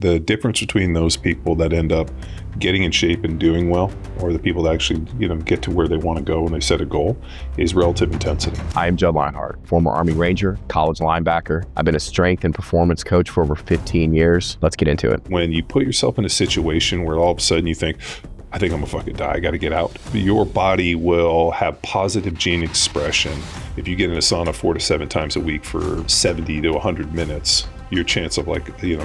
The difference between those people that end up getting in shape and doing well, or the people that actually, get to where they want to go when they set a goal, is relative intensity. I am Judd Lienhard, former Army Ranger, college linebacker. I've been a strength and performance coach for over 15 years. Let's get into it. When you put yourself in a situation where all of a sudden you think, I think I'm gonna fucking die, I gotta get out. Your body will have positive gene expression. If you get in a sauna 4 to 7 times a week for 70 to 100 minutes, your chance of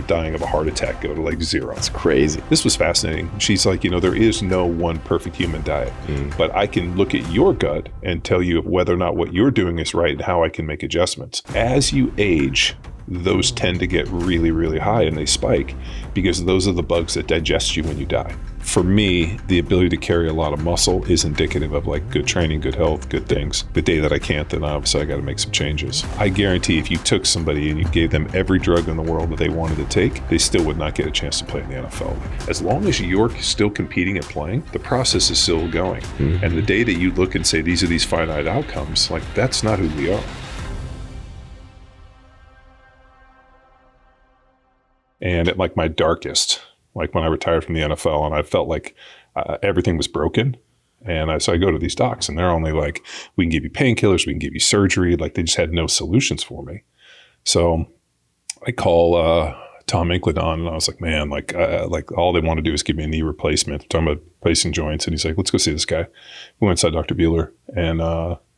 dying of a heart attack go to like 0. It's crazy. This was fascinating. She's like, there is no one perfect human diet, but I can look at your gut and tell you whether or not what you're doing is right and how I can make adjustments. As you age, those tend to get really, really high and they spike because those are the bugs that digest you when you die. For me, the ability to carry a lot of muscle is indicative of like good training, good health, good things. The day that I can't, then obviously I got to make some changes. I guarantee if you took somebody and you gave them every drug in the world that they wanted to take, they still would not get a chance to play in the NFL. As long as you're still competing and playing, the process is still going. And the day that you look and say, these are these finite outcomes, like that's not who we are. And at like my darkest, like when I retired from the NFL and I felt like everything was broken. And so I go to these docs and they're only like, we can give you painkillers, we can give you surgery. Like they just had no solutions for me. So I call Tom Incledon and I was like, man, like all they want to do is give me a knee replacement. I'm talking about replacing joints. And he's like, let's go see this guy. We went inside Dr. Bueller. And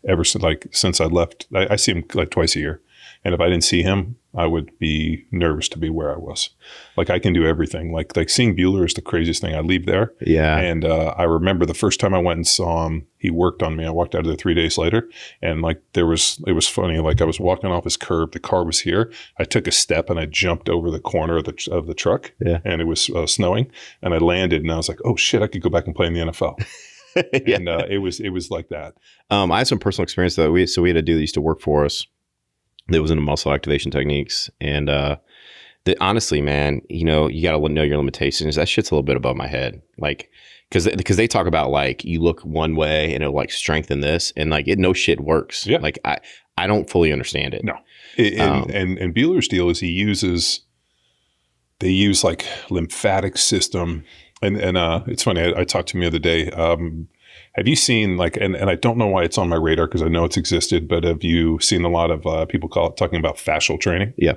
ever since I left, I see him like twice a year. And if I didn't see him, I would be nervous to be where I was. Like I can do everything. Like seeing Bueller is the craziest thing. I leave there. Yeah. And I remember the first time I went and saw him, he worked on me. I walked out of there 3 days later. And like it was funny. Like I was walking off his curb. The car was here. I took a step and I jumped over the corner of the truck. Yeah. And it was snowing. And I landed and I was like, oh shit, I could go back and play in the NFL. Yeah. And it was like that. I had some personal experience though. We had a dude that used to work for us that was into muscle activation techniques. And honestly, man, you got to know your limitations. That shit's a little bit above my head. Like, because they talk about like, you look one way and it'll like strengthen this and like no shit works. Yeah. Like I don't fully understand it. No. And Bueller's deal is they use like lymphatic system. And it's funny, I talked to him the other day. Have you seen like, and I don't know why it's on my radar because I know it's existed, but have you seen a lot of people talking about fascial training? Yeah.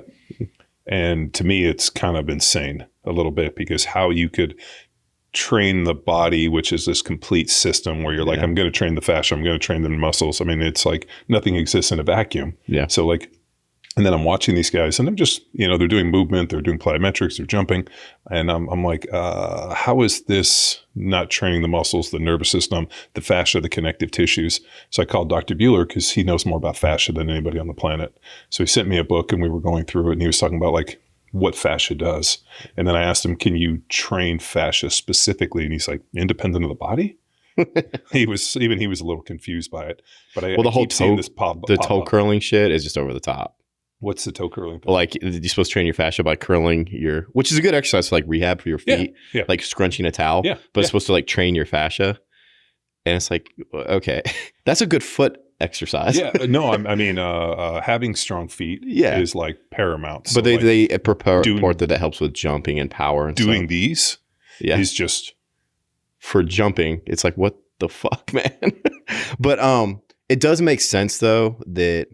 And to me, it's kind of insane a little bit because how you could train the body, which is this complete system where you're like, I'm going to train the fascia, I'm going to train the muscles. I mean, it's like nothing exists in a vacuum. Yeah. So like, and then I'm watching these guys and I'm just, they're doing movement, they're doing plyometrics, they're jumping. And I'm like, how is this not training the muscles, the nervous system, the fascia, the connective tissues? So I called Dr. Bueller because he knows more about fascia than anybody on the planet. So he sent me a book and we were going through it and he was talking about like what fascia does. And then I asked him, can you train fascia specifically? And he's like, independent of the body? he was a little confused by it. But the whole toe curling shit is just over the top. What's the toe curling thing? Like you're supposed to train your fascia by curling which is a good exercise for like rehab for your feet, like scrunching a towel, but it's supposed to like train your fascia. And it's like, okay, that's a good foot exercise. Yeah, no, I mean, having strong feet is like paramount. So but they report that helps with jumping and power and doing stuff. These is just for jumping. It's like, what the fuck, man? But it does make sense though that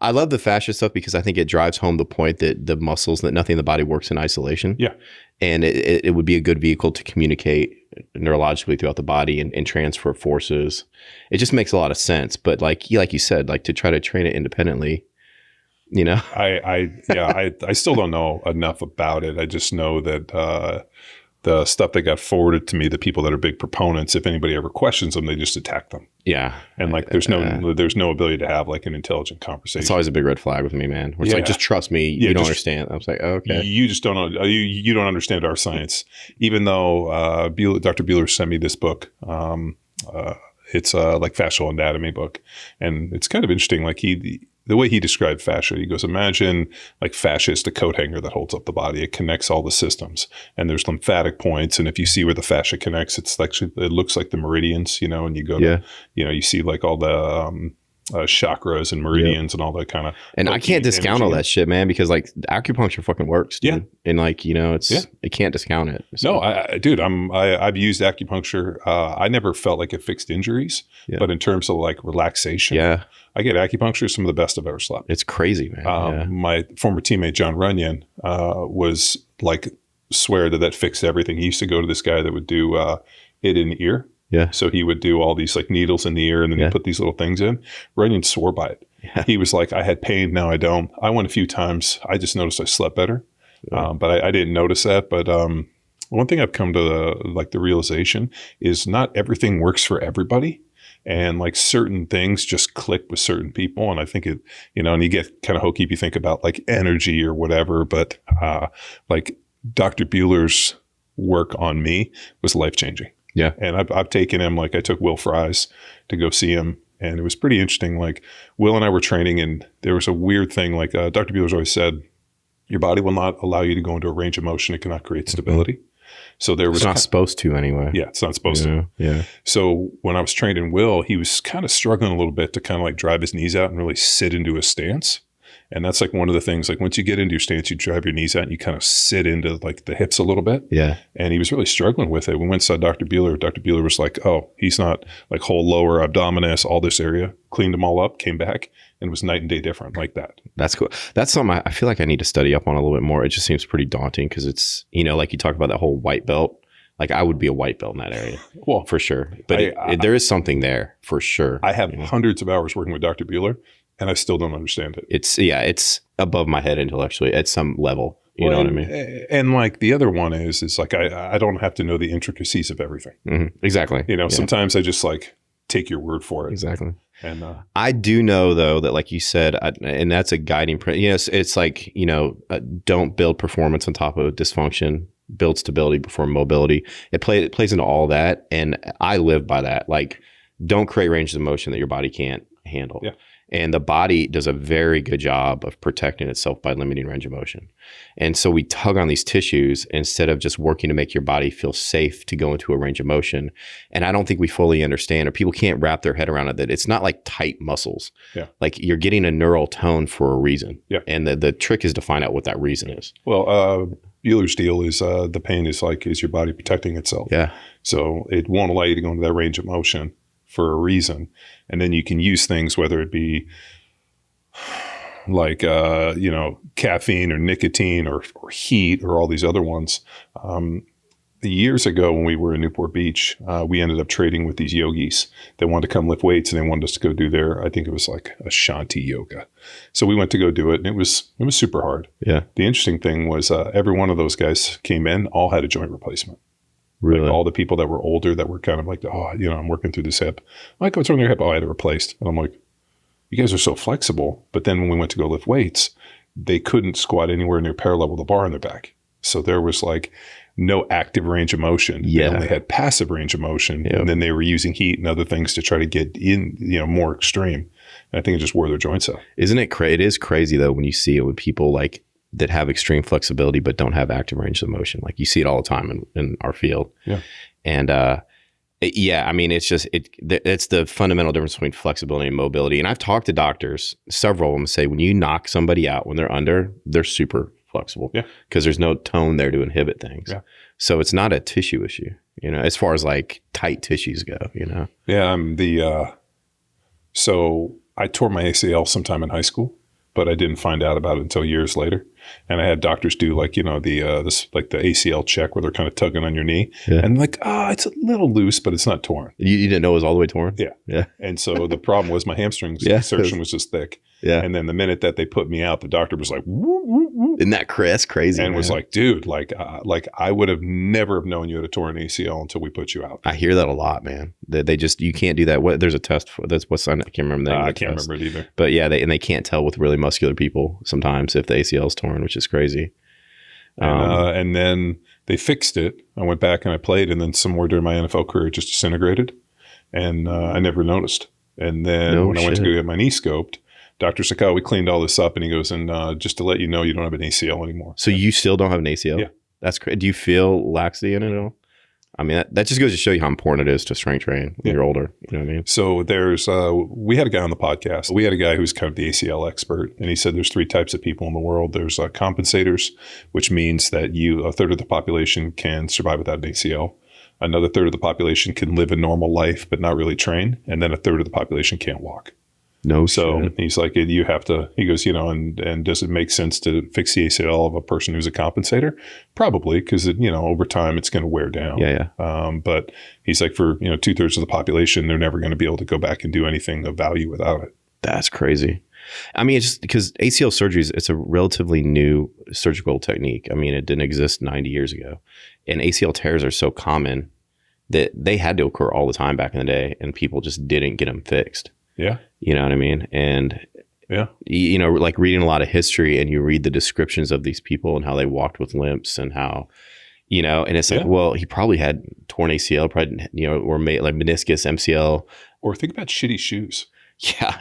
I love the fascia stuff because I think it drives home the point that the muscles, that nothing in the body works in isolation. Yeah. And it would be a good vehicle to communicate neurologically throughout the body and transfer forces. It just makes a lot of sense. But like you said, like to try to train it independently, I still don't know enough about it. I just know that the stuff that got forwarded to me, the people that are big proponents, if anybody ever questions them, they just attack them. Yeah. And like, there's no ability to have like an intelligent conversation. It's always a big red flag with me, man. Where it's like, just trust me. You don't understand. I was like, oh, okay. You just don't know. You don't understand our science. Even though Dr. Bueller sent me this book, it's like fascial anatomy book. And it's kind of interesting. Like the way he described fascia, he goes, imagine like fascia is the coat hanger that holds up the body. It connects all the systems and there's lymphatic points. And if you see where the fascia connects, it looks like the meridians, and you go to, you see like all the chakras and meridians and all that kind of. And I can't discount all that shit, man, because like acupuncture fucking works, dude. Yeah. And like, you know, I can't discount it. So. No, I've used acupuncture. I never felt like it fixed injuries, but in terms of like relaxation, I get acupuncture, some of the best I've ever slept. It's crazy, man. My former teammate, John Runyon, was like, swear that fixed everything. He used to go to this guy that would do it in the ear. Yeah. So he would do all these like needles in the ear and then he'd put these little things in. Runyon swore by it. Yeah. He was like, I had pain, now I don't. I went a few times. I just noticed I slept better. Yeah. But I didn't notice that. But one thing I've come to the realization is not everything works for everybody. And like certain things just click with certain people. And I think it, you know, and you get kind of hokey if you think about like energy or whatever. But like Dr. Bueller's work on me was life-changing. Yeah. And I've taken him, like I took Will Fries to go see him. And it was pretty interesting. Like Will and I were training and there was a weird thing. Like Dr. Bueller's always said, your body will not allow you to go into a range of motion. It cannot create stability. So there was it's not supposed to anyway. Yeah, it's not supposed to. Yeah. So when I was training Will, he was kind of struggling a little bit to kind of like drive his knees out and really sit into a stance. And that's like one of the things, like once you get into your stance, you drive your knees out and you kind of sit into like the hips a little bit. Yeah. And he was really struggling with it. We went and saw Dr. Bueller. Dr. Bueller was like, oh, he's not like whole lower abdominis, all this area, cleaned them all up, came back and was night and day different like that. That's cool. That's something I feel like I need to study up on a little bit more. It just seems pretty daunting because it's, you know, like you talk about that whole white belt. Like I would be a white belt in that area. Well, for sure. But there is something there for sure. I have hundreds of hours working with Dr. Bueller. And I still don't understand it. It's above my head intellectually at some level. You know what I mean? And like the other one is like, I don't have to know the intricacies of everything. Mm-hmm. Exactly. You know, sometimes I just like take your word for it. Exactly. And I do know though that like you said, and that's a guiding principle. You know, it's like, you know, don't build performance on top of dysfunction. Build stability before mobility. It plays into all that. And I live by that. Like, don't create ranges of motion that your body can't handle. Yeah. And the body does a very good job of protecting itself by limiting range of motion. And so we tug on these tissues instead of just working to make your body feel safe to go into a range of motion. And I don't think we fully understand, or people can't wrap their head around it, that it's not like tight muscles. Yeah. Like you're getting a neural tone for a reason. Yeah. And the trick is to find out what that reason is. Well, Bueller's deal is the pain is your body protecting itself. Yeah. So it won't allow you to go into that range of motion for a reason. And then you can use things, whether it be like, you know, caffeine or nicotine or heat or all these other ones. Years ago when we were in Newport Beach, we ended up trading with these yogis that wanted to come lift weights and they wanted us to go do their, I think it was like a Shanti yoga. So we went to go do it and it was super hard. Yeah. The interesting thing was every one of those guys came in, all had a joint replacement. Really? Like all the people that were older that were kind of like, oh, you know, I'm working through this hip. I'm like, what's wrong with your hip? Oh, I had it replaced. And I'm like, you guys are so flexible. But then when we went to go lift weights, they couldn't squat anywhere near parallel with the bar on their back. So there was like no active range of motion. Yeah. They only had passive range of motion. Yep. And then they were using heat and other things to try to get in, you know, more extreme. And I think it just wore their joints out. Isn't it it is crazy though when you see it with people like that have extreme flexibility but don't have active range of motion. Like you see it all the time in our field. Yeah. And yeah, I mean, it's just it's the fundamental difference between flexibility and mobility. And I've talked to doctors, several of them say when you knock somebody out when they're under, they're super flexible. Yeah. Because there's no tone there to inhibit things. Yeah. So it's not a tissue issue, you know, as far as like tight tissues go, you know. Yeah, so I tore my ACL sometime in high school, but I didn't find out about it until years later. And I had doctors do like, you know, this like the ACL check where they're kind of tugging on your knee and like, it's a little loose, but it's not torn. You didn't know it was all the way torn? Yeah. Yeah. And so the problem was my hamstring insertion was just thick. Yeah. And then the minute that they put me out, the doctor was like, woo, woo, woo. Isn't that crazy? And was like, dude, like I would have never have known you had a torn ACL until we put you out. I hear that a lot, man. They just, you can't do that. There's a test for that's what's I can't remember that. I can't remember it either. But yeah, they can't tell with really muscular people sometimes if the ACL is torn, which is crazy. And then they fixed it. I went back and I played, and then some more during my NFL career it just disintegrated, and I never noticed. And then I went to go get my knee scoped, doctor said, "Oh, we cleaned all this up," and he goes, "And just to let you know, you don't have an ACL anymore." So you still don't have an ACL? Yeah. That's crazy. Do you feel laxity in it at all? I mean, that just goes to show you how important it is to strength train when you're older. You know what I mean? So there's, we had a guy on the podcast. We had a guy who's kind of the ACL expert, and he said there's 3 types of people in the world. There's compensators, which means that a third of the population can survive without an ACL. Another third of the population can live a normal life but not really train, and then a third of the population can't walk. No So shit. he's like, you have to, he goes, and does it make sense to fix the ACL of a person who's a compensator? Probably, because, over time it's going to wear down. Yeah. But he's like, for, 2/3 of the population, they're never going to be able to go back and do anything of value without it. That's crazy. I mean, it's just because ACL surgery it's a relatively new surgical technique. I mean, it didn't exist 90 years ago. And ACL tears are so common that they had to occur all the time back in the day, and people just didn't get them fixed. Yeah. You know what I mean? And, like reading a lot of history, and you read the descriptions of these people and how they walked with limps and how, and it's like, well, he probably had torn ACL, probably, or made like meniscus, MCL. Or think about shitty shoes. Yeah.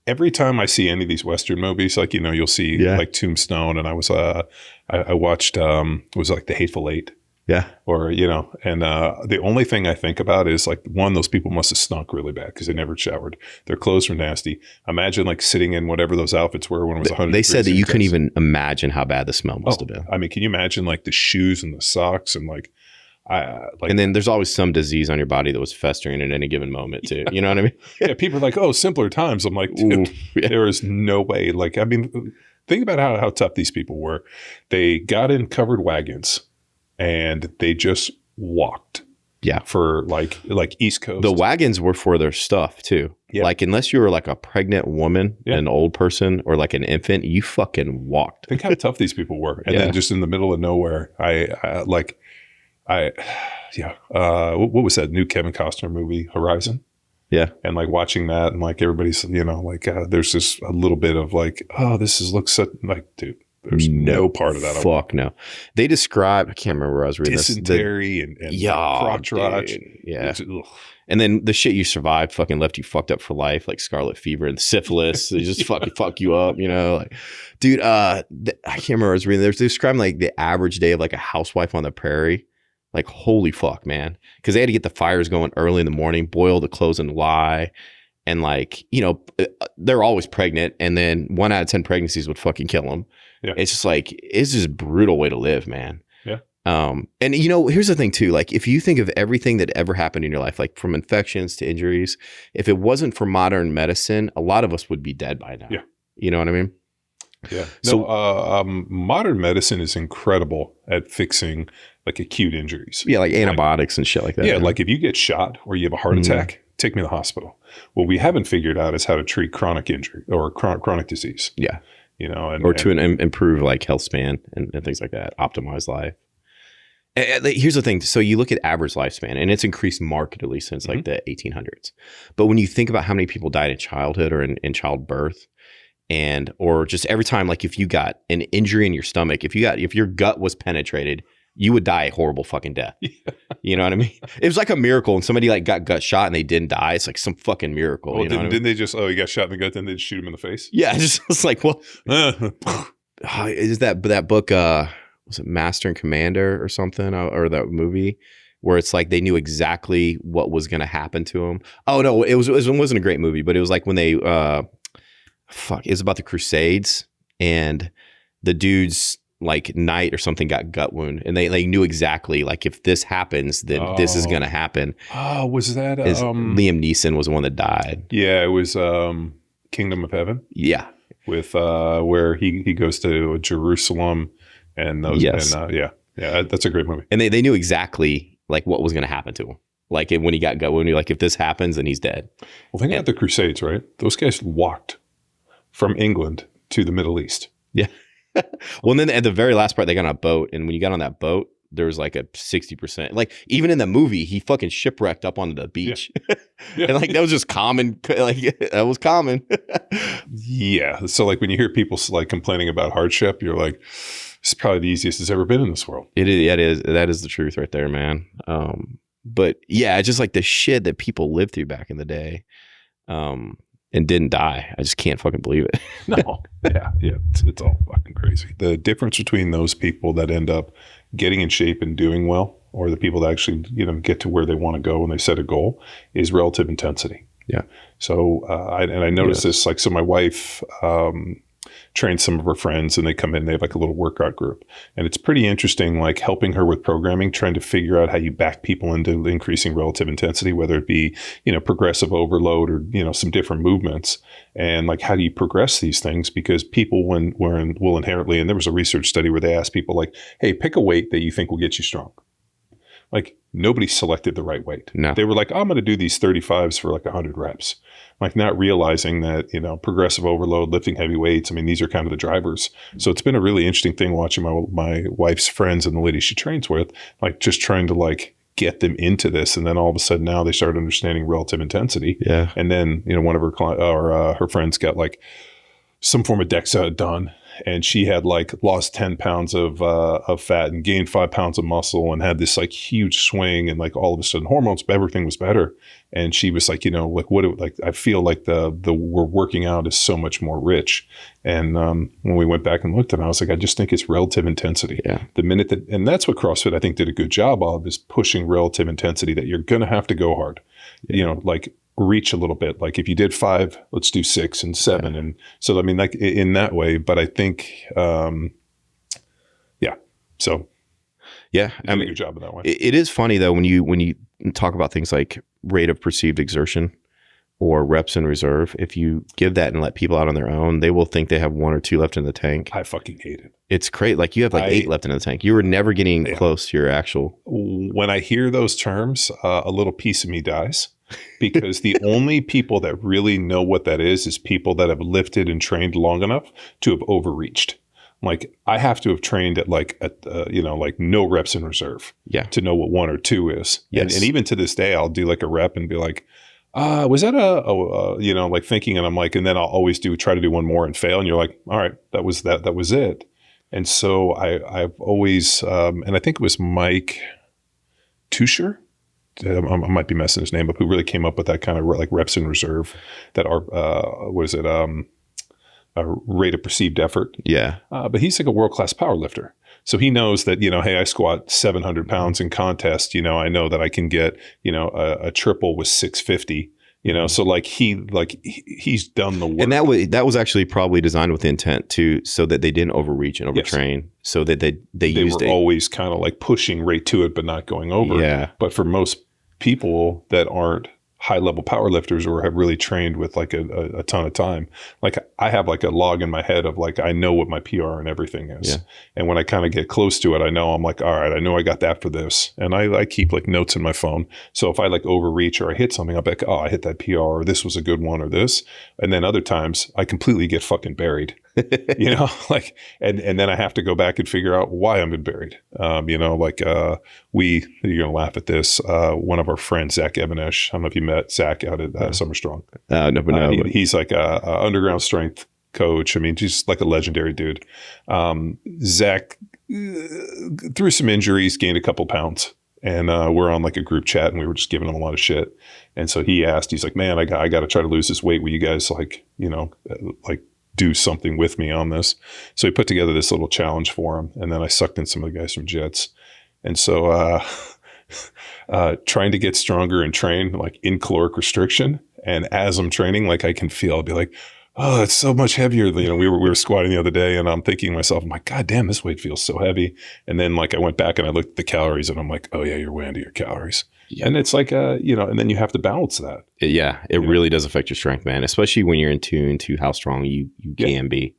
Every time I see any of these Western movies, like, you'll see like Tombstone, and I watched, it was like The Hateful Eight. Yeah. Or, and the only thing I think about is like, one, those people must have stunk really bad because they never showered. Their clothes were nasty. Imagine like sitting in whatever those outfits were when it was 100. They said that you couldn't even imagine how bad the smell must have been. I mean, can you imagine like the shoes and the socks and like, and then there's always some disease on your body that was festering at any given moment too. You know what I mean? Yeah. People are like, oh, simpler times. I'm like, dude, there is no way. Like, I mean, think about how tough these people were. They got in covered wagons and they just walked. Yeah. For like East Coast. The wagons were for their stuff too. Yeah. Like, unless you were like a pregnant woman, an old person, or like an infant, you fucking walked. Think how tough these people were. And then just in the middle of nowhere, what was that new Kevin Costner movie, Horizon? Yeah. And like watching that, and like everybody's, there's just a little bit of like, oh, looks so, like, dude, there's no part of that. Fuck no. They described, I can't remember where I was reading dysentery and crotch rot. Yeah. And then the shit you survived fucking left you fucked up for life, like scarlet fever and syphilis. They just fucking fuck you up, like, dude, I can't remember what I was reading. They're describing like the average day of like a housewife on the prairie. Like, holy fuck, man. Because they had to get the fires going early in the morning, boil the clothes and lie. And like, they're always pregnant. And then 1 out of 10 pregnancies would fucking kill them. Yeah. It's just like, it's just a brutal way to live, man. Yeah. And here's the thing too. Like, if you think of everything that ever happened in your life, like from infections to injuries, if it wasn't for modern medicine, a lot of us would be dead by now. Yeah. You know what I mean? Yeah. So, modern medicine is incredible at fixing like acute injuries. Yeah, like antibiotics and shit like that. Yeah, like if you get shot or you have a heart attack, take me to the hospital. What we haven't figured out is how to treat chronic injury or chronic disease. Yeah. To improve like Healthspan and things like that, optimize life. And here's the thing. So you look at average lifespan, and it's increased markedly since like the 1800s. But when you think about how many people died in childhood or in childbirth, or just every time, like if you got an injury in your stomach, if your gut was penetrated, you would die a horrible fucking death. Yeah. You know what I mean? It was like a miracle, and somebody like got gut shot and they didn't die. It's like some fucking miracle. Well, didn't they just, he got shot in the gut, then they'd shoot him in the face? Yeah, it's like, well, is that book, was it Master and Commander or something, or that movie where it's like they knew exactly what was going to happen to him? Oh no, it wasn't a great movie, but it was like when they, it was about the Crusades, and the dude's like knight or something got gut wound, and they knew exactly like, if this happens, then this is going to happen. Oh, was that Liam Neeson was the one that died? Yeah, it was Kingdom of Heaven. Yeah, with where he goes to Jerusalem and those. Yes. And, yeah, that's a great movie. And they knew exactly like what was going to happen to him. Like when he got gut wound, like if this happens, then he's dead. Well, think about the Crusades, right? Those guys walked from England to the Middle East. Yeah. Well, and then at the very last part, they got on a boat, and when you got on that boat, there was like a 60%. Like even in the movie, he fucking shipwrecked up onto the beach, and like that was just common. Like that was common. Yeah. So like when you hear people like complaining about hardship, you're like, it's probably the easiest it's ever been in this world. It is. It is. That is the truth right there, man. But yeah, it's just like the shit that people lived through back in the day. And didn't die. I just can't fucking believe it. No. Yeah. It's all fucking crazy. The difference between those people that end up getting in shape and doing well or the people that actually, get to where they want to go when they set a goal is relative intensity. Yeah. So, I noticed this, like, so my wife, trains some of her friends, and they come in, they have like a little workout group, and it's pretty interesting, like helping her with programming, trying to figure out how you back people into increasing relative intensity, whether it be, progressive overload or, some different movements, and like, how do you progress these things? Because people will inherently, and there was a research study where they asked people like, hey, pick a weight that you think will get you strong. Like, nobody selected the right weight. No. They were like, I'm going to do these 35s for like 100 reps. Like, not realizing that, progressive overload, lifting heavy weights, I mean, these are kind of the drivers. So it's been a really interesting thing watching my wife's friends and the ladies she trains with, like, just trying to like get them into this. And then all of a sudden now they start understanding relative intensity. Yeah. And then, one of her friends got like some form of DEXA done. And she had like lost 10 pounds of fat and gained 5 pounds of muscle and had this like huge swing, and like all of a sudden hormones, everything was better. And she was like, I feel like the we're working out is so much more rich. And when we went back and looked at it, I was like, I just think it's relative intensity. Yeah. The minute that, and that's what CrossFit I think did a good job of, is pushing relative intensity, that you're going to have to go hard, like reach a little bit. Like if you did 5, let's do 6 and 7. Yeah. And so, I mean, like in that way, but I think, so. Yeah. I mean, a good job in that way. It is funny though, when you talk about things like rate of perceived exertion or reps in reserve, if you give that and let people out on their own, they will think they have 1 or 2 left in the tank. I fucking hate it. It's great. Like you have like 8 left in the tank. You were never getting close to your actual. When I hear those terms, a little piece of me dies. Because the only people that really know what that is people that have lifted and trained long enough to have overreached. Like I have to have trained at like no reps in reserve to know what 1 or 2 is. Yes. And even to this day, I'll do like a rep and be like, was that like thinking, and I'm like, and then I'll always try to do one more and fail. And you're like, all right, that was it. And so I've always, and I think it was Mike Tusher. I might be messing his name up, who really came up with that kind of like reps in reserve that are, a rate of perceived effort. Yeah. But he's like a world-class power lifter. So he knows that, hey, I squat 700 pounds in contest, I know that I can get, a triple with 650, so like he's done the work. And that was actually probably designed with the intent too, so that they didn't overreach and overtrain. Yes. So that they were always kind of like pushing right to it, but not going over. Yeah. But for most people that aren't high level power lifters or have really trained with like a ton of time, like I have like a log in my head of like, I know what my PR and everything is. Yeah. And when I kind of get close to it, I know I'm like, all right, I know I got that for this. And I keep like notes in my phone. So if I like overreach or I hit something, I'll be like, oh, I hit that PR, or this was a good one, or this. And then other times I completely get fucking buried. Like, and then I have to go back and figure out why I'm buried. You're going to laugh at this. One of our friends, Zach Evanesh, I don't know if you met Zach out at Summer Strong. He's like a underground strength coach. I mean, just like a legendary dude. Zach, through some injuries, gained a couple pounds. And we're on like a group chat, and we were just giving him a lot of shit. And so he's like, man, I got to try to lose this weight. Will you guys like do something with me on this? So he put together this little challenge for him. And then I sucked in some of the guys from Jets. And so trying to get stronger and train like in caloric restriction. And as I'm training, like I can feel, I'll be like, oh, it's so much heavier. We were squatting the other day, and I'm thinking to myself, I'm like, God damn, this weight feels so heavy. And then like I went back and I looked at the calories, and I'm like, oh yeah, you're way under your calories. Yeah. And it's like, and then you have to balance that. It really does affect your strength, man, especially when you're in tune to how strong you can be.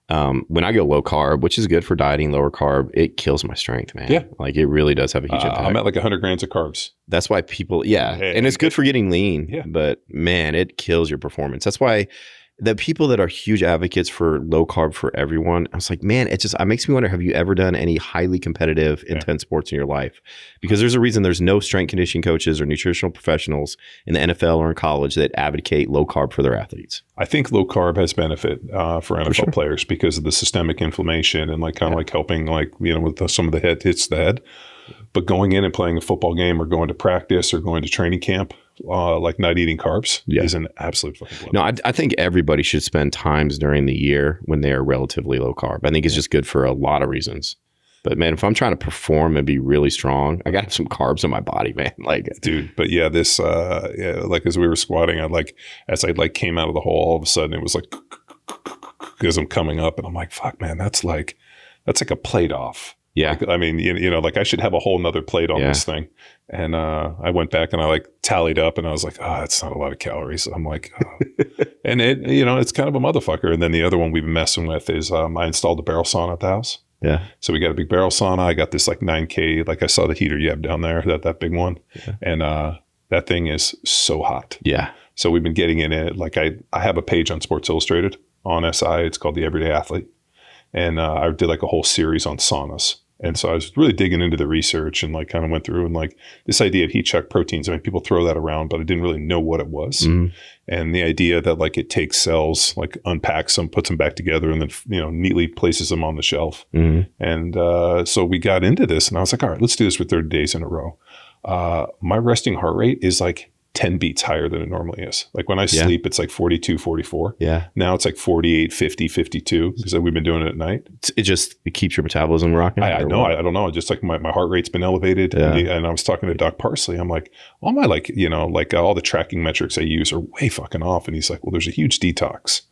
When I go low carb, which is good for dieting, lower carb, it kills my strength, man. Yeah. Like it really does have a huge impact. I'm at like 100 grams of carbs. That's why people, and it's good for getting lean, but man, it kills your performance. That's why the people that are huge advocates for low carb for everyone, I was like, man, it makes me wonder, have you ever done any highly competitive, intense sports in your life? Because there's a reason there's no strength conditioning coaches or nutritional professionals in the NFL or in college that advocate low carb for their athletes. I think low carb has benefit for NFL players because of the systemic inflammation and like kind of like helping like, with some of the hits to the head. But going in and playing a football game or going to practice or going to training camp, like not eating carbs is an absolute fucking blow. No, I think everybody should spend times during the year when they are relatively low carb. I think it's just good for a lot of reasons. But man, if I'm trying to perform and be really strong, I gotta have some carbs in my body, man. Like, dude. But yeah, this like as we were squatting, as I came out of the hole, all of a sudden it was like as I'm coming up, and I'm like, fuck, man, that's like a plate off. Yeah. Like, I mean, like I should have a whole nother plate on this thing. And I went back and I like tallied up, and I was like, that's not a lot of calories. I'm like, and it, it's kind of a motherfucker. And then the other one we've been messing with is I installed a barrel sauna at the house. Yeah. So we got a big barrel sauna. I got this like 9K, like I saw the heater you have down there, that big one. Yeah. And that thing is so hot. Yeah. So we've been getting in it. Like I have a page on Sports Illustrated on SI. It's called The Everyday Athlete. And I did like a whole series on saunas. And so I was really digging into the research and like kind of went through and like this idea of heat shock proteins. I mean, people throw that around, but I didn't really know what it was. Mm-hmm. And the idea that like it takes cells, like unpacks them, puts them back together, and then, neatly places them on the shelf. Mm-hmm. And so we got into this, and I was like, all right, let's do this for 30 days in a row. My resting heart rate is like 10 beats higher than it normally is. Like when I sleep, it's like 42, 44. Yeah. Now it's like 48, 50, 52 because we've been doing it at night. It keeps your metabolism rocking? I know. I don't know. Just like my heart rate's been elevated. Yeah. And I was talking to Doc Parsley. I'm like, all my all the tracking metrics I use are way fucking off. And he's like, well, there's a huge detox.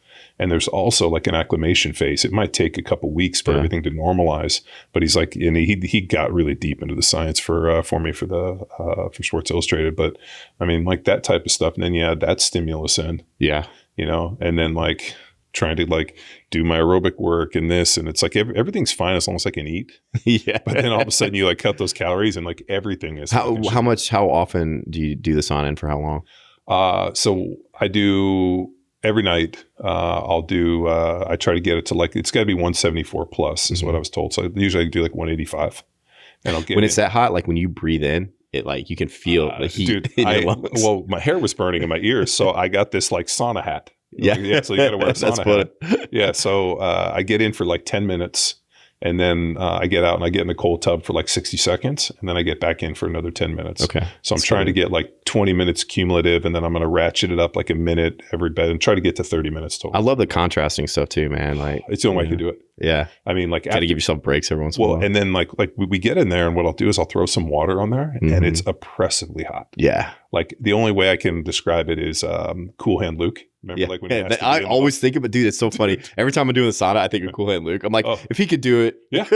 And there's also like an acclimation phase. It might take a couple weeks for everything to normalize. But he's like, and he got really deep into the science for me for Sports Illustrated. But I mean, like that type of stuff. And then you add that stimulus in. Yeah. And then like trying to like do my aerobic work and this, and it's like everything's fine as long as I can eat. Yeah. But then all of a sudden you like cut those calories and like everything is how often do you do the sauna and for how long? So I do. Every night, I'll do, I try to get it to like, it's got to be 174 plus is what I was told. So usually I do like 185. And I'll get when it's that hot, like when you breathe in, it like, you can feel the heat in your lungs. Well, my hair was burning in my ears. So I got this like sauna hat. Yeah. So you got to wear a sauna hat. Yeah. So I get in for like 10 minutes. And then I get out and I get in the cold tub for like 60 seconds. And then I get back in for another 10 minutes. Okay. So I'm trying to get like 20 minutes cumulative. And then I'm going to ratchet it up like a minute every bed and try to get to 30 minutes total. I love the contrasting stuff too, man. Like it's the only way I can do it. Yeah. I mean, like, got to give yourself breaks every once in a while. And then like we get in there, and what I'll do is I'll throw some water on there, and it's oppressively hot. Yeah. Like the only way I can describe it is Cool Hand Luke. Remember, like when I always think of it, dude. It's so funny. Every time I'm doing the sauna, I think of Cool Hand Luke. I'm like, if he could do it, yeah.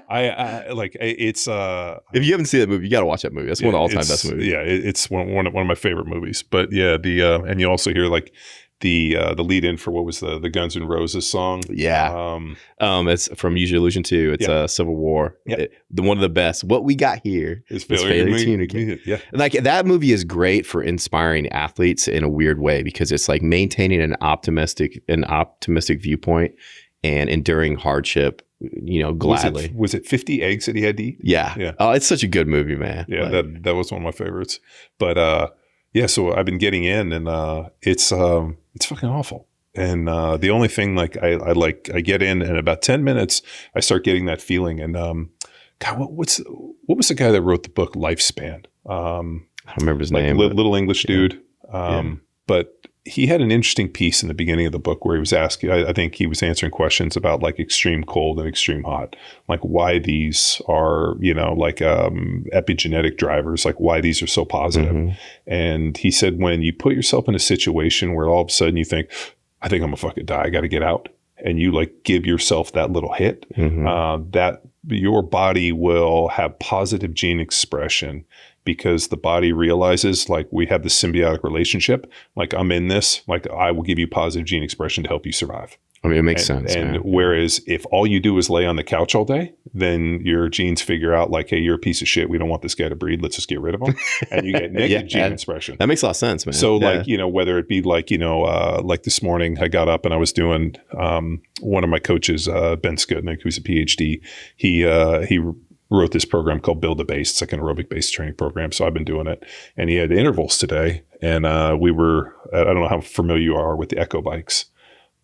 I like it's. If you haven't seen that movie, you got to watch that movie. That's one of the all-time best movies. Yeah, it's one of my favorite movies. But yeah, and you also hear like the lead in for what was the Guns N' Roses song. Yeah. It's from Use Your Illusion 2. It's Civil War. Yeah. One of the best. What we got here is failure to communicate. Yeah. Like that movie is great for inspiring athletes in a weird way because it's like maintaining an optimistic viewpoint and enduring hardship, gladly. Was it 50 eggs that he had to eat? Yeah. Yeah. Oh, it's such a good movie, man. Yeah, like, that was one of my favorites. But yeah, so I've been getting in, and it's fucking awful. And the only thing like I get in, and about 10 minutes I start getting that feeling. And God, what was the guy that wrote the book Lifespan? I don't remember his name. Little English dude. But he had an interesting piece in the beginning of the book where he was asking, I think he was answering questions about like extreme cold and extreme hot, like why these are, like epigenetic drivers, like why these are so positive. Mm-hmm. And he said, when you put yourself in a situation where all of a sudden you think, I think I'm gonna fucking die, I got to get out. And you like give yourself that little hit, that your body will have positive gene expression because the body realizes like we have this symbiotic relationship. Like I'm in this, like I will give you positive gene expression to help you survive. I mean, it makes sense. And whereas if all you do is lay on the couch all day, then your genes figure out like, hey, you're a piece of shit. We don't want this guy to breed. Let's just get rid of him. And you get negative gene expression. That makes a lot of sense, man. So like, whether it be like, like this morning I got up and I was doing one of my coaches, Ben Skutnik, who's a PhD. He wrote this program called Build a Base. It's like an aerobic based training program. So I've been doing it. And he had intervals today. And we were, I don't know how familiar you are with the Echo bikes,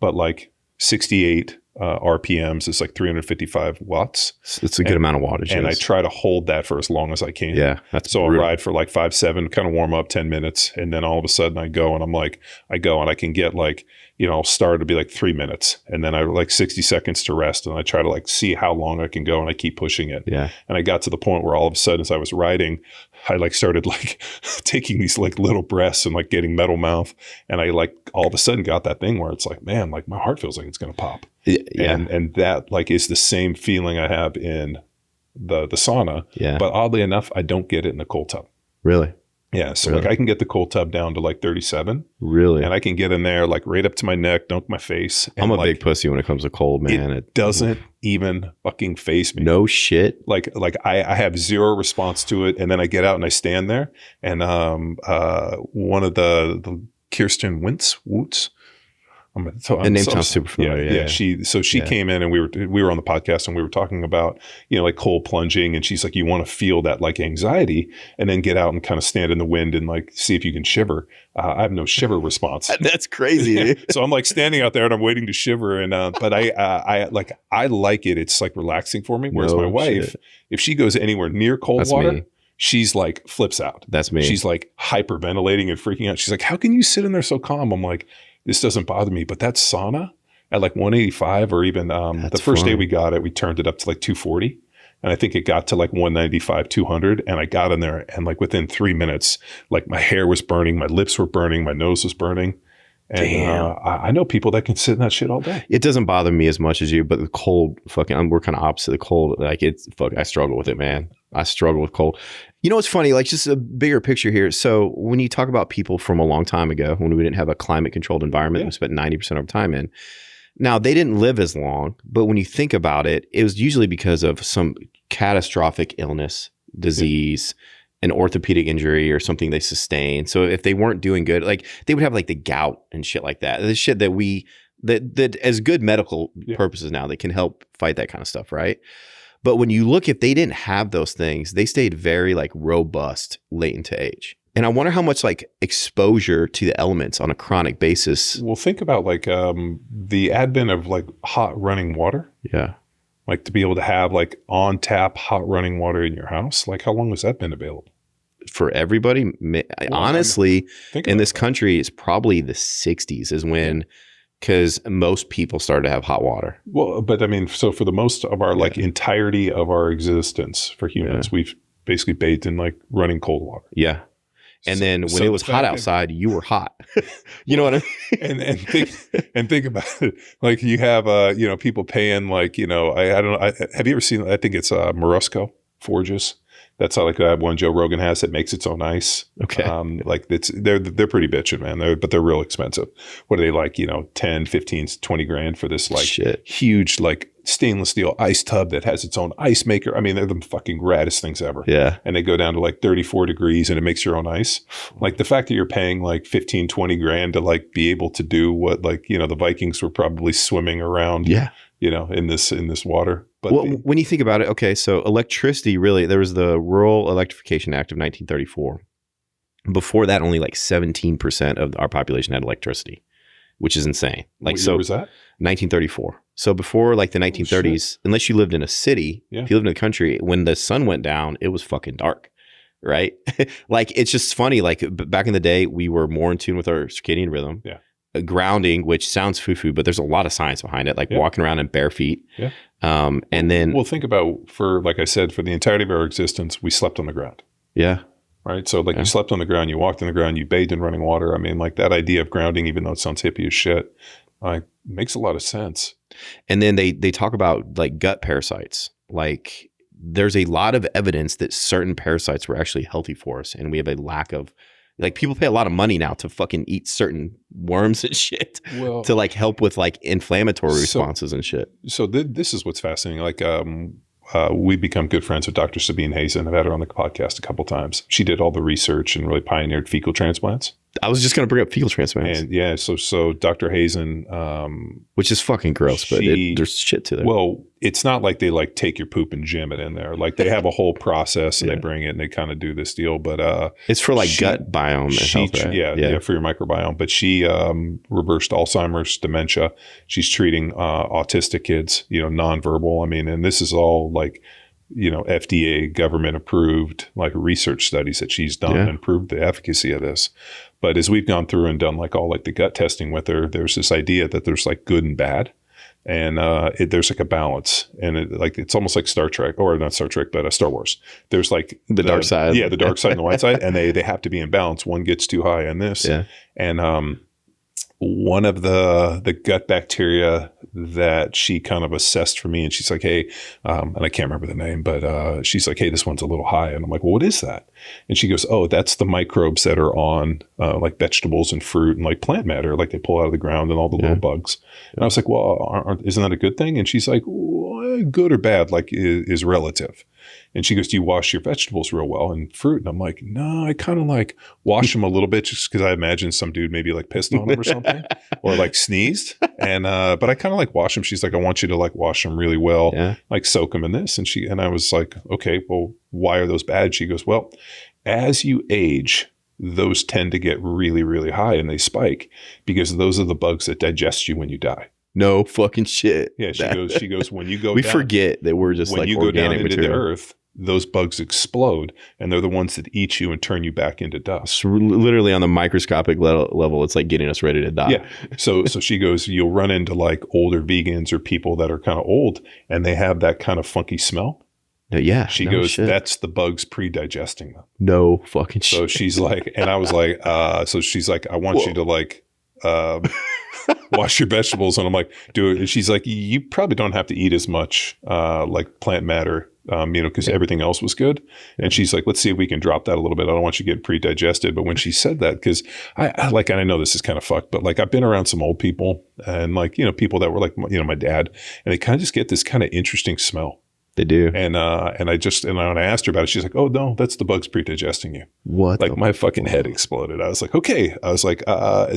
but like 68 RPMs is like 355 watts. It's a good amount of wattage. And I try to hold that for as long as I can. Yeah. That's so brutal. I'll ride for like 5-7, kind of warm up 10 minutes. And then all of a sudden I go and I can get like, I'll start, it'll be like 3 minutes, and then I like 60 seconds to rest, and I try to like see how long I can go, and I keep pushing it. Yeah. And I got to the point where all of a sudden, as I was riding, I like started like taking these like little breaths and like getting metal mouth, and I like all of a sudden got that thing where it's like, man, like my heart feels like it's gonna pop. Yeah. And that like is the same feeling I have in the sauna. Yeah. But oddly enough, I don't get it in the cold tub. Really? Yeah. So Really? like I can get the cold tub down to like 37. Really? And I can get in there like right up to my neck, dunk my face. And I'm a like, big pussy when it comes to cold, man. It doesn't even fucking faze me. No shit. Like I have zero response to it. And then I get out and I stand there. And one of the Kirsten Woots. The name sounds super familiar. Yeah. She came in and we were on the podcast and we were talking about, like cold plunging, and she's like, you want to feel that like anxiety and then get out and kind of stand in the wind and like see if you can shiver. I have no shiver response. That's crazy. Dude. So I'm like standing out there and I'm waiting to shiver. And, but I like it. It's like relaxing for me. Whereas my wife, if she goes anywhere near cold water, me. She's like flips out. That's me. She's like hyperventilating and freaking out. She's like, how can you sit in there so calm? I'm like, this doesn't bother me, but that sauna at like 185 or even the first day we got it, we turned it up to like 240. And I think it got to like 195, 200. And I got in there and like within 3 minutes, like my hair was burning, my lips were burning, my nose was burning. And I know people that can sit in that shit all day. It doesn't bother me as much as you, but the cold we're kind of opposite. The cold, like I struggle with it, man. I struggle with cold. You know what's funny? Like just a bigger picture here. So when you talk about people from a long time ago, when we didn't have a climate controlled environment, we spent 90% of our time in. Now they didn't live as long, but when you think about it, it was usually because of some catastrophic illness, disease, an orthopedic injury or something they sustained. So if they weren't doing good, like they would have like the gout and shit like that. The shit that as good medical purposes now, they can help fight that kind of stuff, right? But when you look, if they didn't have those things, they stayed very like robust late into age. And I wonder how much like exposure to the elements on a chronic basis. Well, think about like the advent of like hot running water. Yeah. Like to be able to have like on tap hot running water in your house. Like how long has that been available? For everybody, honestly, in this country, it's probably the 60s is when, because most people started to have hot water. Well, but I mean, so for the most of our like entirety of our existence for humans, we've basically bathed in like running cold water. Yeah. And then when it was hot outside, you were hot. You know what I mean? and think about it. Like you have, people paying like, I don't know. Have you ever seen, I think it's Morosco Forges. That's how like that one Joe Rogan has that makes its own ice. Okay. Like they're pretty bitchin', man. But they're real expensive. What are they like, 10, 15, 20 grand for this like huge like stainless steel ice tub that has its own ice maker. I mean, they're the fucking raddest things ever. Yeah. And they go down to like 34 degrees and it makes your own ice. Like the fact that you're paying like 15, 20 grand to like be able to do what like, the Vikings were probably swimming around. Yeah. In this water. But when you think about it, okay, so electricity really, there was the Rural Electrification Act of 1934. Before that, only like 17% of our population had electricity, which is insane. Like, what year was that? 1934. So before like the 1930s, unless you lived in a city, if you lived in the country, when the sun went down, it was fucking dark. Right? Like, it's just funny. Like back in the day, we were more in tune with our circadian rhythm. Yeah. Grounding, which sounds foo-foo, but there's a lot of science behind it, like walking around in bare feet. Yeah. And then... Well, think about, like I said, for the entirety of our existence, we slept on the ground. Yeah. Right? So like you slept on the ground, you walked on the ground, you bathed in running water. I mean, like that idea of grounding, even though it sounds hippie as shit, like makes a lot of sense. And then they talk about like gut parasites. Like there's a lot of evidence that certain parasites were actually healthy for us. And we have a lack of... Like people pay a lot of money now to fucking eat certain worms and shit to like help with like inflammatory responses and shit. So this is what's fascinating. Like we become good friends with Dr. Sabine Hazen. I've had her on the podcast a couple times. She did all the research and really pioneered fecal transplants. I was just going to bring up fecal transplants. And so Dr. Hazen, which is fucking gross, but there's shit to there. Well, it's not like they like take your poop and jam it in there. Like they have a whole process and they bring it and they kind of do this deal. But it's for like gut biome and health, right? Yeah, for your microbiome. But she reversed Alzheimer's, dementia. She's treating autistic kids, nonverbal. I mean, and this is all like FDA government approved like research studies that she's done and proved the efficacy of this. But as we've gone through and done like all like the gut testing with her, there's this idea that there's like good and bad. And there's like a balance, and it's almost like Star Trek, or not Star Trek, but Star Wars. There's like the dark side, the dark side and the white side, and they have to be in balance. One gets too high on this, and one of the gut bacteria that she kind of assessed for me, and she's like, hey, and I can't remember the name, but she's like, hey, this one's a little high, and I'm like, well, what is that? And she goes, oh, that's the microbes that are on like vegetables and fruit and like plant matter, like they pull out of the ground and all the little bugs. And I was like, well, isn't that a good thing? And she's like, well, good or bad, like is relative. And she goes, do you wash your vegetables real well and fruit? And I'm like, no, I kind of like wash them a little bit just because I imagine some dude maybe like pissed on them or something or like sneezed. And, but I kind of like wash them. She's like, I want you to like wash them really well, like soak them in this. And I was like, okay, well, why are those bad? She goes, well, as you age, those tend to get really, really high and they spike because those are the bugs that digest you when you die. No fucking shit. Yeah, she goes, when you go we down, forget that we're just when like you go down organic into material. the earth, those bugs explode and they're the ones that eat you and turn you back into dust. So literally on the microscopic level, it's like getting us ready to die. Yeah. So she goes, you'll run into like older vegans or people that are kind of old and they have that kind of funky smell. Yeah. She goes, that's the bugs pre-digesting them. No fucking shit. So she's like, and I was like, so she's like, I want you to like, wash your vegetables. And I'm like, do it. And she's like, you probably don't have to eat as much like plant matter, because everything else was good. And she's like, let's see if we can drop that a little bit. I don't want you to get pre-digested. But when she said that, because I like, and I know this is kind of fucked, but like I've been around some old people and like, people that were like, my dad, and they kind of just get this kind of interesting smell. They do. And when I asked her about it, she's like, oh no, that's the bugs pre-digesting you. What? Like my fucking head exploded. I was like, okay. I was like,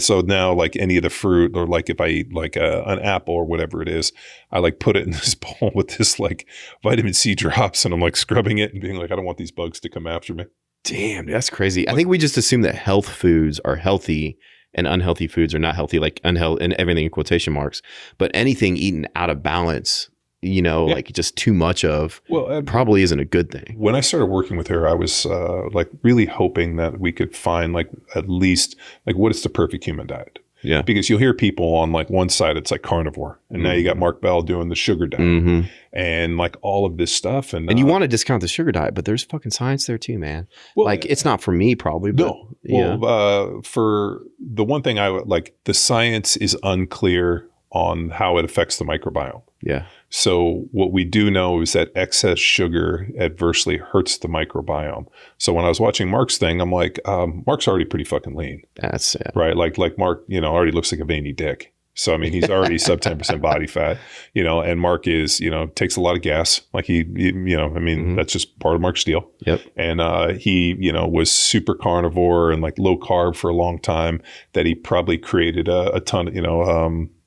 so now like any of the fruit or like if I eat like an apple or whatever it is, I like put it in this bowl with this like vitamin C drops and I'm like scrubbing it and being like, I don't want these bugs to come after me. Damn, that's crazy. I think we just assume that health foods are healthy and unhealthy foods are not healthy, like unhealthy and everything in quotation marks, but anything eaten out of balance, like just too much of probably isn't a good thing. When I started working with her, I was like really hoping that we could find like at least like what is the perfect human diet? Yeah. Because you'll hear people on like one side, it's like carnivore. And now you got Mark Bell doing the sugar diet and like all of this stuff. And you want to discount the sugar diet, but there's fucking science there too, man. Well, like it's not for me probably. But, no. Well, for the one thing I would like, the science is unclear on how it affects the microbiome. Yeah. So what we do know is that excess sugar adversely hurts the microbiome. So when I was watching Mark's thing, I'm like, Mark's already pretty fucking lean. That's it. Right. Like Mark, already looks like a veiny dick. So, I mean, he's already sub 10% body fat, and Mark is, takes a lot of gas. Like that's just part of Mark's deal. Yep. And he, was super carnivore and like low carb for a long time that he probably created a ton,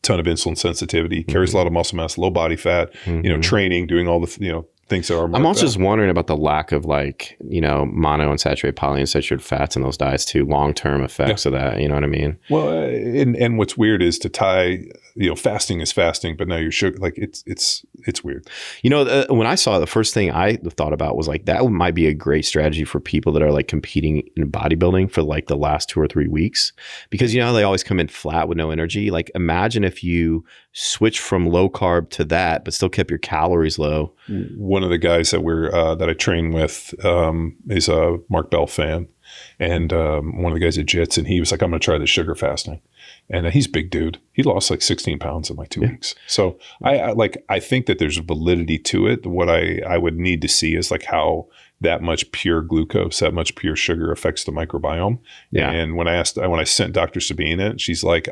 ton of insulin sensitivity, carries a lot of muscle mass, low body fat, training, doing all the, things that are. I'm also just wondering about the lack of like, monounsaturated, polyunsaturated fats in those diets too, long-term effects of that. You know what I mean? Well, and what's weird is to tie, fasting is fasting, but now you're sugar, like it's weird. When I saw it, the first thing I thought about was like, that might be a great strategy for people that are like competing in bodybuilding for like the last 2 or 3 weeks, because they always come in flat with no energy. Like imagine if you switch from low carb to that, but still kept your calories low. One of the guys that I train with is a Mark Bell fan, and one of the guys at Jits, and he was like, I'm going to try the sugar fasting. And he's a big dude. He lost like 16 pounds in like 2 weeks. So I think that there's validity to it. What I would need to see is like how that much pure glucose, that much pure sugar affects the microbiome. Yeah. And when I sent Dr. Sabine it, she's like,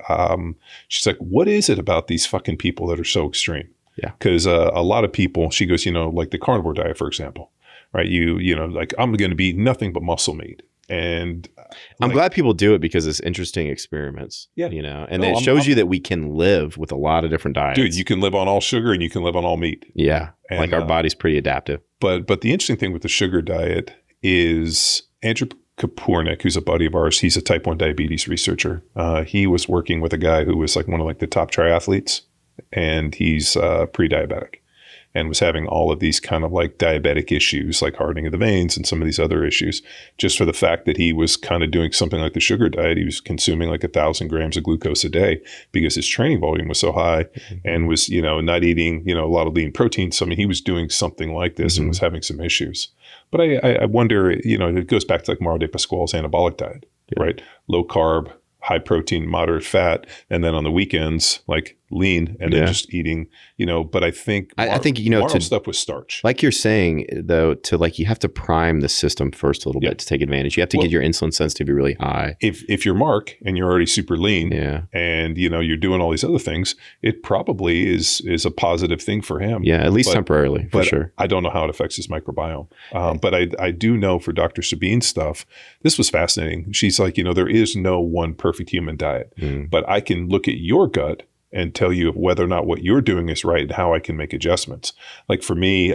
what is it about these fucking people that are so extreme? Yeah. Because a lot of people, she goes, like the carnivore diet, for example, right? Like I'm going to be nothing but muscle meat. And I'm glad people do it because it's interesting experiments, and it shows you that we can live with a lot of different diets. Dude, you can live on all sugar and you can live on all meat. Yeah. And, like our body's pretty adaptive. But the interesting thing with the sugar diet is Andrew Kapornik, who's a buddy of ours, he's a type 1 diabetes researcher. He was working with a guy who was like one of like the top triathletes, and he's pre-diabetic. and was having all of these kind of like diabetic issues, like hardening of the veins and some of these other issues, just for the fact that he was kind of doing something like the sugar diet. He was consuming like 1,000 grams of glucose a day because his training volume was so high, and was, not eating, a lot of lean protein. So, I mean, he was doing something like this and was having some issues. But I wonder, it goes back to like Mauro de Pasquale's anabolic diet, right? Low carb, high protein, moderate fat, and then on the weekends, like lean, and then just eating, but I think Mauro's stuff was starch. Like you're saying though, to like, you have to prime the system first a little bit to take advantage. You have to get your insulin sensitivity really high. If you're Mark and you're already super lean and you're doing all these other things, it probably is a positive thing for him. Yeah, at least temporarily, for sure. I don't know how it affects his microbiome. But I do know for Dr. Sabine's stuff, this was fascinating. She's like, there is no one perfect human diet, but I can look at your gut and tell you whether or not what you're doing is right and how I can make adjustments. Like for me,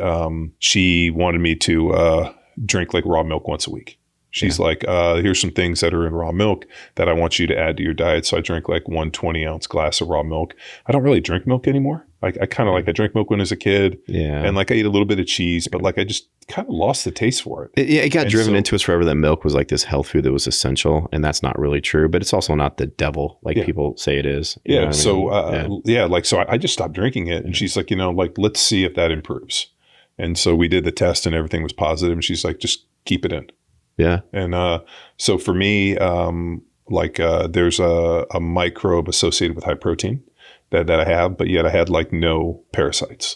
she wanted me to drink like raw milk once a week. She's like, here's some things that are in raw milk that I want you to add to your diet. So I drink like 1 20-ounce glass of raw milk. I don't really drink milk anymore. I kind of like, I drank milk when I was a kid. Yeah. And like I ate a little bit of cheese, but like I just kind of lost the taste for it. It got driven into us forever that milk was like this health food that was essential. And that's not really true, but it's also not the devil like people say it is. Yeah. So, I just stopped drinking it. And she's like, let's see if that improves. And so we did the test and everything was positive. And she's like, just keep it in. Yeah. And so for me, there's a microbe associated with high protein that I have, but yet I had like no parasites.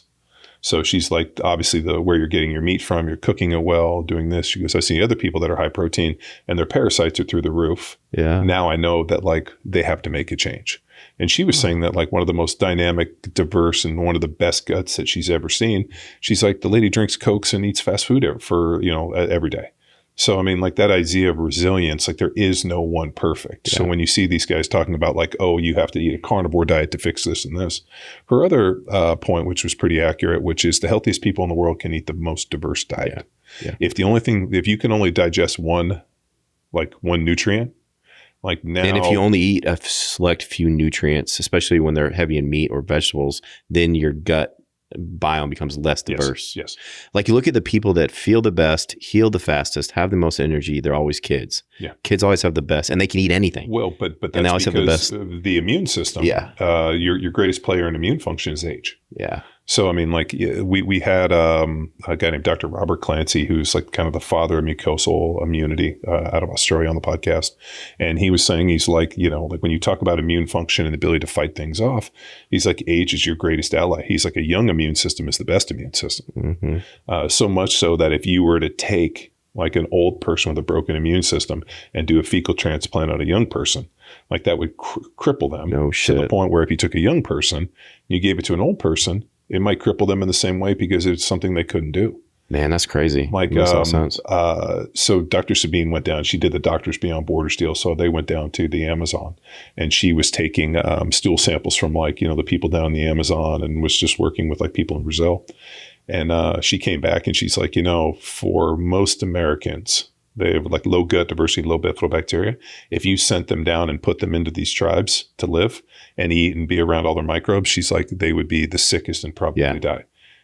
So she's like, obviously where you're getting your meat from, you're cooking it well, doing this. She goes, I see other people that are high protein and their parasites are through the roof. Yeah. Now I know that like they have to make a change. And she was saying that like one of the most dynamic, diverse, and one of the best guts that she's ever seen. She's like, the lady drinks Cokes and eats fast food every day. So, I mean, like that idea of resilience, like there is no one perfect. Yeah. So when you see these guys talking about like, oh, you have to eat a carnivore diet to fix this and this. Her other point, which was pretty accurate, which is the healthiest people in the world can eat the most diverse diet. Yeah. Yeah. If you can only digest one nutrient, like now. And if you only eat a select few nutrients, especially when they're heavy in meat or vegetables, then your gut biome becomes less diverse. Yes. Like you look at the people that feel the best, heal the fastest, have the most energy, they're always kids. Yeah. Kids always have the best and they can eat anything. Well, but that's and they always because have the best. Of the immune system. Yeah. Your greatest player in immune function is age. Yeah. So, I mean, like we had a guy named Dr. Robert Clancy, who's like kind of the father of mucosal immunity out of Australia on the podcast. And he was saying, he's like, like when you talk about immune function and the ability to fight things off, he's like, age is your greatest ally. He's like, a young immune system is the best immune system. Mm-hmm. So much so that if you were to take like an old person with a broken immune system and do a fecal transplant on a young person, like that would cripple them to the point where if you took a young person and you gave it to an old person, it might cripple them in the same way because it's something they couldn't do. Man, that's crazy. Like, makes all sense. So Dr. Sabine went down. She did the Doctors Beyond Borders deal. So they went down to the Amazon and she was taking stool samples from like, the people down in the Amazon and was just working with like people in Brazil. And she came back and she's like, for most Americans, they have like low gut diversity, low bifidobacteria. If you sent them down and put them into these tribes to live and eat and be around all their microbes, she's like, they would be the sickest and probably die.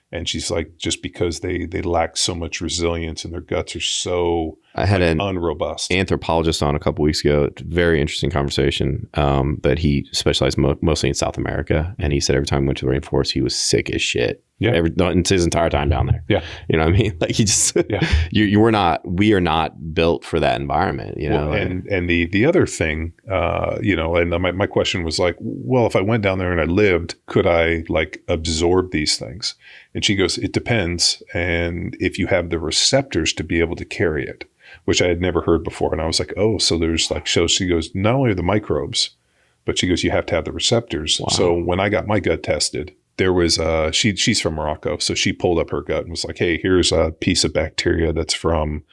And she's like, just because they lack so much resilience and their guts are so unrobust. Anthropologist on a couple weeks ago, very interesting conversation. But he specialized mostly in South America. And he said every time he went to the rainforest, he was sick as shit. Yeah. His entire time down there. Yeah. You know what I mean? Like he just, we are not built for that environment, Well, and the other thing, and my question was like, well, if I went down there and I lived, could I like absorb these things? And she goes, it depends. And if you have the receptors to be able to carry it, which I had never heard before. And I was like, oh, so there's like, so she goes, not only the microbes, but she goes, you have to have the receptors. Wow. So when I got my gut tested, there was she's from Morocco. So she pulled up her gut and was like, hey, here's a piece of bacteria that's from,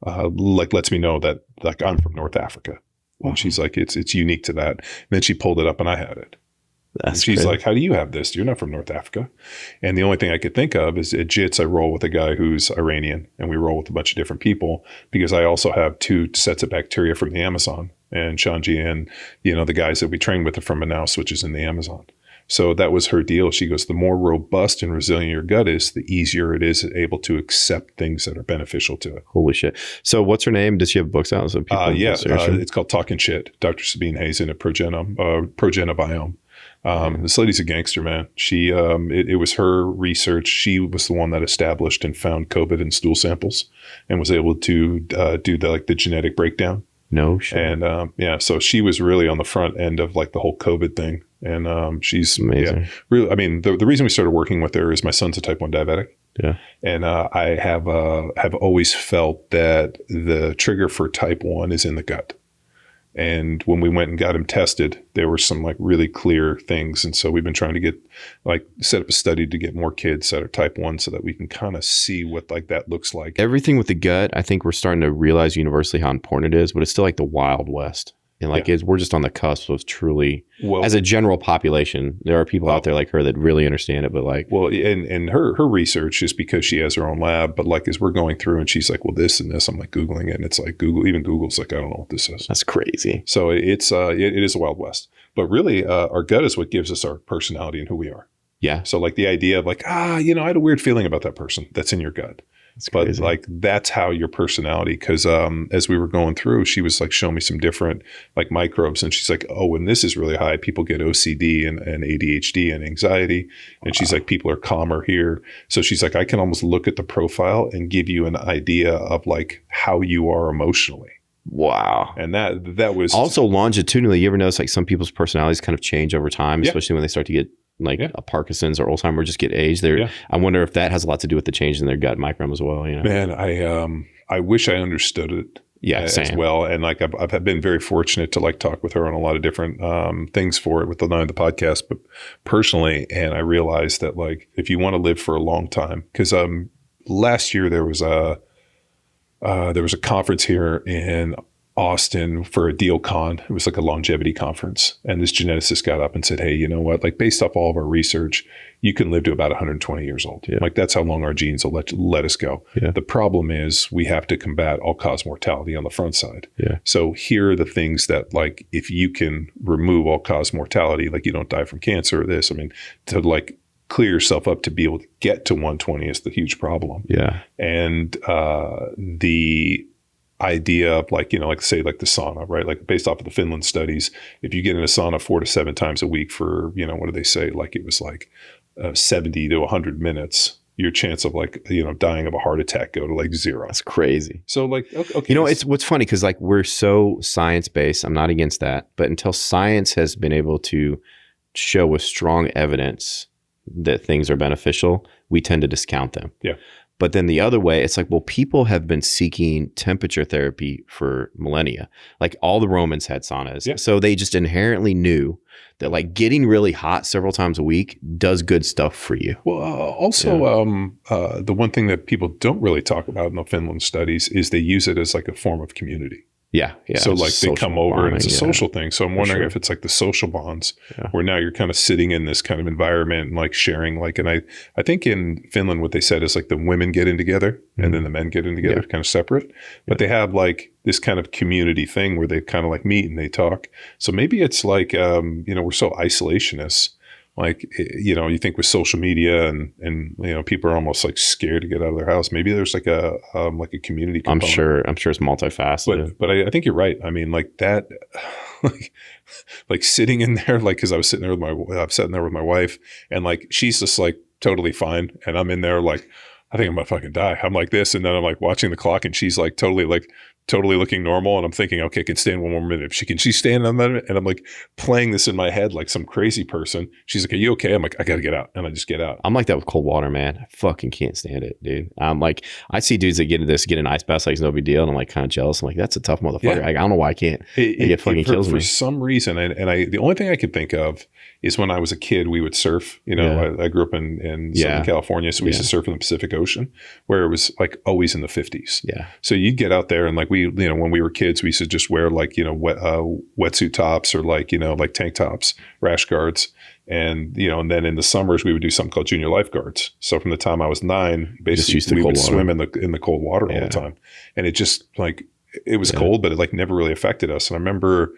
lets me know that like I'm from North Africa. Wow. And she's like, it's unique to that. And then she pulled it up and I had it. She's crazy. Like, how do you have this? You're not from North Africa. And the only thing I could think of is at JITS, I roll with a guy who's Iranian and we roll with a bunch of different people because I also have 2 sets of bacteria from the Amazon and Shanji and, the guys that we train with are from Manaus, which is in the Amazon. So that was her deal. She goes, the more robust and resilient your gut is, the easier it is able to accept things that are beneficial to it. Holy shit. So what's her name? Does she have books out? So people it's called Talking Shit. Dr. Sabine Hazen at Progenobiome. This lady's a gangster, man. She, it was her research. She was the one that established and found COVID in stool samples and was able to do the genetic breakdown. No shit. And so she was really on the front end of like the whole COVID thing. And she's amazing. Really, I mean, the reason we started working with her is my son's a type 1 diabetic. Yeah. And I have always felt that the trigger for type 1 is in the gut. And when we went and got him tested, there were some like really clear things. And so we've been trying to get set up a study to get more kids that are type 1 so that we can kind of see what like that looks like. Everything with the gut, I think we're starting to realize universally how important it is, but it's still like the Wild West. And we're just on the cusp of truly, as a general population, there are people out there like her that really understand it, but like. Well, and her research is because she has her own lab, but like as we're going through and she's like, well, this and this, I'm like Googling it. And it's like Google's like, I don't know what this is. That's crazy. So it is a Wild West. But really, our gut is what gives us our personality and who we are. Yeah. So like the idea of like, I had a weird feeling about that person that's in your gut. But like that's how your personality, because as we were going through, she was like showing me some different like microbes, and she's like, oh, when this is really high, people get OCD and ADHD and anxiety, and she's like, people are calmer here. So she's like, I can almost look at the profile and give you an idea of like how you are emotionally. Wow. And that was also longitudinally. You ever notice like some people's personalities kind of change over time, especially when they start to get a Parkinson's or Alzheimer's, or just get aged. I wonder if that has a lot to do with the change in their gut microbiome as well. Man, I wish I understood it. As well. And like I've been very fortunate to like talk with her on a lot of different things for it with the podcast, but personally, and I realized that like if you want to live for a long time, because last year there was a conference here in Austin for a deal con. It was like a longevity conference. And this geneticist got up and said, hey, you know what? Like based off all of our research, you can live to about 120 years old. Yeah. Like that's how long our genes will let us go. Yeah. The problem is we have to combat all-cause mortality on the front side. Yeah. So here are the things that like, if you can remove all-cause mortality, like you don't die from cancer or this, I mean, to like clear yourself up to be able to get to 120 is the huge problem. Yeah. And the idea of like, say like the sauna, right? Like based off of the Finland studies, if you get in a sauna 4 to 7 times a week for, what do they say? Like it was like 70 to 100 minutes, your chance of like, dying of a heart attack go to like 0. That's crazy. So like, okay. It's what's funny because like we're so science-based. I'm not against that. But until science has been able to show with strong evidence that things are beneficial, we tend to discount them. Yeah. But then the other way, it's like, well, people have been seeking temperature therapy for millennia. Like all the Romans had saunas. Yeah. So they just inherently knew that like getting really hot several times a week does good stuff for you. Well, the one thing that people don't really talk about in the Finland studies is they use it as like a form of community. Yeah. So like they come over and it's a social thing. So I'm wondering if it's like the social bonds where now you're kind of sitting in this kind of environment and like sharing like, and I think in Finland, what they said is like the women get in together and then the men get in together kind of separate, but they have like this kind of community thing where they kind of like meet and they talk. So maybe it's like, we're so isolationists. Like, you think with social media and people are almost like scared to get out of their house. Maybe there's like a community component. I'm sure it's multifaceted. But I think you're right. I mean, like that, like sitting in there, like, cause I'm sitting there with my wife and like, she's just like totally fine. And I'm in there like, I think I'm gonna fucking die. I'm like this. And then I'm like watching the clock and she's like totally looking normal. And I'm thinking, okay, I can stand one more minute. Can she stand a minute? And I'm like playing this in my head like some crazy person. She's like, are you okay? I'm like, I got to get out. And I just get out. I'm like that with cold water, man. I fucking can't stand it, dude. I'm like, I see dudes that get an ice bath like it's no big deal. And I'm like kind of jealous. I'm like, that's a tough motherfucker. Yeah. I don't know why I can't. It fucking kills me. For some reason. And the only thing I could think of is when I was a kid, we would surf. I grew up in Southern California. So we used to surf in the Pacific Ocean where it was like always in the 50s. Yeah. So you'd get out there and like when we were kids, we used to just wear like, wetsuit tops or like, like tank tops, rash guards. And, and then in the summers, we would do something called junior lifeguards. So from the time I was 9, basically we would swim in the cold water all the time. And it just like, it was cold, but it like never really affected us. And I remember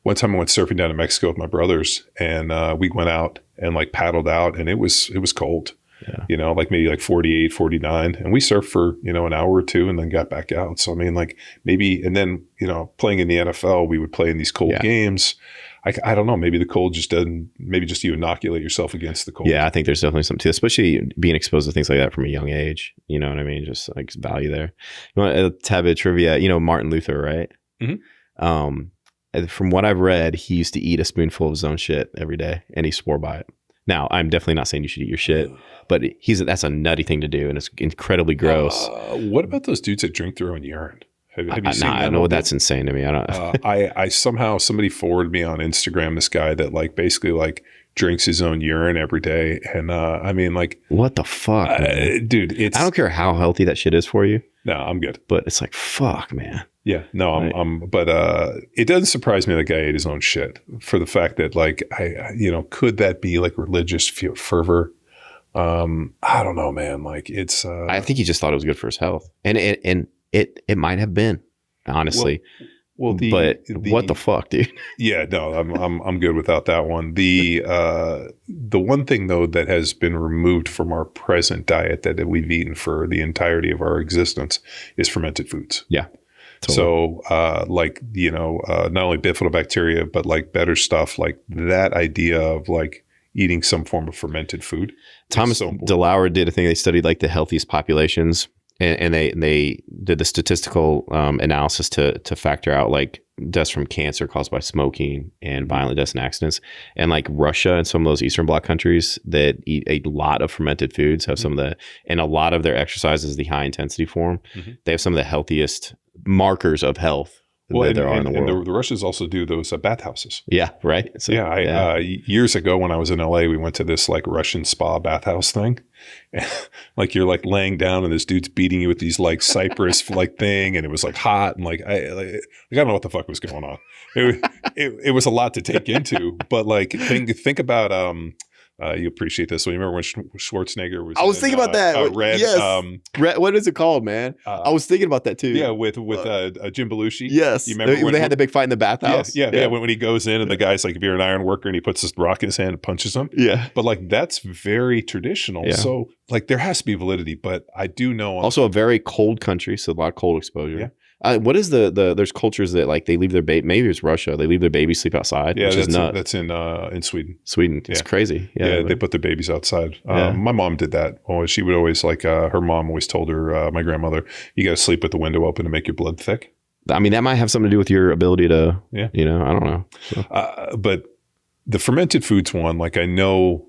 one time I went surfing down to Mexico with my brothers, and we went out and like paddled out, and it was cold. Yeah. You know, like maybe like 48, 49. And we surfed for, you know, an hour or two and then got back out. So, I mean, like maybe, and then, you know, playing in the NFL, we would play in these cold games. I don't know. Maybe the cold just doesn't, maybe just you inoculate yourself against the cold. Yeah, I think there's definitely something to it, especially being exposed to things like that from a young age. You know what I mean? Just like value there. You want a tad bit of trivia? You know, Martin Luther, right? From what I've read, he used to eat a spoonful of his own shit every day and he swore by it. Now, I'm definitely not saying you should eat your shit, but that's a nutty thing to do, and it's incredibly gross. What about those dudes that drink their own urine? Have you seen that? I know that's insane to me. I don't. I somehow somebody forwarded me on Instagram this guy that like basically like drinks his own urine every day, and I mean like what the fuck, dude? I don't care how healthy that shit is for you. No, I'm good. But it's like fuck, man. Yeah, no, right. But it doesn't surprise me that guy ate his own shit for the fact that like could that be like religious fervor? I don't know, man. Like it's. I think he just thought it was good for his health, and it might have been, honestly. Well, what the fuck, dude? Yeah, no, I'm good without that one. The one thing though that has been removed from our present diet that we've eaten for the entirety of our existence is fermented foods. Yeah. Totally. So, not only bifidobacteria, but like better stuff, like that idea of like eating some form of fermented food. Thomas DeLauer did a thing. They studied like the healthiest populations, and they did the statistical analysis to factor out like deaths from cancer caused by smoking and violent deaths and accidents. And like Russia and some of those Eastern Bloc countries that eat a lot of fermented foods have some of and a lot of their exercise is the high intensity form. They have some of the healthiest markers of health that there are in the world. And the Russians also do those bathhouses. Yeah, right. So, years ago when I was in LA, we went to this like Russian spa bathhouse thing. And, like you're like laying down and this dude's beating you with these like cypress like thing, and it was like hot and like I don't know what the fuck was going on. It was a lot to take into, but like think about you appreciate this. So you remember when Schwarzenegger was? I was thinking about that. Red. Yes. Red, what is it called, man? I was thinking about that too. Yeah, with Jim Belushi. Yes. You remember when they had the big fight in the bathhouse? Yeah. When he goes in and the guy's like, if you're an iron worker, and he puts this rock in his hand and punches him. Yeah. But like that's very traditional. Yeah. So like there has to be validity. But I do know also a very cold country, so a lot of cold exposure. Yeah. What is there's cultures that like they leave their baby, maybe it's Russia, they leave their babies sleep outside, which is nuts. That's in Sweden. It's crazy. Yeah, they put their babies outside. My mom did that. She would always like, her mom always told her, my grandmother, you got to sleep with the window open to make your blood thick. I mean, that might have something to do with your ability to, I don't know. So. But the fermented foods one, like I know,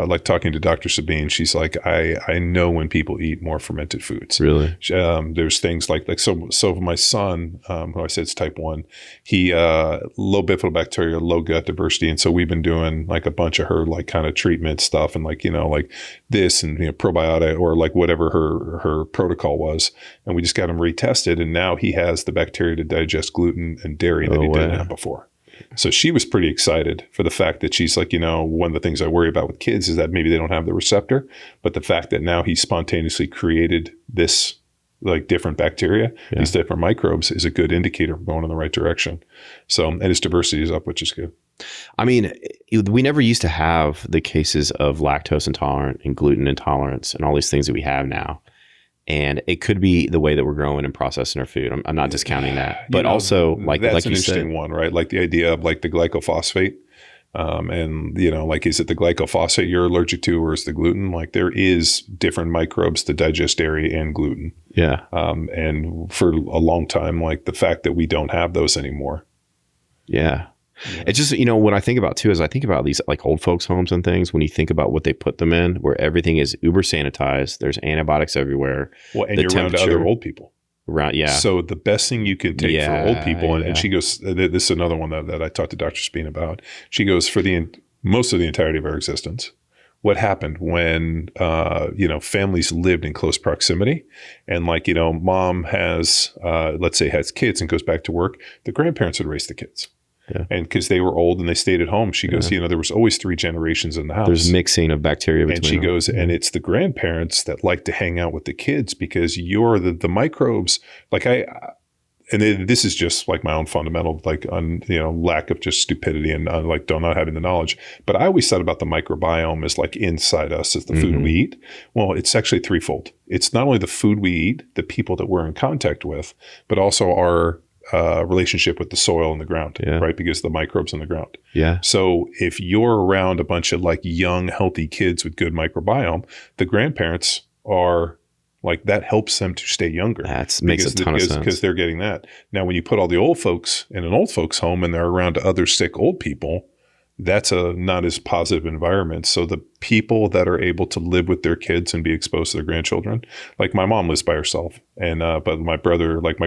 like talking to Dr. Sabine, she's like, I know when people eat more fermented foods. Really? There's things like so my son, who I said is type 1, he low bifidobacteria, low gut diversity, and so we've been doing like a bunch of her like kind of treatment stuff and like like this and probiotic or like whatever her protocol was, and we just got him retested, and now he has the bacteria to digest gluten and dairy that he didn't have before. So she was pretty excited for the fact that she's like, one of the things I worry about with kids is that maybe they don't have the receptor, but the fact that now he spontaneously created this like different bacteria, these different microbes is a good indicator of going in the right direction. So, and his diversity is up, which is good. I mean, we never used to have the cases of lactose intolerant and gluten intolerance and all these things that we have now. And it could be the way that we're growing and processing our food. I'm not discounting that, but also like that's like an you interesting said, one, right? Like the idea of like the glycophosphate, and like is it the glycophosphate you're allergic to, or is the gluten? Like there is different microbes to digest dairy and gluten. Yeah. And for a long time, like the fact that we don't have those anymore. Yeah. It's just, what I think about too is I think about these like old folks homes and things when you think about what they put them in, where everything is uber sanitized. There's antibiotics everywhere. Well, and you're around other old people. Yeah. So the best thing you can take for old people, and she goes, this is another one that I talked to Dr. Speen about. She goes, for most of the entirety of our existence, what happened when, families lived in close proximity and like, mom has, let's say has kids and goes back to work, the grandparents would raise the kids. Yeah. And because they were old and they stayed at home, she goes, there was always 3 generations in the house. There's mixing of bacteria between them. And she goes, and it's the grandparents that like to hang out with the kids because you're the microbes. Like this is just like my own fundamental, like lack of just stupidity and like not having the knowledge. But I always thought about the microbiome as like inside us as the food we eat. Well, it's actually threefold. It's not only the food we eat, the people that we're in contact with, but also our relationship with the soil and the ground, right? Because the microbes in the ground. Yeah. So if you're around a bunch of like young, healthy kids with good microbiome, the grandparents are like, that helps them to stay younger. That makes a ton of sense. Because they're getting that. Now, when you put all the old folks in an old folks home and they're around other sick old people, that's a not as positive environment. So the people that are able to live with their kids and be exposed to their grandchildren, like my mom lives by herself, and but my brother, like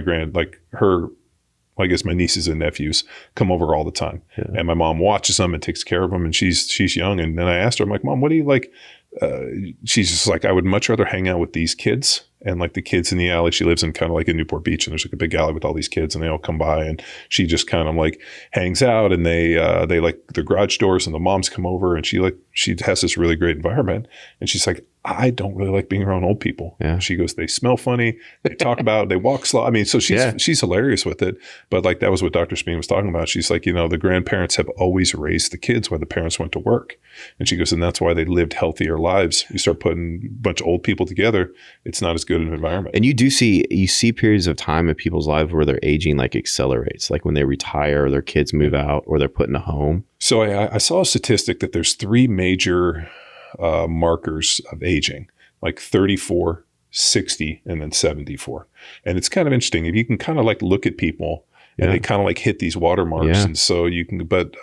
I guess my nieces and nephews come over all the time, and my mom watches them and takes care of them. And she's young. And then I asked her, I'm like, Mom, what do you like? She's just like, I would much rather hang out with these kids and like the kids in the alley. She lives in kind of like in Newport Beach, and there's like a big alley with all these kids, and they all come by, and she just kind of like hangs out, and they like their garage doors, and the moms come over, and she has this really great environment. And she's like, I don't really like being around old people. Yeah. She goes, they smell funny. They talk about, they walk slow. I mean, so she's hilarious with it. But like, that was what Dr. Speen was talking about. She's like, the grandparents have always raised the kids while the parents went to work. And she goes, and that's why they lived healthier lives. You start putting a bunch of old people together, it's not as good an environment. And you see periods of time in people's lives where their aging like accelerates, like when they retire or their kids move out or they're put in a home. So I saw a statistic that there's 3 major markers of aging, like 34, 60, and then 74. And it's kind of interesting if you can kind of like look at people and they kind of like hit these watermarks. And so you can, but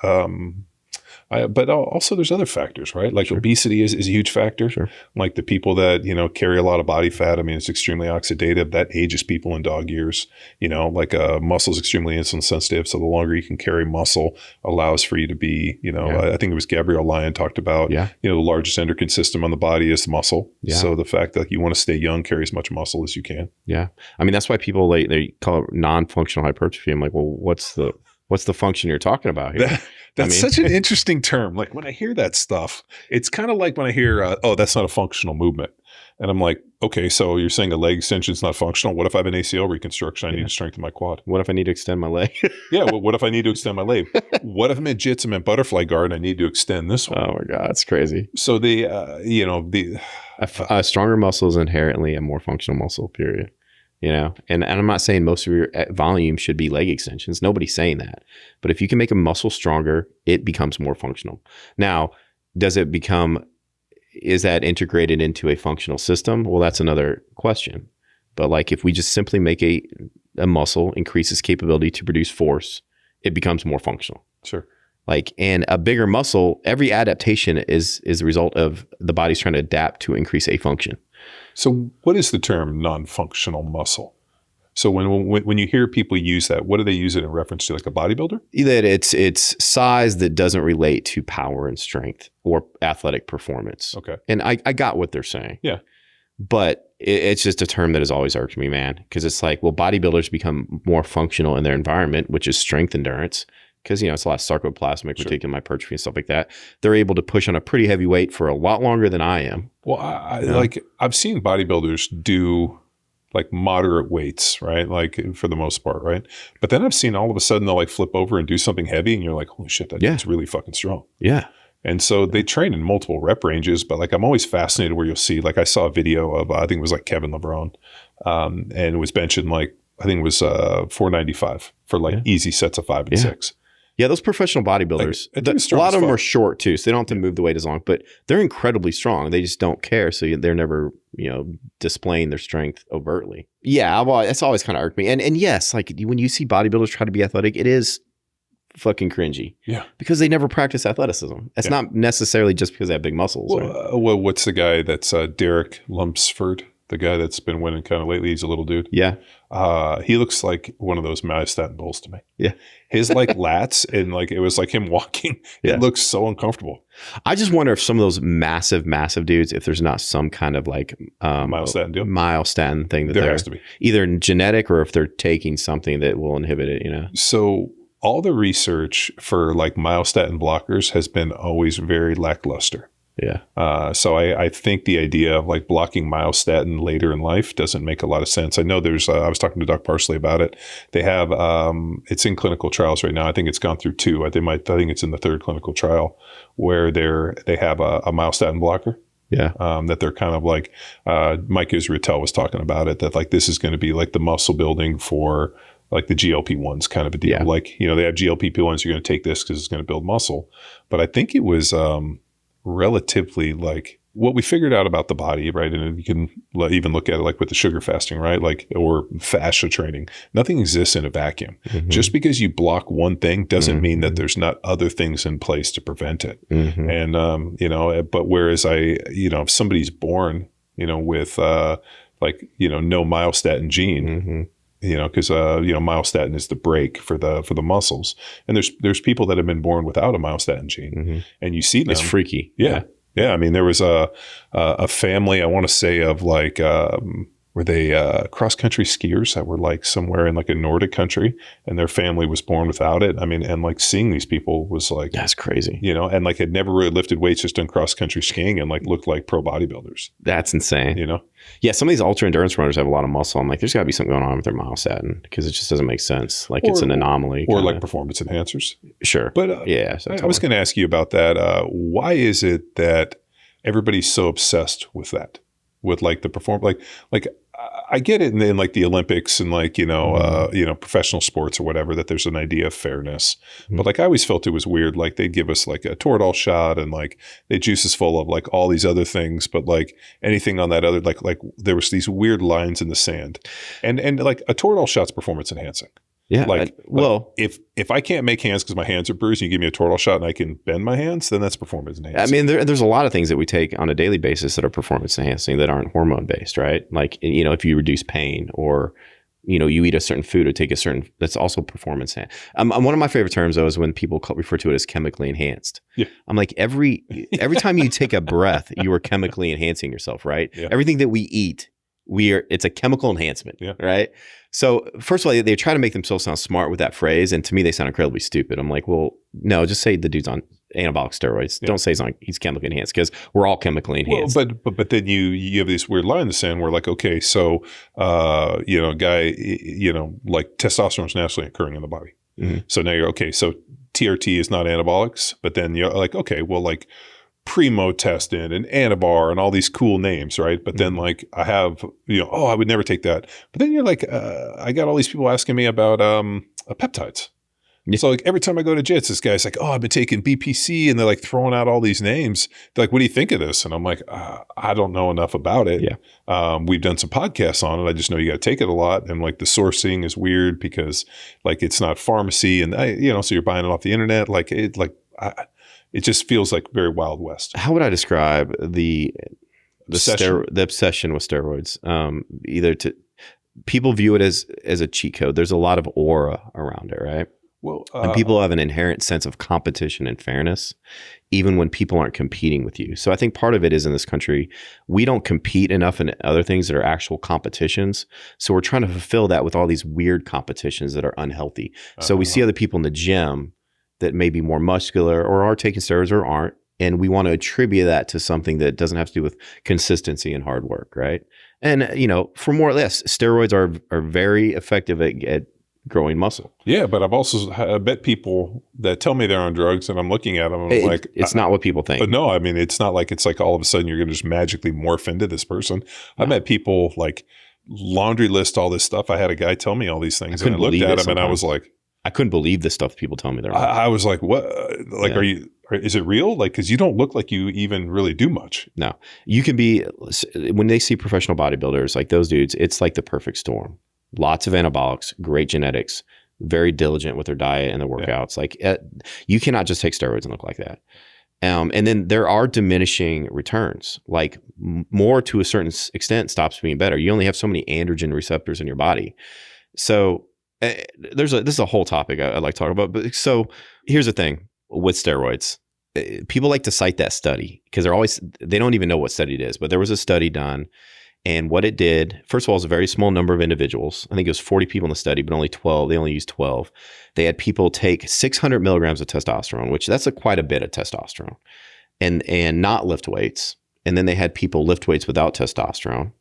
also there's other factors, right? Like obesity is a huge factor. Sure. Like the people that, carry a lot of body fat. I mean, it's extremely oxidative. That ages people in dog years. Like muscle is extremely insulin sensitive. So the longer you can carry muscle allows for you to be, I think it was Gabrielle Lyon talked about, the largest endocrine system on the body is muscle. Yeah. So the fact that you want to stay young, carry as much muscle as you can. Yeah. I mean, that's why people, they call it non-functional hypertrophy. I'm like, well, what's the function you're talking about here? That's such an interesting term. Like when I hear that stuff, it's kind of like when I hear, that's not a functional movement. And I'm like, okay, so you're saying a leg extension is not functional. What if I have an ACL reconstruction? I need to strengthen my quad. What if I need to extend my leg? Well, what if I need to extend my leg? What if I'm in jits, I'm in butterfly guard, and I need to extend this one? Oh my God, it's crazy. So stronger muscle is inherently a more functional muscle, period. And I'm not saying most of your volume should be leg extensions. Nobody's saying that. But if you can make a muscle stronger, it becomes more functional. Now, is that integrated into a functional system? Well, that's another question. But like if we just simply make a muscle increase its capability to produce force, it becomes more functional. Sure. Like, and a bigger muscle, every adaptation is the result of the body's trying to adapt to increase a function. So what is the term non-functional muscle? So when you hear people use that, what do they use it in reference to, like a bodybuilder? That it's size that doesn't relate to power and strength or athletic performance. Okay. And I got what they're saying. Yeah. But it's just a term that has always irked me, man. Because it's like, well, bodybuilders become more functional in their environment, which is strength endurance. Because, it's a lot of sarcoplasmic, reticulum hypertrophy and stuff like that. They're able to push on a pretty heavy weight for a lot longer than I am. Well, I've seen bodybuilders do like moderate weights, right? Like for the most part, right? But then I've seen all of a sudden they'll like flip over and do something heavy, and you're like, holy shit, that dude's really fucking strong. Yeah. And so they train in multiple rep ranges, but like I'm always fascinated where you'll see, like I saw a video of, I think it was like Kevin LeBron, and it was benching like, I think it was 495 for like easy sets of 5 and 6. Yeah, those professional bodybuilders, a lot of them are short too, so they don't have to move the weight as long, but they're incredibly strong. They just don't care, so they're never, displaying their strength overtly. Yeah, that's always kind of irked me. And yes, like when you see bodybuilders try to be athletic, it is fucking cringy. Yeah. Because they never practice athleticism. It's not necessarily just because they have big muscles. Well, well, what's the guy that's Derek Lumpsford? The guy that's been winning kind of lately, he's a little dude. Yeah. He looks like one of those myostatin bulls to me. Yeah. His like lats and like it was like him walking. It looks so uncomfortable. I just wonder if some of those massive dudes, if there's not some kind of like myostatin deal. Myostatin thing that there has to be. Either genetic or if they're taking something that will inhibit it, So all the research for like myostatin blockers has been always very lackluster. Yeah. So I think the idea of like blocking myostatin later in life doesn't make a lot of sense. I know there's, I was talking to Doc Parsley about it. They have, it's in clinical trials right now. I think it's gone through 2. I think it's in the 3rd clinical trial where they have a myostatin blocker. Yeah. That they're kind of like, Mike Israetel was talking about it, that like this is going to be like the muscle building for like the GLP-1s kind of a deal. Yeah. Like, they have GLP-1s, you're going to take this because it's going to build muscle. But I think it was relatively like what we figured out about the body, right? And you can even look at it like with the sugar fasting, right? Like, or fascia training. Nothing exists in a vacuum. Mm-hmm. Just because you block one thing doesn't mean that there's not other things in place to prevent it. Mm-hmm. And, but whereas if somebody's born, with no myostatin gene, because myostatin is the brake for the muscles, and there's people that have been born without a myostatin gene, and you see them. It's freaky. Yeah. I mean, there was a family, I want to say, of like, were they cross-country skiers that were like somewhere in like a Nordic country, and their family was born without it. I mean, and like seeing these people was like, that's crazy, and like had never really lifted weights, just done cross-country skiing, and like looked like pro bodybuilders. That's insane. Yeah, some of these ultra endurance runners have a lot of muscle. I'm like, there's got to be something going on with their myostatin, because it just doesn't make sense. Like, it's an anomaly. Or like performance enhancers. Sure. But yeah, I was going to ask you about that. Why is it that everybody's so obsessed with that? With like the like I get it in like the Olympics and like, professional sports or whatever, that there's an idea of fairness. Mm-hmm. But like I always felt it was weird. Like they'd give us like a Toradol shot, and like they juice us full of like all these other things, but like anything on that other, like there was these weird lines in the sand, and like a Toradol shot's performance enhancing. Yeah. If I can't make hands because my hands are bruised, and you give me a Toradol shot and I can bend my hands, then that's performance enhancing. I mean, there's a lot of things that we take on a daily basis that are performance enhancing that aren't hormone based, right? Like, if you reduce pain, or, you eat a certain food or take a certain, that's also performance enhancing. One of my favorite terms though is when people refer to it as chemically enhanced. Yeah. I'm like, every time you take a breath, you are chemically enhancing yourself, right? Yeah. Everything that we eat, it's a chemical enhancement, right? So first of all, they try to make themselves sound smart with that phrase, and to me, they sound incredibly stupid. I'm like, well, no, just say the dude's on anabolic steroids. Yeah. Don't say he's chemically enhanced, because we're all chemically enhanced. Well, but then you have this weird line in the sand where like, okay, so guy, like testosterone is naturally occurring in the body. Mm-hmm. So now you're okay. So TRT is not anabolics, but then you're like, okay, well, like Primo Testin and Anabar and all these cool names, right? But then like I have, I would never take that. But then you're like, I got all these people asking me about peptides. Yeah. So like every time I go to JITS, this guy's like, oh, I've been taking BPC, and they're like throwing out all these names. They're like, what do you think of this? And I'm like, I don't know enough about it. Yeah. We've done some podcasts on it. I just know you got to take it a lot. And like the sourcing is weird because like it's not pharmacy, and so you're buying it off the internet. It just feels like very Wild West. How would I describe the obsession with steroids? People view it as a cheat code. There's a lot of aura around it, right? Well, and people have an inherent sense of competition and fairness, even when people aren't competing with you. So I think part of it is, in this country, we don't compete enough in other things that are actual competitions. So we're trying to fulfill that with all these weird competitions that are unhealthy. So we see other people in the gym that may be more muscular or are taking steroids or aren't, and we want to attribute that to something that doesn't have to do with consistency and hard work, right? And, for more or less, steroids are very effective at growing muscle. Yeah, but I've also met people that tell me they're on drugs, and I'm looking at them and I'm like, it's not what people think. But no, I mean, it's not like it's like all of a sudden you're going to just magically morph into this person. No. I met people like laundry list all this stuff. I had a guy tell me all these things, and I looked at him and I was like, I couldn't believe the stuff people tell me they're on. I was like, what? Like, is it real? Like, because you don't look like you even really do much. No, you can be, when they see professional bodybuilders, like those dudes, it's like the perfect storm. Lots of anabolics, great genetics, very diligent with their diet and their workouts. Yeah. Like you cannot just take steroids and look like that. And then there are diminishing returns, like more to a certain extent stops being better. You only have so many androgen receptors in your body. So this is a whole topic I'd like to talk about. But so here's the thing with steroids. People like to cite that study because they don't even know what study it is. But there was a study done, and what it did, first of all, was a very small number of individuals. I think it was 40 people in the study, but only 12. They only used 12. They had people take 600 milligrams of testosterone, which that's quite a bit of testosterone. and not lift weights. And then they had people lift weights without testosterone.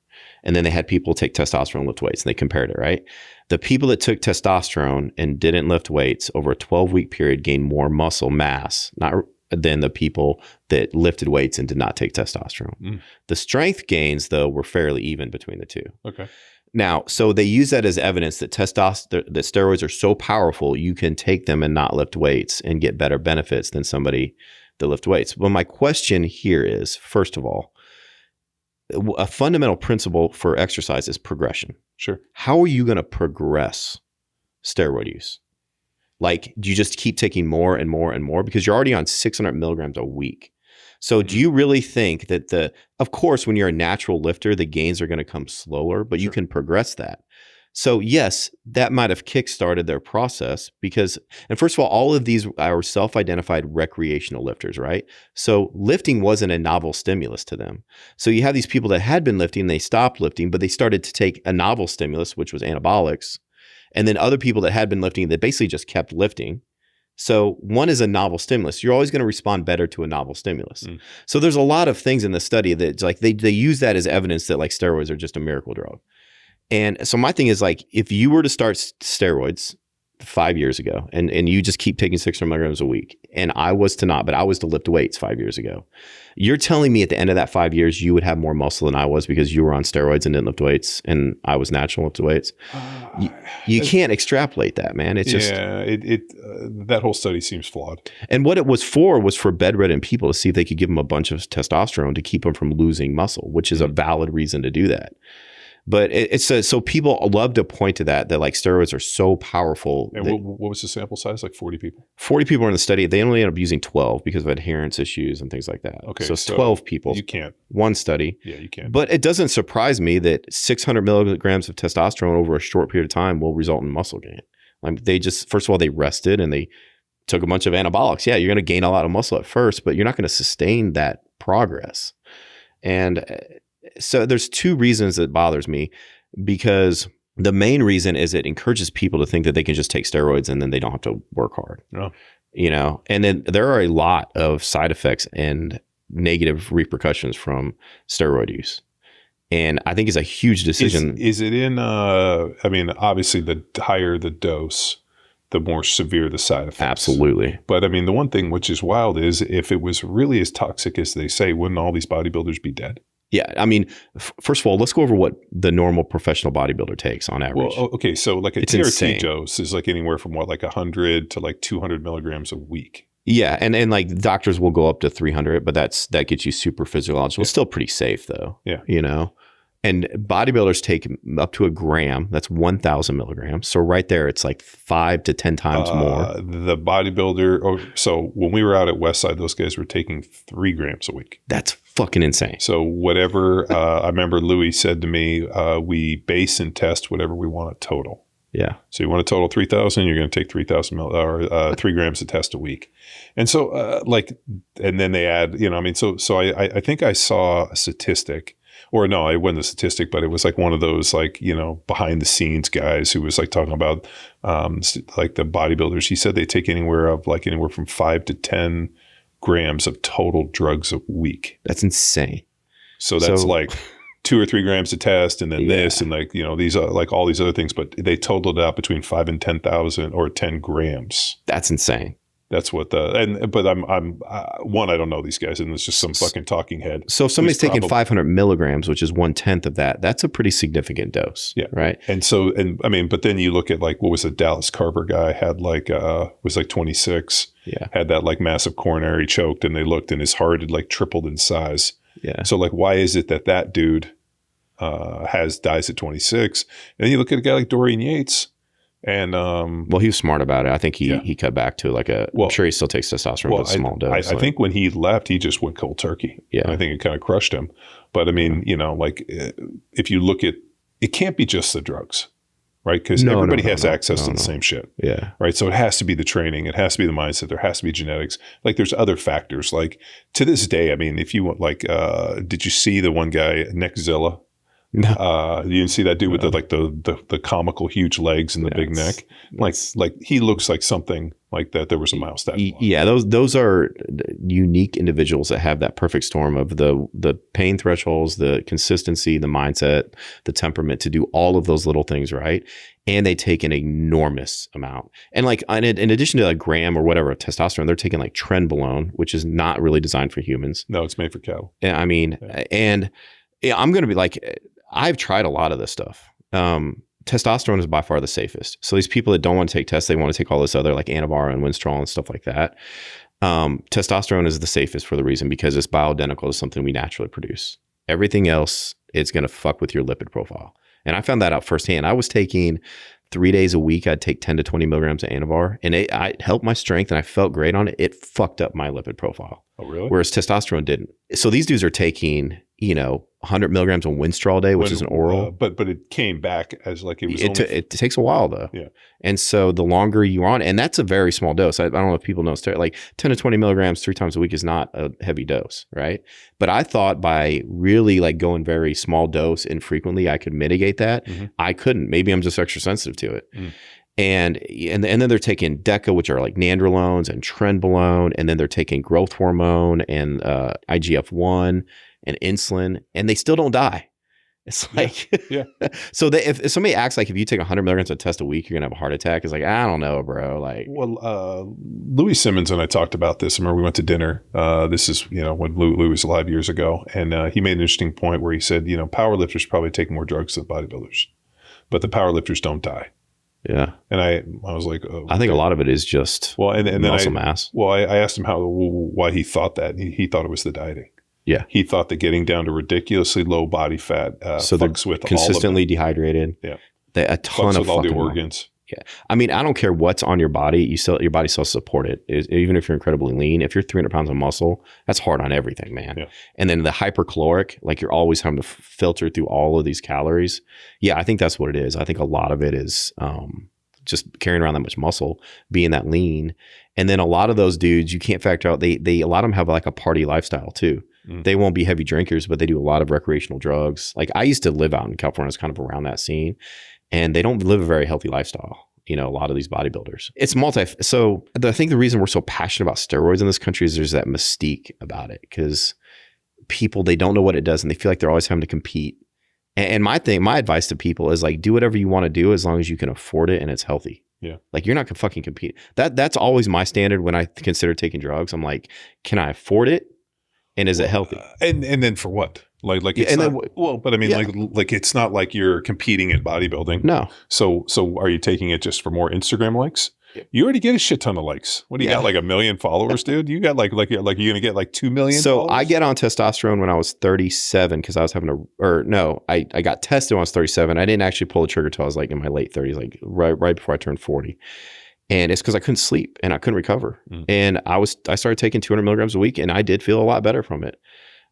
And then they had people take testosterone and lift weights, and they compared it, right? The people that took testosterone and didn't lift weights over a 12-week period gained more muscle mass, not than the people that lifted weights and did not take testosterone. The strength gains, though, were fairly even between the two. Okay. Now, so they use that as evidence that that steroids are so powerful, you can take them and not lift weights and get better benefits than somebody that lift weights. Well, my question here is, first of all, a fundamental principle for exercise is progression. Sure. How are you going to progress steroid use? Like, do you just keep taking more and more and more? Because you're already on 600 milligrams a week. So do you really think that of course, when you're a natural lifter, the gains are going to come slower, but you can progress that. So yes, that might have kickstarted their process because, and first of all of these are self-identified recreational lifters, right? So lifting wasn't a novel stimulus to them. So you have these people that had been lifting, they stopped lifting, but they started to take a novel stimulus, which was anabolics. And then other people that had been lifting that basically just kept lifting. So one is a novel stimulus. You're always going to respond better to a novel stimulus. So there's a lot of things in the study that like they use that as evidence that like steroids are just a miracle drug. And so my thing is like, if you were to start steroids 5 years ago and you just keep taking 600 milligrams a week, and I was to not, but I was to lift weights 5 years ago, you're telling me at the end of that 5 years, you would have more muscle than I was because you were on steroids and didn't lift weights and I was natural lifted weights. You can't extrapolate that, man. It's just, that whole study seems flawed. And what it was for bedridden people to see if they could give them a bunch of testosterone to keep them from losing muscle, which is a valid reason to do that. But so people love to point to that like steroids are so powerful. And what was the sample size? Like 40 people? 40 people were in the study. They only ended up using 12 because of adherence issues and things like that. Okay. So it's 12 people. You can't. One study. Yeah, you can't. But it doesn't surprise me that 600 milligrams of testosterone over a short period of time will result in muscle gain. Like they just, first of all, they rested and they took a bunch of anabolics. Yeah, you're going to gain a lot of muscle at first, but you're not going to sustain that progress. And so there's two reasons that bothers me, because the main reason is it encourages people to think that they can just take steroids and then they don't have to work hard. No. You know, and then there are a lot of side effects and negative repercussions from steroid use. And I think it's a huge decision. Is it in, I mean, obviously the higher the dose, the more severe the side effects. Absolutely. But I mean, the one thing which is wild is if it was really as toxic as they say, wouldn't all these bodybuilders be dead? Yeah. I mean, first of all, let's go over what the normal professional bodybuilder takes on average. Well, okay. So like it's TRT insane. dose is like anywhere from like 100 to like 200 milligrams a week. Yeah. And like doctors will go up to 300, but that gets you super physiological. It's still pretty safe though. Yeah. You know? And bodybuilders take up to a gram. That's 1,000 milligrams. So right there, it's like 5 to 10 times more. The bodybuilder. So when we were out at Westside, those guys were taking 3 grams a week. That's fucking insane. So whatever, I remember Louis said to me, we base and test whatever we want to total. Yeah. So you want to total 3,000, you're going to take 3,000 or 3 grams a test a week. And so and then they add, you know, I mean, so I think I saw a statistic. Or no, it wasn't a statistic, but it was like one of those like, you know, behind the scenes guys who was like talking about like the bodybuilders. He said they take anywhere from 5 to 10 grams of total drugs a week. That's insane. So that's like 2 or 3 grams a test and then this and like, you know, these are like all these other things, but they totaled out between 5 and 10,000 or 10 grams. That's insane. That's what but I'm I don't know these guys, and it's just some fucking talking head. So if somebody's taking 500 milligrams, which is 1/10 of that, that's a pretty significant dose. Yeah. Right. And so, and I mean, but then you look at like, what was the Dallas Carver guy had like, was like 26. Yeah. Had that like massive coronary choked, and they looked and his heart had like tripled in size. Yeah. So like, why is it that dude dies at 26? And then you look at a guy like Dorian Yates. And well, he was smart about it. I think he cut back to like I'm sure he still takes testosterone, but a small dose. I think when he left, he just went cold turkey. Yeah, and I think it kind of crushed him. But I mean, you know, like if you look at it, can't be just the drugs, right? Because everybody has access to the same shit. Yeah, right. So it has to be the training, it has to be the mindset, there has to be genetics. Like there's other factors. Like to this day, I mean, if you want, like, did you see the one guy, Nick Zilla? No. You didn't see that dude with the comical huge legs and the big neck. Like he looks like something like that there was a myostatin block. Yeah, those are unique individuals that have that perfect storm of the pain thresholds, the consistency, the mindset, the temperament to do all of those little things right. And they take an enormous amount. And like in addition to a gram or whatever of testosterone, they're taking like trenbolone, which is not really designed for humans. No, it's made for cattle. And I mean, and I'm going to be like, I've tried a lot of this stuff. Testosterone is by far the safest. So these people that don't want to take tests, they want to take all this other like Anavar and Winstrol and stuff like that. Testosterone is the safest for the reason because it's bioidentical to something we naturally produce. Everything else, it's going to fuck with your lipid profile. And I found that out firsthand. I was taking 3 days a week. I'd take 10 to 20 milligrams of Anavar, and it helped my strength, and I felt great on it. It fucked up my lipid profile. Oh, really? Whereas testosterone didn't. So these dudes are taking, 100 milligrams of Winstrol a day, which is an oral. But it came back as like it was. It takes a while though. Yeah. And so the longer you're on, and that's a very small dose. I don't know if people know, like 10 to 20 milligrams 3 times a week is not a heavy dose, right? But I thought by really like going very small dose infrequently, I could mitigate that. Mm-hmm. I couldn't. Maybe I'm just extra sensitive to it. Mm. And then they're taking DECA, which are like nandrolones and trenbolone, and then they're taking growth hormone and IGF-1 and insulin, and they still don't die. It's like, yeah. So if somebody acts like if you take 100 milligrams of test a week, you're gonna have a heart attack, it's like, I don't know, bro. Like, well, Louis Simmons and I talked about this. I remember we went to dinner. This is when Louis was alive years ago, and he made an interesting point where he said, powerlifters probably take more drugs than bodybuilders, but the powerlifters don't die. Yeah. And I was like, oh, I think a lot of it is just and muscle mass. Well, I asked him why he thought that. He thought it was the dieting. Yeah. He thought that getting down to ridiculously low body fat so they're with consistently all of dehydrated. Yeah. A ton of with all the organs. Yeah. I mean, I don't care what's on your body. Your body still support it. Even if you're incredibly lean, if you're 300 pounds of muscle, that's hard on everything, man. Yeah. And then the hypercaloric, like you're always having to filter through all of these calories. Yeah, I think that's what it is. I think a lot of it is just carrying around that much muscle, being that lean. And then a lot of those dudes, you can't factor out, a lot of them have like a party lifestyle too. Mm. They won't be heavy drinkers, but they do a lot of recreational drugs. Like I used to live out in California, it's kind of around that scene, and they don't live a very healthy lifestyle. A lot of these bodybuilders. It's so I think the reason we're so passionate about steroids in this country is there's that mystique about it, because people, they don't know what it does and they feel like they're always having to compete. And my advice to people is like, do whatever you want to do as long as you can afford it and it's healthy. Yeah. Like you're not gonna fucking compete. That's always my standard when I consider taking drugs. I'm like, can I afford it? And is it healthy? And then for what? Like it's but I mean, like it's not like you're competing in bodybuilding. No. So are you taking it just for more Instagram likes? You already get a shit ton of likes. What do you got? Like 1 million followers, dude? You got like you're gonna get like 2 million. So followers? I get on testosterone when I was 37 because I was I got tested when I was 37. I didn't actually pull the trigger till I was like in my late 30s, like right before I turned 40. And it's because I couldn't sleep and I couldn't recover. Mm. And I started taking 200 milligrams a week, and I did feel a lot better from it.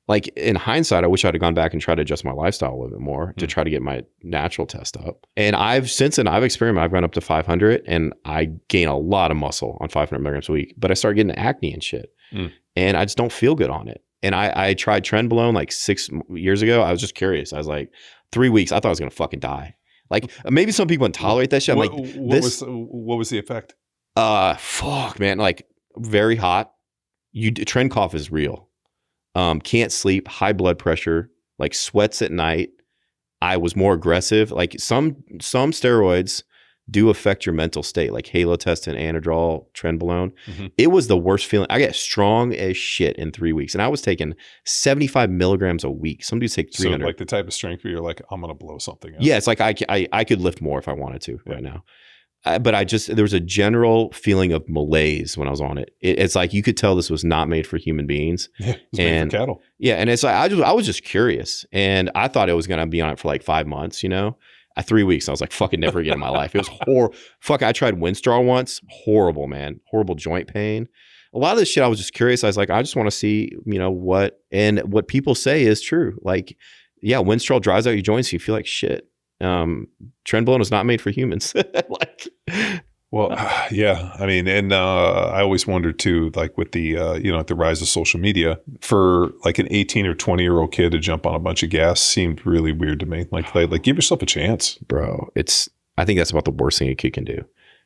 Like in hindsight, I wish I'd have gone back and tried to adjust my lifestyle a little bit more to try to get my natural test up. And since then I've experimented. I've gone up to 500 and I gain a lot of muscle on 500 milligrams a week, but I started getting acne and shit. And I just don't feel good on it. And I tried trenbolone like 6 years ago. I was just curious. I was like 3 weeks. I thought I was going to fucking die. Like maybe some people intolerate that shit. I'm what was the effect? Fuck, man. Like very hot. Trend cough is real. Can't sleep, high blood pressure, like sweats at night. I was more aggressive. Like some steroids do affect your mental state, like halotestin, anadrol, trenbolone. Mm-hmm. It was the worst feeling. I got strong as shit in 3 weeks, and I was taking 75 milligrams a week. Some dudes take 300. So like the type of strength where you're like, I'm gonna blow something up. Yeah, it's like I could lift more if I wanted to right now. But there was a general feeling of malaise when I was on it. It's like you could tell this was not made for human beings. Yeah, it's made for cattle. Yeah, and it's like I was just curious, and I thought it was gonna be on it for like 5 months. 3 weeks, I was like, fucking never again in my life. It was horrible. I tried Winstrol once. Horrible, man. Horrible joint pain. A lot of this shit, I was just curious. I was like, I just want to see, what people say is true. Like, yeah, Winstrol dries out your joints. You feel like shit. Trenbolone is not made for humans. Yeah. I mean, and I always wondered too, like with the the rise of social media, for like an 18 or 20-year-old kid to jump on a bunch of gas seemed really weird to me. Like give yourself a chance, bro. I think that's about the worst thing a kid can do.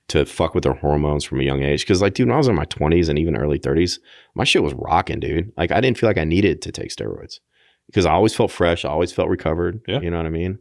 to fuck with their hormones from a young age. Because like, dude, when I was in my 20s and even early 30s, my shit was rocking, dude. Like I didn't feel like I needed to take steroids because I always felt fresh. I always felt recovered. Yeah. You know what I mean?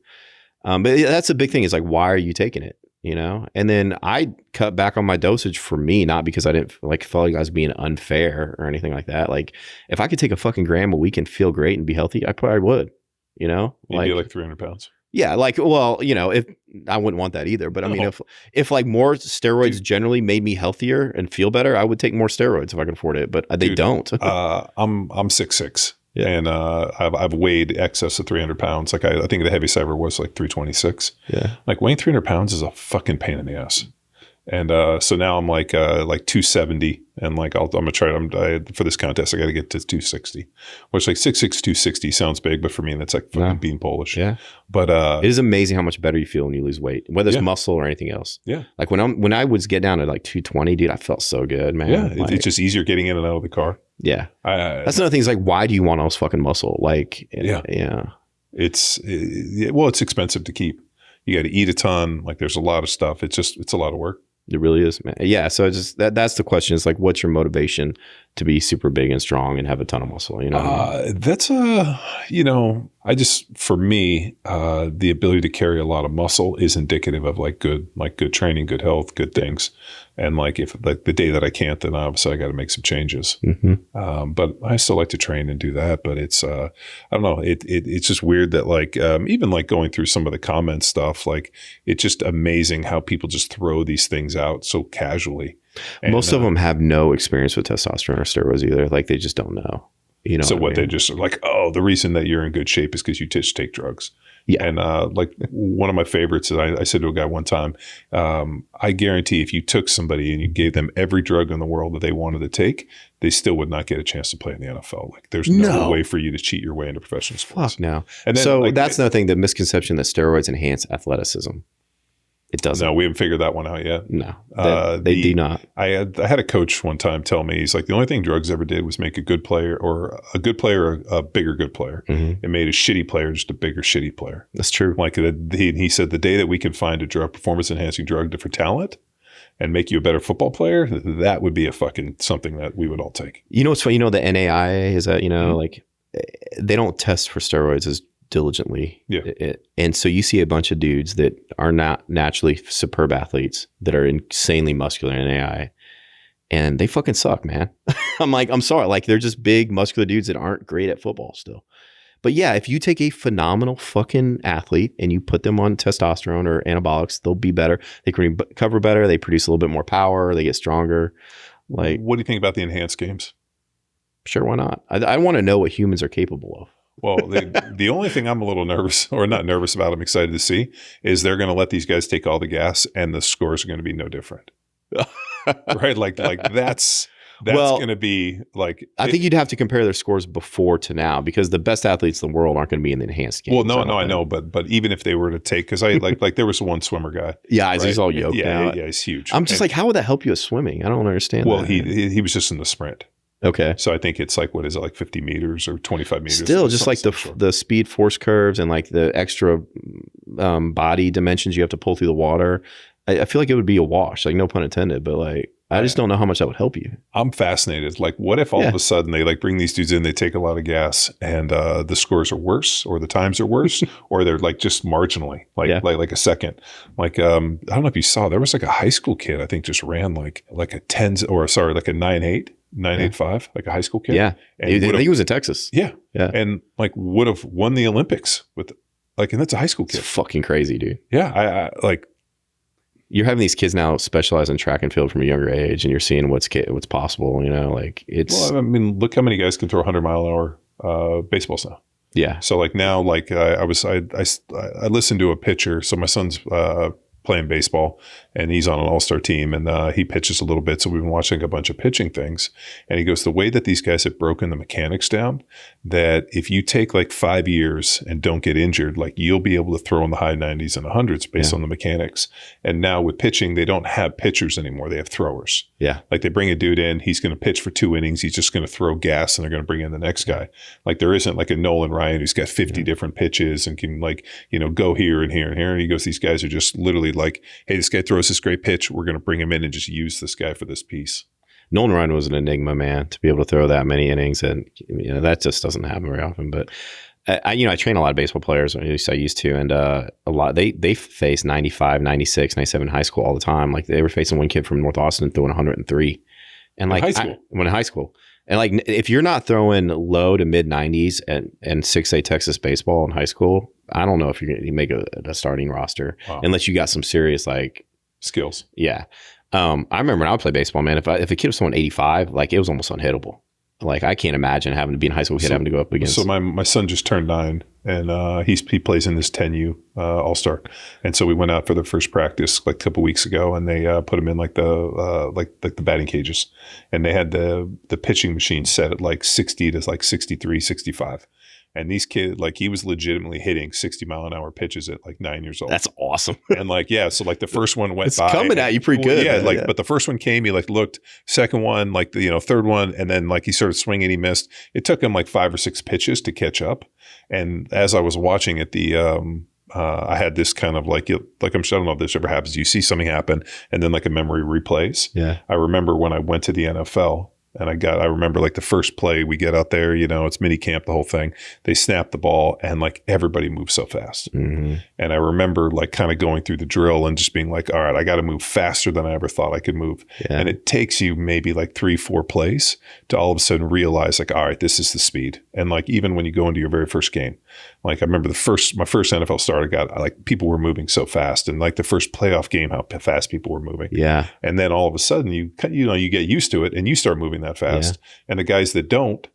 But that's the big thing is like, why are you taking it? You know? And then I cut back on my dosage for me, not because I didn't like felt like I was being unfair or anything like that. Like if I could take a fucking gram a week and feel great and be healthy, I probably would, you know? You'd be like 300 pounds. Yeah, like, well, you know, if I wouldn't want that either, but I mean, if like more steroids generally made me healthier and feel better, I would take more steroids if I could afford it, but they don't. I'm 6'6", and I've weighed excess of 300 pounds. Like I think the heaviest I ever was like 326. Yeah, like weighing 300 pounds is a fucking pain in the ass. And so now I'm like 270, and like I'm gonna try. For this contest, I got to get to 260, which like 6'6", 260 sounds big, but for me that's like fucking bean Polish. Yeah, but it is amazing how much better you feel when you lose weight, whether it's muscle or anything else. Yeah, like when I would get down to like 220, dude, I felt so good, man. Yeah, like, it's just easier getting in and out of the car. Yeah, that's another thing. Is like, why do you want all this fucking muscle? Like, it's expensive to keep. You got to eat a ton. Like, there's a lot of stuff. It's a lot of work. It really is, man. Yeah. So just that's the question is like, what's your motivation to be super big and strong and have a ton of muscle? You know, that's for me, the ability to carry a lot of muscle is indicative of like good training, good health, good things. And like if like the day that I can't, then obviously I got to make some changes. Mm-hmm. But I still like to train and do that. But it's I don't know. It's just weird that like even like going through some of the comment stuff, like it's just amazing how people just throw these things out so casually. And, most of them have no experience with testosterone or steroids either. Like they just don't know. You know. So what they just are like, oh, the reason that you're in good shape is because you just take drugs. Yeah. And like one of my favorites is I said to a guy one time, I guarantee if you took somebody and you gave them every drug in the world that they wanted to take, they still would not get a chance to play in the NFL. Like there's no way for you to cheat your way into professional sports. Fuck no. And then, so like, that's another thing, the misconception that steroids enhance athleticism. It doesn't. No, we haven't figured that one out yet. No, they do not. I had a coach one time tell me, he's like, the only thing drugs ever did was make a good player a bigger good player. Mm-hmm. It made a shitty player just a bigger shitty player. That's true. Like he said, the day that we can find a performance enhancing drug for talent and make you a better football player, that would be a fucking something that we would all take. You know what's funny? You know, the NAIA is that, you know, mm-hmm. like they don't test for steroids as diligently. Yeah. And so you see a bunch of dudes that are not naturally superb athletes that are insanely muscular in AI, and they fucking suck, man. I'm like, I'm sorry. Like they're just big muscular dudes that aren't great at football still. But yeah, if you take a phenomenal fucking athlete and you put them on testosterone or anabolics, they'll be better. They can recover better. They produce a little bit more power. They get stronger. Like, what do you think about the enhanced games? Sure, why not? I want to know what humans are capable of. Well, the only thing I'm a little nervous, or not nervous about, I'm excited to see, is they're going to let these guys take all the gas and the scores are going to be no different. Right? Like that's going to be like... I think you'd have to compare their scores before to now, because the best athletes in the world aren't going to be in the enhanced games. Well, no, I know. But even if they were to take... Because I like there was one swimmer guy. Yeah, right? He's all yoked now. Yeah, he's huge. I'm just like, how would that help you at swimming? I don't understand that. Well, he was just in the sprint. Okay. So I think it's like, what is it, like 50 meters or 25 meters? Still, just like the speed force curves and like the extra body dimensions you have to pull through the water. I feel like it would be a wash, like no pun intended, but like, I just don't know how much that would help you. I'm fascinated. Like, what if all of a sudden they like bring these dudes in, they take a lot of gas and the scores are worse or the times are worse or they're like just marginally, like a second. Like, I don't know if you saw, there was like a high school kid, I think just ran like a 9.8. 9.85, like a high school kid. Yeah. And I think he was in Texas. Yeah. And like would have won the Olympics with like, and that's a high school kid. It's fucking crazy, dude. Yeah. I like, you're having these kids now specialize in track and field from a younger age, and you're seeing what's possible, you know, like it's... Well, I mean, look how many guys can throw 100-mile-an-hour baseballs now. Yeah. So like now, like I listened to a pitcher. So my son's playing baseball and he's on an all-star team and he pitches a little bit. So we've been watching a bunch of pitching things and he goes, the way that these guys have broken the mechanics down, that if you take like 5 years and don't get injured, like you'll be able to throw in the high 90s and 100s based on the mechanics. And now with pitching, they don't have pitchers anymore. They have throwers. Yeah. Like they bring a dude in, he's going to pitch for 2 innings. He's just going to throw gas and they're going to bring in the next guy. Like there isn't like a Nolan Ryan who's got 50 different pitches and can like, you know, go here and here and here. And he goes, these guys are just literally like, hey, this guy throws this great pitch. We're going to bring him in and just use this guy for this piece. Nolan Ryan was an enigma, man, to be able to throw that many innings. And, that just doesn't happen very often. But I train a lot of baseball players, or at least I used to, and a lot they face 95, 96, 97 in high school all the time. Like they were facing one kid from North Austin throwing 103, and like when in high school, and like if you're not throwing low to mid 90s and 6A Texas baseball in high school, I don't know if you're going to make a starting roster unless you got some serious like skills. Yeah, I remember when I would play baseball, man. If a kid was throwing 85, like it was almost unhittable. Like I can't imagine having to be in high school kid having to go up against. So my son just turned 9, and he plays in this 10U All-Star, and so we went out for the first practice like a couple weeks ago, and they put him in like the batting cages, and they had the pitching machine set at like 60 to like 63, 65. And these kids, like he was legitimately hitting 60-mile-an-hour pitches at like 9 years old. That's awesome. And like, yeah, so like the first one went it's by. coming at you pretty good. Yeah, like, but the first one came, he like looked, second one, like the, third one, and then like he started swinging, he missed. It took him like 5 or 6 pitches to catch up. And as I was watching it, I had this kind of like I don't know if this ever happens. You see something happen and then like a memory replays. Yeah. I remember when I went to the NFL, and I remember like the first play we get out there, it's mini camp, the whole thing. They snap the ball and like everybody moves so fast. Mm-hmm. And I remember like kind of going through the drill and just being like, all right, I got to move faster than I ever thought I could move. Yeah. And it takes you maybe like 3-4 plays to all of a sudden realize like, all right, this is the speed. And like, even when you go into your very first game, like I remember my first NFL start, I got like people were moving so fast, and like the first playoff game, how fast people were moving. Yeah. And then all of a sudden you get used to it and you start moving that fast. Yeah. And the guys that don't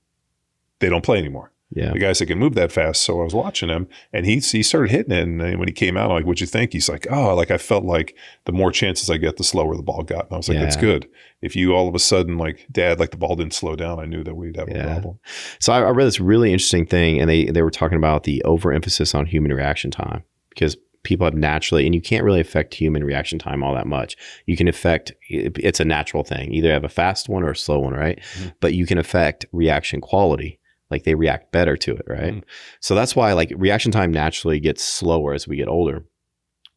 play anymore. Yeah. The guys that can move that fast. So I was watching him, and he started hitting it. And when he came out, I'm like, what'd you think? He's like, oh, like I felt like the more chances I get, the slower the ball got. And I was like, that's good. If you all of a sudden, like, Dad, like the ball didn't slow down, I knew that we'd have a problem. So I read this really interesting thing, and they were talking about the overemphasis on human reaction time, because people have naturally, and you can't really affect human reaction time all that much. You can affect, it's a natural thing. Either have a fast one or a slow one, right? Mm-hmm. But you can affect reaction quality. Like they react better to it, right? Mm-hmm. So that's why like reaction time naturally gets slower as we get older.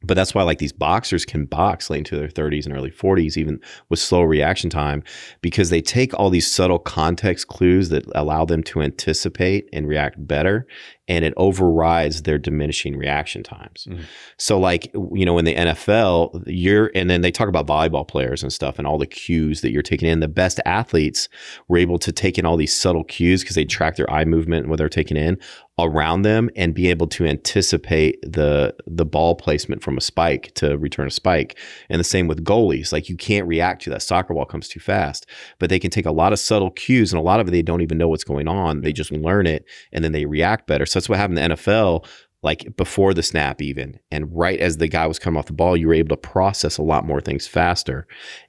But that's why like these boxers can box late into their 30s and early 40s, even with slow reaction time, because they take all these subtle context clues that allow them to anticipate and react better, and it overrides their diminishing reaction times. Mm-hmm. So like, in the NFL, and then they talk about volleyball players and stuff and all the cues that you're taking in. The best athletes were able to take in all these subtle cues because they track their eye movement and what they're taking in around them, and be able to anticipate the ball placement from a spike to return a spike. And the same with goalies. Like you can't react to that soccer ball comes too fast, but they can take a lot of subtle cues, and a lot of it they don't even know what's going on. They just learn it and then they react better. So that's what happened in the NFL, like before the snap even. And right as the guy was coming off the ball, you were able to process a lot more things faster.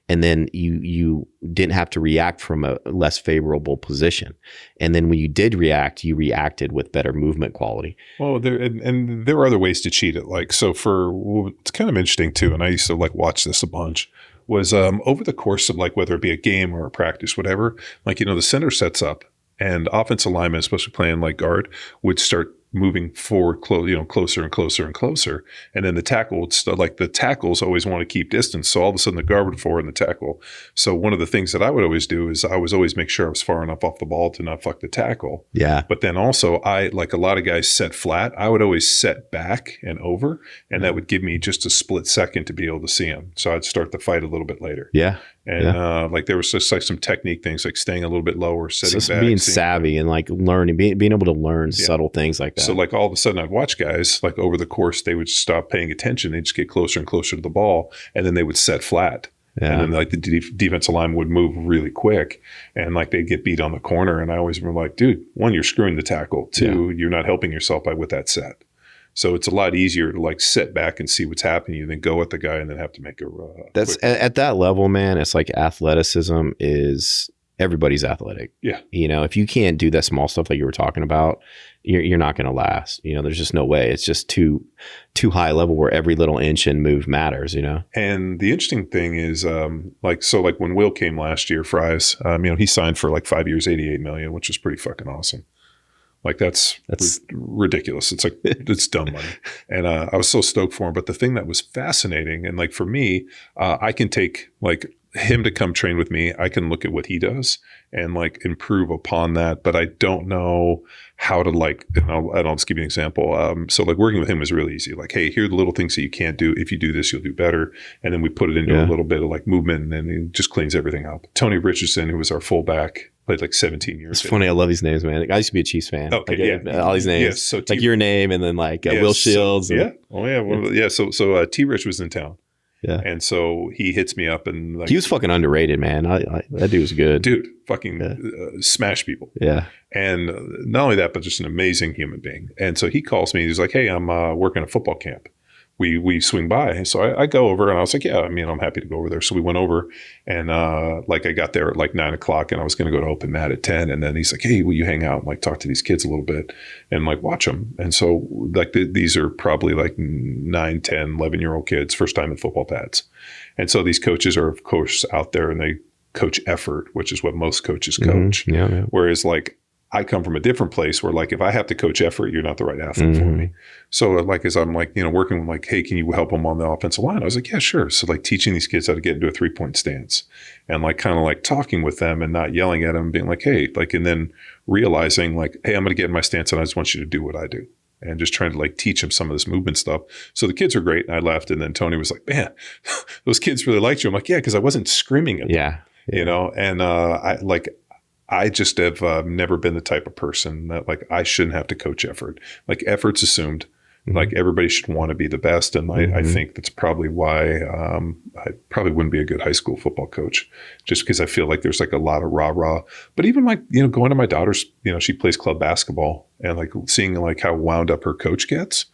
And then you didn't have to react from a less favorable position. And then when you did react, you reacted with better movement quality. Well, there were other ways to cheat it. Like, so it's kind of interesting too, and I used to like watch this a bunch, was over the course of like, whether it be a game or a practice, whatever, like, the center sets up, and offensive linemen, especially playing like guard, would start moving forward, closer and closer and closer. And then the tackle would the tackles always want to keep distance. So all of a sudden the guard would forward and the tackle. So one of the things that I would always do is I was always make sure I was far enough off the ball to not fuck the tackle. Yeah. But then also like a lot of guys set flat, I would always set back and over, and that would give me just a split second to be able to see him. So I'd start the fight a little bit later. Yeah. And like there was just like some technique things, like staying a little bit lower, setting back. Being savvy and like learning, being able to learn subtle things like that. So like all of a sudden I'd watch guys like over the course, they would stop paying attention. They'd just get closer and closer to the ball, and then they would set flat. Yeah. And then like the defensive line would move really quick, and like they'd get beat on the corner. And I always remember like, dude, one, you're screwing the tackle. Two, you're not helping yourself with that set. So it's a lot easier to like sit back and see what's happening than go at the guy and then have to make a that's at that level, man. It's like athleticism is everybody's athletic. Yeah. If you can't do that small stuff like you were talking about, you're not going to last. There's just no way. It's just too high level where every little inch and move matters, And the interesting thing is like when Will came last year, Fries, he signed for like 5 years, $88 million, which is pretty fucking awesome. Like that's ridiculous. It's like, it's dumb money. And I was so stoked for him. But the thing that was fascinating, and like for me, I can take like him to come train with me. I can look at what he does and like improve upon that. But I don't know how to like, and I'll just give you an example. So like working with him was really easy. Like, hey, here are the little things that you can't do. If you do this, you'll do better. And then we put it into a little bit of like movement, and then it just cleans everything up. Tony Richardson, who was our fullback, played like 17 years. It's funny. I love these names, man. I used to be a Chiefs fan. Okay, like, all these names. Yeah, so like your name, and then like Will Shields. So T Rich was in town. Yeah. And so he hits me up, and like, he was fucking underrated, man. That dude was good. Dude, fucking smash people. Yeah. And not only that, but just an amazing human being. And so he calls me. He's like, hey, I'm working a football camp. We swing by. So I go over, and I was like, yeah, I mean, I'm happy to go over there. So we went over, and like I got there at like 9:00, and I was going to go to open mat at 10. And then he's like, hey, will you hang out and like talk to these kids a little bit and like watch them? And so like these are probably like 9, 10, 11-year-old kids, first time in football pads. And so these coaches are of course out there, and they coach effort, which is what most coaches coach. Mm-hmm. Yeah. Whereas like I come from a different place where like, if I have to coach effort, you're not the right athlete for me. So like, as I'm like, working with like, hey, can you help them on the offensive line? I was like, yeah, sure. So like teaching these kids how to get into a 3-point stance, and like kind of like talking with them and not yelling at them, being like, hey, like, and then realizing like, hey, I'm going to get in my stance, and I just want you to do what I do. And just trying to like teach them some of this movement stuff. So the kids are great. And I left, and then Tony was like, man, those kids really liked you. I'm like, yeah, because I wasn't screaming at them, and I just have never been the type of person that like I shouldn't have to coach effort. Like effort's assumed. Like everybody should want to be the best. And I think that's probably why I probably wouldn't be a good high school football coach, just because I feel like there's like a lot of rah-rah. But even like, going to my daughter's, she plays club basketball, and like seeing like how wound up her coach gets,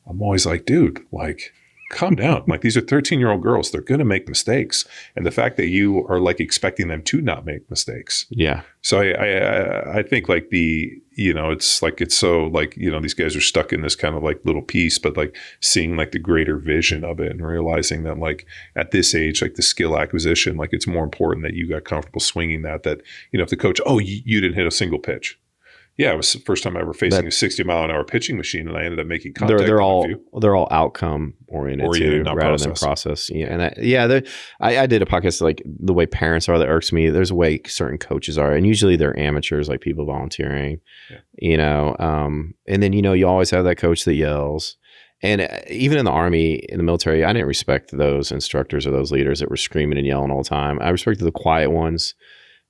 I'm always like, dude, like, calm down. Like, these are 13-year-old girls. They're going to make mistakes. And the fact that you are like expecting them to not make mistakes. Yeah. So I think like it's so like, these guys are stuck in this kind of like little piece, but like seeing like the greater vision of it and realizing that like at this age, like the skill acquisition, like it's more important that you got comfortable swinging that if the coach, you didn't hit a single pitch. Yeah, it was the first time ever facing a 60-mile-an-hour pitching machine, and I ended up making contact. They're all outcome oriented too, rather than process. Yeah, and I did a podcast like the way parents are that irks me. There's a way certain coaches are, and usually they're amateurs, like people volunteering. Yeah. And then you always have that coach that yells. And even in the Army, in the military, I didn't respect those instructors or those leaders that were screaming and yelling all the time. I respected the quiet ones.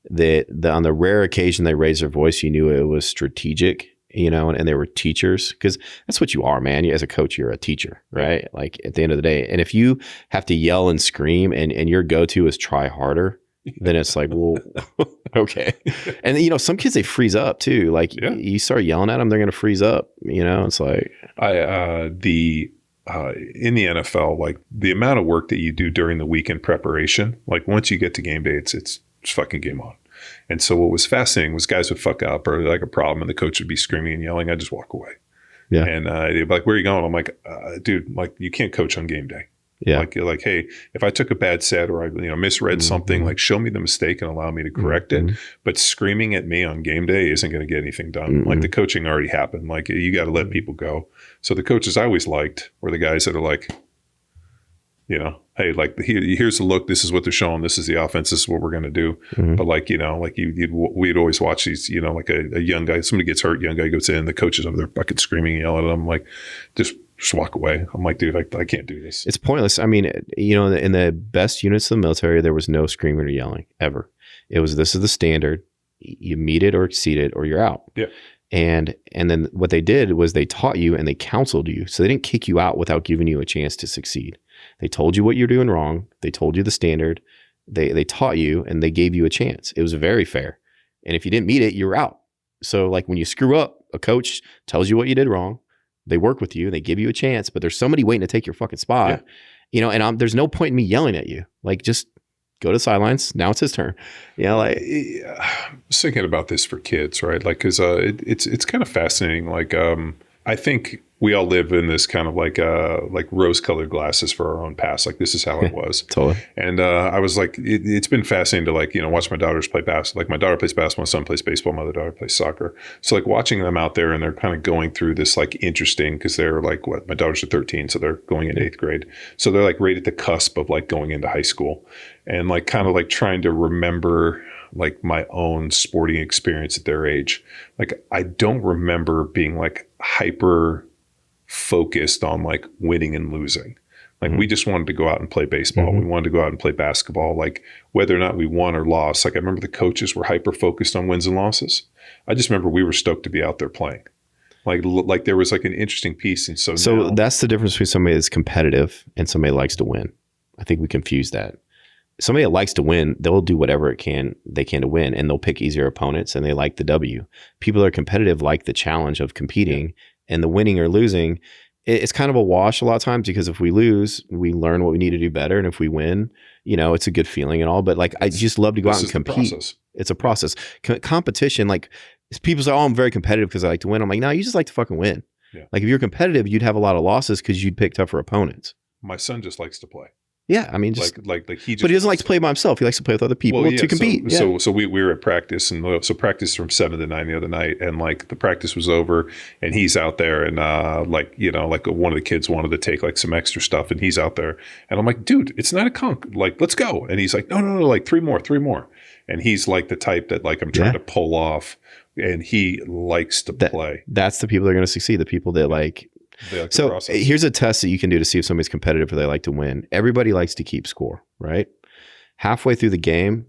That on the rare occasion they raised their voice, you knew it was strategic, and they were teachers, because that's what you are, man. As a coach, you're a teacher, right? Like at the end of the day. And if you have to yell and scream and your go-to is try harder, then it's like, well, okay. And some kids, they freeze up too. Like you start yelling at them, they're going to freeze up, it's like. In the NFL, like the amount of work that you do during the week in preparation, like once you get to game day, it's fucking game on. And so what was fascinating was guys would fuck up or like a problem, and the coach would be screaming and yelling. I'd just walk away. Yeah. And they'd be like, where are you going? I'm like, dude, like you can't coach on game day. Yeah. Like, hey, if I took a bad set or I misread something, like show me the mistake and allow me to correct it. But screaming at me on game day isn't going to get anything done. Like the coaching already happened. Like you got to let people go. So the coaches I always liked were the guys that are like, hey, like here's the look. This is what they're showing. This is the offense. This is what we're going to do. But like, we'd always watch these, like a young guy, somebody gets hurt, young guy goes in, the coach is over there fucking screaming and yelling at them. Like, just walk away. I'm like, dude, I can't do this. It's pointless. I mean, in the best units of the military, there was no screaming or yelling ever. It was, this is the standard. You meet it or exceed it or you're out. Yeah. And then what they did was they taught you and they counseled you. So they didn't kick you out without giving you a chance to succeed. They told you what you're doing wrong. They told you the standard. They taught you and they gave you a chance. It was very fair. And if you didn't meet it, you're out. So like when you screw up, a coach tells you what you did wrong. They work with you. They give you a chance, but there's somebody waiting to take your fucking spot. Yeah. And there's no point in me yelling at you. Like, just go to the sidelines. Now it's his turn. Like I was thinking about this for kids, right? Like, cause it's kind of fascinating. Like, I think we all live in this kind of like rose-colored glasses for our own past. Like this is how it was. Totally. And I was like, it's been fascinating to like, watch my daughters play basketball. Like my daughter plays basketball, my son plays baseball, my other daughter plays soccer. So like watching them out there and they're kind of going through this like interesting, because they're like, my daughters are 13, so they're going into 8th grade. So they're like right at the cusp of like going into high school, and like kind of like trying to remember like my own sporting experience at their age. Like I don't remember being like hyper focused on like winning and losing. Like we just wanted to go out and play baseball. We wanted to go out and play basketball. Like whether or not we won or lost, like I remember the coaches were hyper focused on wins and losses. I just remember we were stoked to be out there playing. Like there was like an interesting piece. And so now, that's the difference between somebody that's competitive and somebody that likes to win. I think we confuse that. Somebody that likes to win, they'll do whatever they can to win, and they'll pick easier opponents, and they like the W. People that are competitive like the challenge of competing, and the winning or losing, it's kind of a wash a lot of times, because if we lose, we learn what we need to do better. And if we win, it's a good feeling and all, but like, I just love to go out and compete. It's a process. Competition, like people say, oh, I'm very competitive because I like to win. I'm like, no, you just like to fucking win. Yeah. Like if you're competitive, you'd have a lot of losses because you'd pick tougher opponents. My son just likes to play. Yeah, I mean, just like he just. But he doesn't like to play by himself. He likes to play with other people to compete. So we were at practice, and so practice from 7 to 9 the other night, and like the practice was over, and he's out there, and like one of the kids wanted to take like some extra stuff, and he's out there, and I'm like, dude, it's not a conk, like let's go, and he's like, no, like three more, and he's like the type that like I'm trying to pull off, and he likes to play. That's the people that are going to succeed. The people that like. So here's a test that you can do to see if somebody's competitive or they like to win. Everybody likes to keep score, right? Halfway through the game,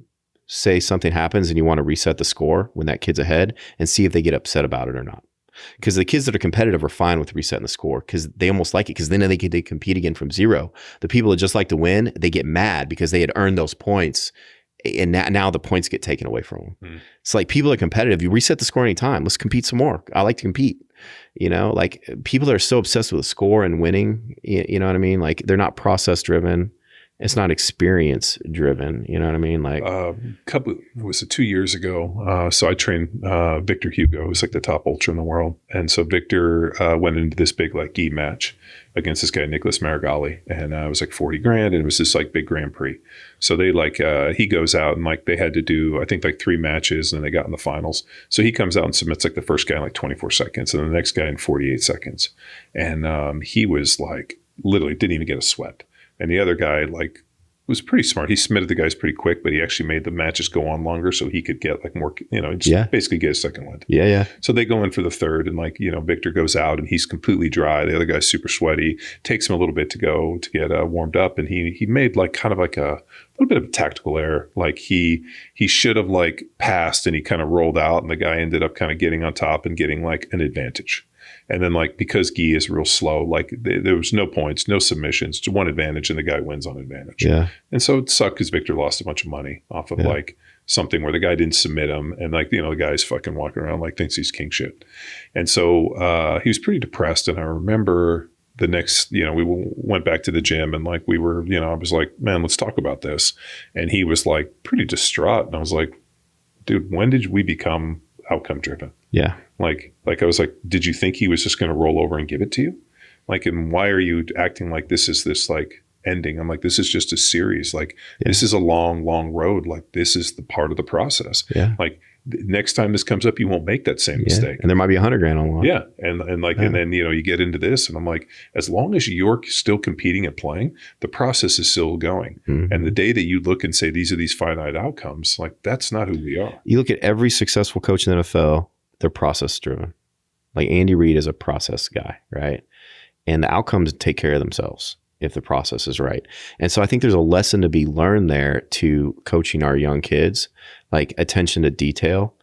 say something happens and you want to reset the score when that kid's ahead, and see if they get upset about it or not. Because the kids that are competitive are fine with resetting the score because they almost like it, because then they compete again from zero. The people that just like to win, they get mad because they had earned those points, and now the points get taken away from them. It's like people are competitive. You reset the score anytime. Let's compete some more. I like to compete. Like people that are so obsessed with the score and winning, you know what I mean? Like they're not process driven. It's not experience driven. You know what I mean? Like was it 2 years ago? So I trained Victor Hugo, who's like the top ultra in the world. And so Victor went into this big like gi match against this guy, Nicholas Marigali. And it was like 40 grand, and it was this like big Grand Prix. So they like, he goes out and like they had to do, I think like 3 matches, and then they got in the finals. So he comes out and submits like the first guy in like 24 seconds and the next guy in 48 seconds. And he was like, literally didn't even get a sweat. And the other guy like was pretty smart. He submitted the guys pretty quick, but he actually made the matches go on longer so he could get like more, basically get a second wind. Yeah. So they go in for the third, and like, Victor goes out and he's completely dry. The other guy's super sweaty. Takes him a little bit to get warmed up, and he made like kind of like a little bit of a tactical error. Like he should have like passed, and he kind of rolled out, and the guy ended up kind of getting on top and getting like an advantage. And then like, because gi is real slow, like there was no points, no submissions, just one advantage, and the guy wins on advantage. Yeah. And so it sucked because Victor lost a bunch of money off of like something where the guy didn't submit him, and like, the guy's fucking walking around like thinks he's king shit. And so he was pretty depressed. And I remember the next, we went back to the gym, and like we were, I was like, man, let's talk about this. And he was like pretty distraught. And I was like, dude, when did we become outcome driven? Yeah. Like I was like, did you think he was just going to roll over and give it to you? Like, and why are you acting like this is this like ending? I'm like, this is just a series. Like this is a long, long road. Like this is the part of the process. Yeah. Like next time this comes up, you won't make that same mistake. And there might be $100,000 on the line. Yeah. And like, and then, you get into this, and I'm like, as long as you're still competing and playing, the process is still going. And the day that you look and say, these are these finite outcomes, like that's not who we are. You look at every successful coach in the NFL, they're process driven. Like Andy Reid is a process guy, right? And the outcomes take care of themselves if the process is right. And so I think there's a lesson to be learned there to coaching our young kids, like attention to detail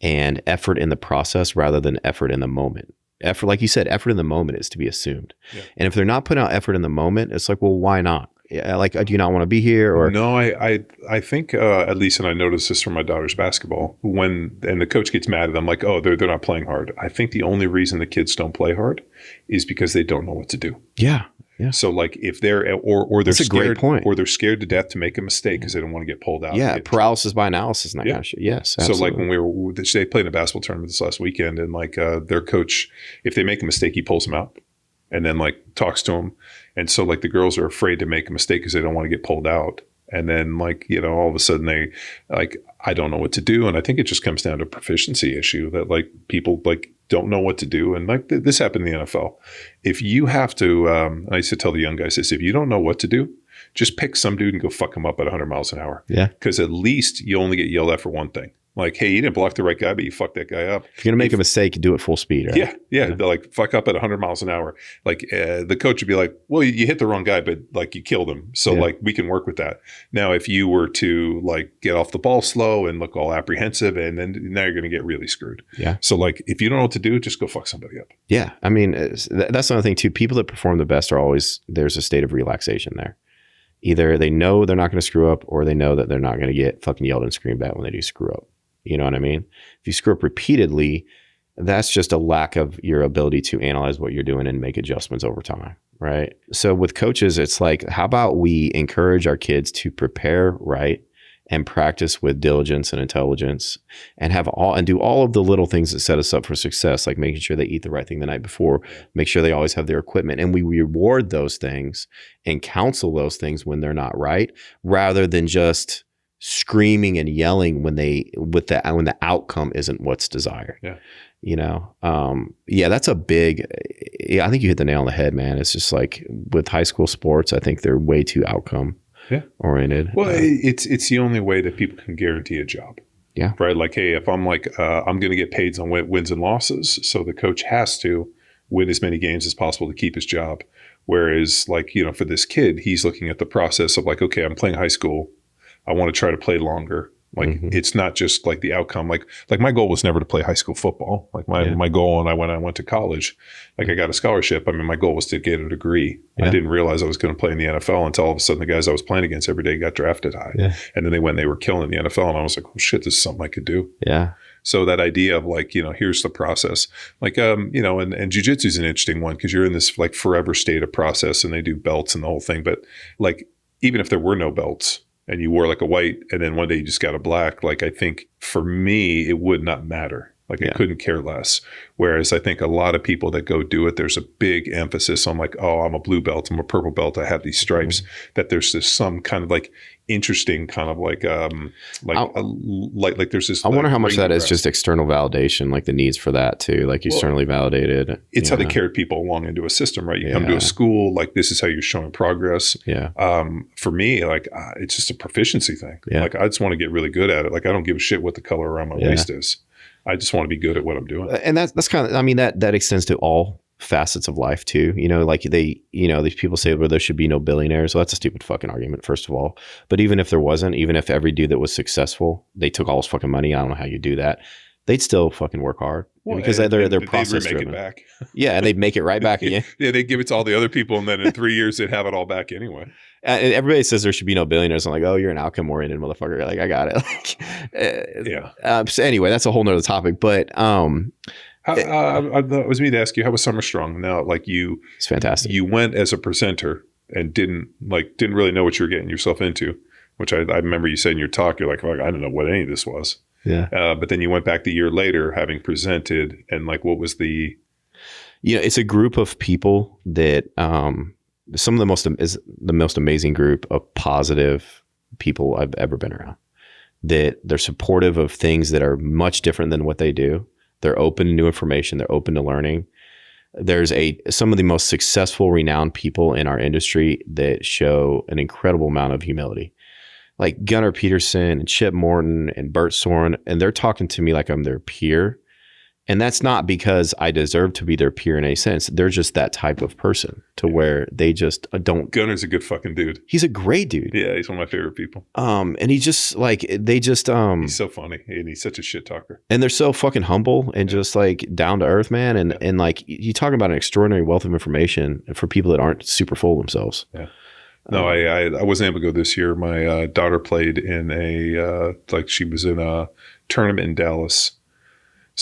and effort in the process rather than effort in the moment. Effort, like you said, effort in the moment is to be assumed. Yeah. And if they're not putting out effort in the moment, it's like, well, why not? Like, do you not want to be here? Or no, I think at least, and I noticed this from my daughter's basketball, and the coach gets mad at them, like, oh, they're not playing hard. I think the only reason the kids don't play hard is because they don't know what to do. Yeah. Yeah. So like if they're or they're That's a scared, great point. or they're scared to death to make a mistake because they don't want to get pulled out. Yeah, paralysis by analysis and that kind of shit. Yes, absolutely. So like they played in a basketball tournament this last weekend, and like their coach, if they make a mistake, he pulls them out and then like talks to them. And so like the girls are afraid to make a mistake because they don't want to get pulled out. And then like, all of a sudden they like, I don't know what to do. And I think it just comes down to a proficiency issue that like people like don't know what to do. And like this happened in the NFL. If you have to, I used to tell the young guys this, if you don't know what to do, just pick some dude and go fuck him up at 100 miles an hour. Yeah. Because at least you only get yelled at for one thing. Like, hey, you didn't block the right guy, but you fucked that guy up. If you're going to make a mistake, do it full speed, right? Yeah. They're like, fuck up at 100 miles an hour. Like, the coach would be like, well, you hit the wrong guy, but like you killed him. So like, we can work with that. Now, if you were to like get off the ball slow and look all apprehensive, and then now you're going to get really screwed. Yeah. So like, if you don't know what to do, just go fuck somebody up. Yeah. I mean, that's another thing too. People that perform the best are always, there's a state of relaxation there. Either they know they're not going to screw up, or they know that they're not going to get fucking yelled and screamed at when they do screw up. You know what I mean? If you screw up repeatedly, that's just a lack of your ability to analyze what you're doing and make adjustments over time, right? So with coaches, it's like, how about we encourage our kids to prepare right and practice with diligence and intelligence, and do all of the little things that set us up for success, like making sure they eat the right thing the night before, make sure they always have their equipment, and we reward those things and counsel those things when they're not right, rather than just screaming and yelling when the outcome isn't what's desired. Yeah. That's a big, I think you hit the nail on the head, man. It's just like with high school sports, I think they're way too outcome oriented. Well, it's the only way that people can guarantee a job. Yeah. Right. Like, hey, if I'm like, I'm going to get paid on wins and losses. So the coach has to win as many games as possible to keep his job. Whereas like, for this kid, he's looking at the process of like, okay, I'm playing high school. I want to try to play longer. Like it's not just like the outcome. Like my goal was never to play high school football. Like my goal, and when I went to college, like I got a scholarship. I mean, my goal was to get a degree. I didn't realize I was going to play in the NFL until all of a sudden the guys I was playing against every day got drafted high. Yeah. And then they were killing the NFL, and I was like, oh shit, this is something I could do. Yeah. So that idea of like, here's the process, like, and jiu-jitsu is an interesting one because you're in this like forever state of process, and they do belts and the whole thing. But like, even if there were no belts, and you wore like a white, and then one day you just got a black, like I think for me, it would not matter. Like I couldn't care less. Whereas I think a lot of people that go do it, there's a big emphasis on like, oh, I'm a blue belt, I'm a purple belt, I have these stripes, that there's this some kind of like interesting kind of like there's this. I wonder how much that is just external validation, like the needs for that too, like externally validated. It's how they carry people along into a system, right? You come to a school, like this is how you're showing progress. Yeah. For me, like it's just a proficiency thing. Yeah. Like I just want to get really good at it. Like I don't give a shit what the color around my waist is. I just want to be good at what I'm doing. And that's kind of, I mean, that extends to all facets of life too. Like these people say, well, there should be no billionaires. Well, that's a stupid fucking argument, first of all. But even if there wasn't, even if every dude that was successful, they took all his fucking money, I don't know how you do that, they'd still fucking work hard. Well, because they're process driven. It back. Yeah, and they'd make it right back again. Yeah, they'd give it to all the other people, and then in 3 years they'd have it all back anyway. And everybody says there should be no billionaires. I'm like, oh, you're an outcome oriented motherfucker. Like, I got it. So anyway, that's a whole nother topic. But it was me to ask you, how was Summer Strong? Now, like it's fantastic. You went as a presenter and didn't really know what you were getting yourself into, which I remember you said in your talk, you're like, I don't know what any of this was. Yeah. But then you went back the year later having presented, and like, what was the? It's a group of people that some of the most amazing group of positive people I've ever been around. That they're supportive of things that are much different than what they do. They're open to new information. They're open to learning. There's some of the most successful, renowned people in our industry that show an incredible amount of humility. Like Gunnar Peterson and Chip Morton and Bert Soren, and they're talking to me like I'm their peer. And that's not because I deserve to be their peer in any sense. They're just that type of person to where they just don't. Gunnar's a good fucking dude. He's a great dude. Yeah, he's one of my favorite people. And he just like, he's so funny, and he's such a shit talker. And they're so fucking humble and just like down to earth, man. And like, you talk about an extraordinary wealth of information for people that aren't super full of themselves. Yeah. No, I wasn't able to go this year. My daughter played in she was in a tournament in Dallas.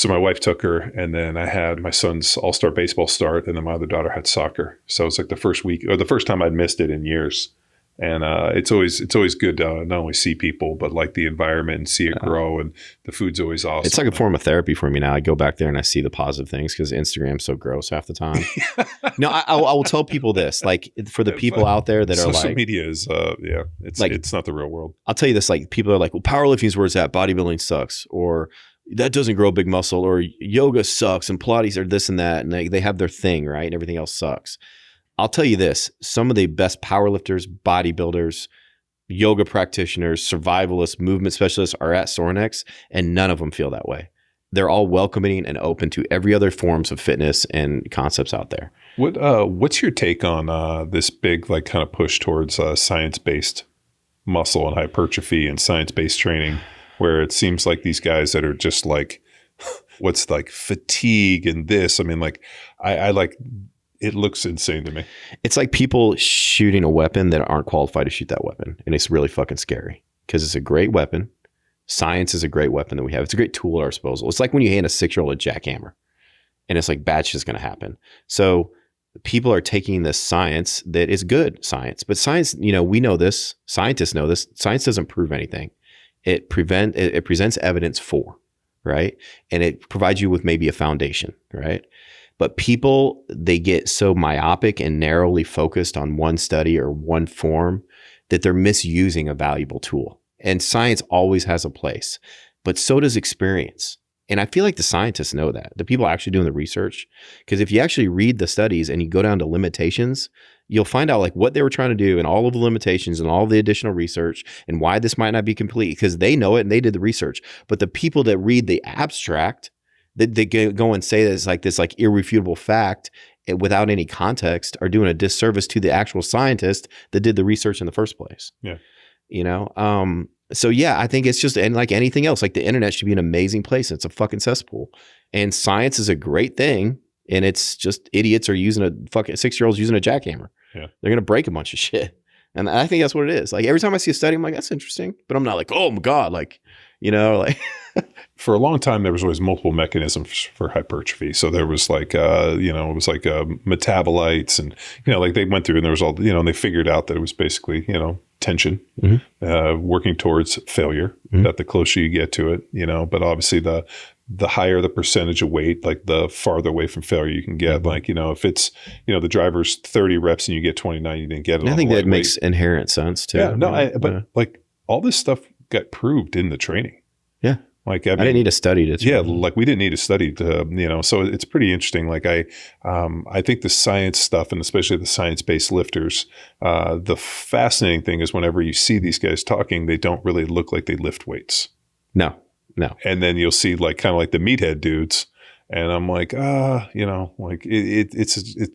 So my wife took her, and then I had my son's all-star baseball start, and then my other daughter had soccer. So it's like the first week, or the first time I'd missed it in years. And it's always good to not only see people, but like the environment and see it grow. And the food's always awesome. It's like a form of therapy for me now. I go back there and I see the positive things because Instagram's so gross half the time. No, I will tell people this, like for the people out there that are like, social media is, it's not the real world. I'll tell you this, like people are like, well, powerlifting is where it's at. Bodybuilding sucks, or that doesn't grow big muscle, or yoga sucks, and Pilates or this and that, and they have their thing, right? And everything else sucks. I'll tell you this, some of the best powerlifters, bodybuilders, yoga practitioners, survivalists, movement specialists are at Sorinex, and none of them feel that way. They're all welcoming and open to every other forms of fitness and concepts out there. What's your take on this big like kind of push towards science-based muscle and hypertrophy and science-based training, where it seems like these guys that are just like, what's like fatigue and this? I mean, like I like. It looks insane to me. It's like people shooting a weapon that aren't qualified to shoot that weapon. And it's really fucking scary because it's a great weapon. Science is a great weapon that we have. It's a great tool at our disposal. It's like when you hand a 6-year-old a jackhammer and it's like bad shit's going to happen. So people are taking this science that is good science, but science, we know this, scientists know this. Science doesn't prove anything. It presents evidence for, right? And it provides you with maybe a foundation, right? But people, they get so myopic and narrowly focused on one study or one form that they're misusing a valuable tool. And science always has a place, but so does experience. And I feel like the scientists know that, the people actually doing the research. Because if you actually read the studies and you go down to limitations, you'll find out like what they were trying to do and all of the limitations and all the additional research and why this might not be complete, because they know it and they did the research. But the people that read the abstract, they go and say that it's like this like irrefutable fact without any context, are doing a disservice to the actual scientist that did the research in the first place. Yeah. So yeah, I think it's just, and like anything else, like the internet should be an amazing place. It's a fucking cesspool, and science is a great thing. And it's just idiots are using a fucking 6-year-olds using a jackhammer. Yeah. They're going to break a bunch of shit. And I think that's what it is. Like every time I see a study, I'm like, that's interesting, but I'm not like, oh my God, like, like for a long time, there was always multiple mechanisms for hypertrophy. So there was like, it was like metabolites and, like they went through and there was all, and they figured out that it was basically, tension, working towards failure, that the closer you get to it, but obviously the higher the percentage of weight, like the farther away from failure you can get. Like, if it's, the driver's 30 reps and you get 29, you didn't get it. I think that makes inherent sense too. Yeah, no, but like all this stuff got proved in the training. Yeah. Like, I didn't need a study to. Yeah. Like we didn't need a study to, so it's pretty interesting. Like I think the science stuff and especially the science-based lifters, the fascinating thing is whenever you see these guys talking, they don't really look like they lift weights. No. And then you'll see like kind of like the meathead dudes. And I'm like, like it's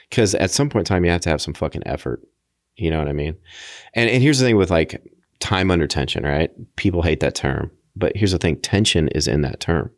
because at some point in time you have to have some fucking effort. You know what I mean? And here's the thing with like time under tension, right? People hate that term, but here's the thing. Tension is in that term.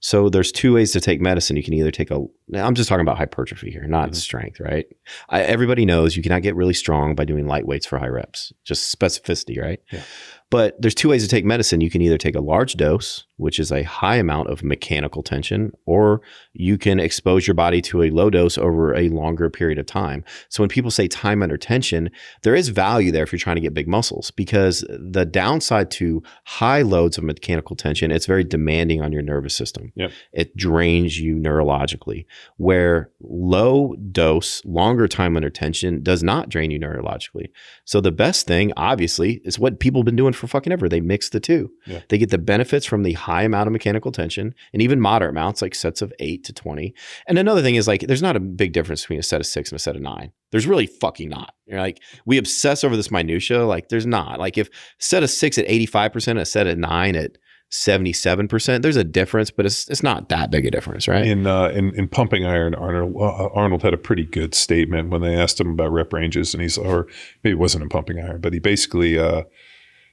So there's 2 ways to take medicine. You can either take I'm just talking about hypertrophy here, not strength, right? Everybody knows you cannot get really strong by doing light weights for high reps, just specificity, right? Yeah. But there's 2 ways to take medicine. You can either take a large dose, which is a high amount of mechanical tension, or you can expose your body to a low dose over a longer period of time. So when people say time under tension, there is value there if you're trying to get big muscles, because the downside to high loads of mechanical tension, it's very demanding on your nervous system. Yep. It drains you neurologically, where low dose, longer time under tension does not drain you neurologically. So the best thing, obviously, is what people have been doing for fucking ever. They mix the two. Yeah. They get the benefits from the high amount of mechanical tension and even moderate amounts, like sets of 8 to 20. And another thing is like, there's not a big difference between a set of 6 and a set of 9. There's really fucking not. You're like, we obsess over this minutia. Like there's not. Like if a set of 6 at 85% and a set of 9 at 77%, there's a difference, but it's not that big a difference, right? In pumping iron, Arnold had a pretty good statement when they asked him about rep ranges, and or maybe it wasn't in pumping iron, but he basically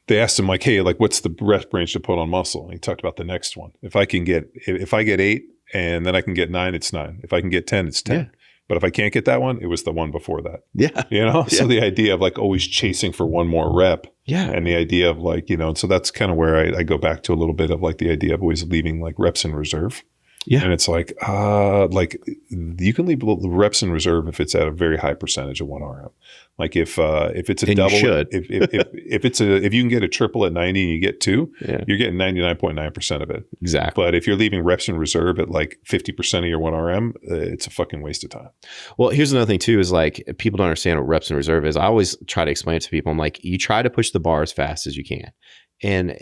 they asked him like, hey, like what's the rep range to put on muscle? And he talked about the next one. If I get 8 and then I can get 9, it's 9. If I can get 10, it's 10. Yeah. But if I can't get that one, it was the one before that. Yeah. You know? So the idea of like always chasing for one more rep. Yeah. And the idea of like, you know, and so that's kind of where I go back to a little bit of like the idea of always leaving like reps in reserve. Yeah. And it's like you can leave the reps in reserve if it's at a very high percentage of 1RM. Like if it's a and double, you should. if you can get a triple at 90 and you get 2, you're getting 99.9% of it. Exactly. But if you're leaving reps in reserve at like 50% of your 1RM, it's a fucking waste of time. Well, here's another thing too, is like people don't understand what reps in reserve is. I always try to explain it to people. I'm like, you try to push the bar as fast as you can. And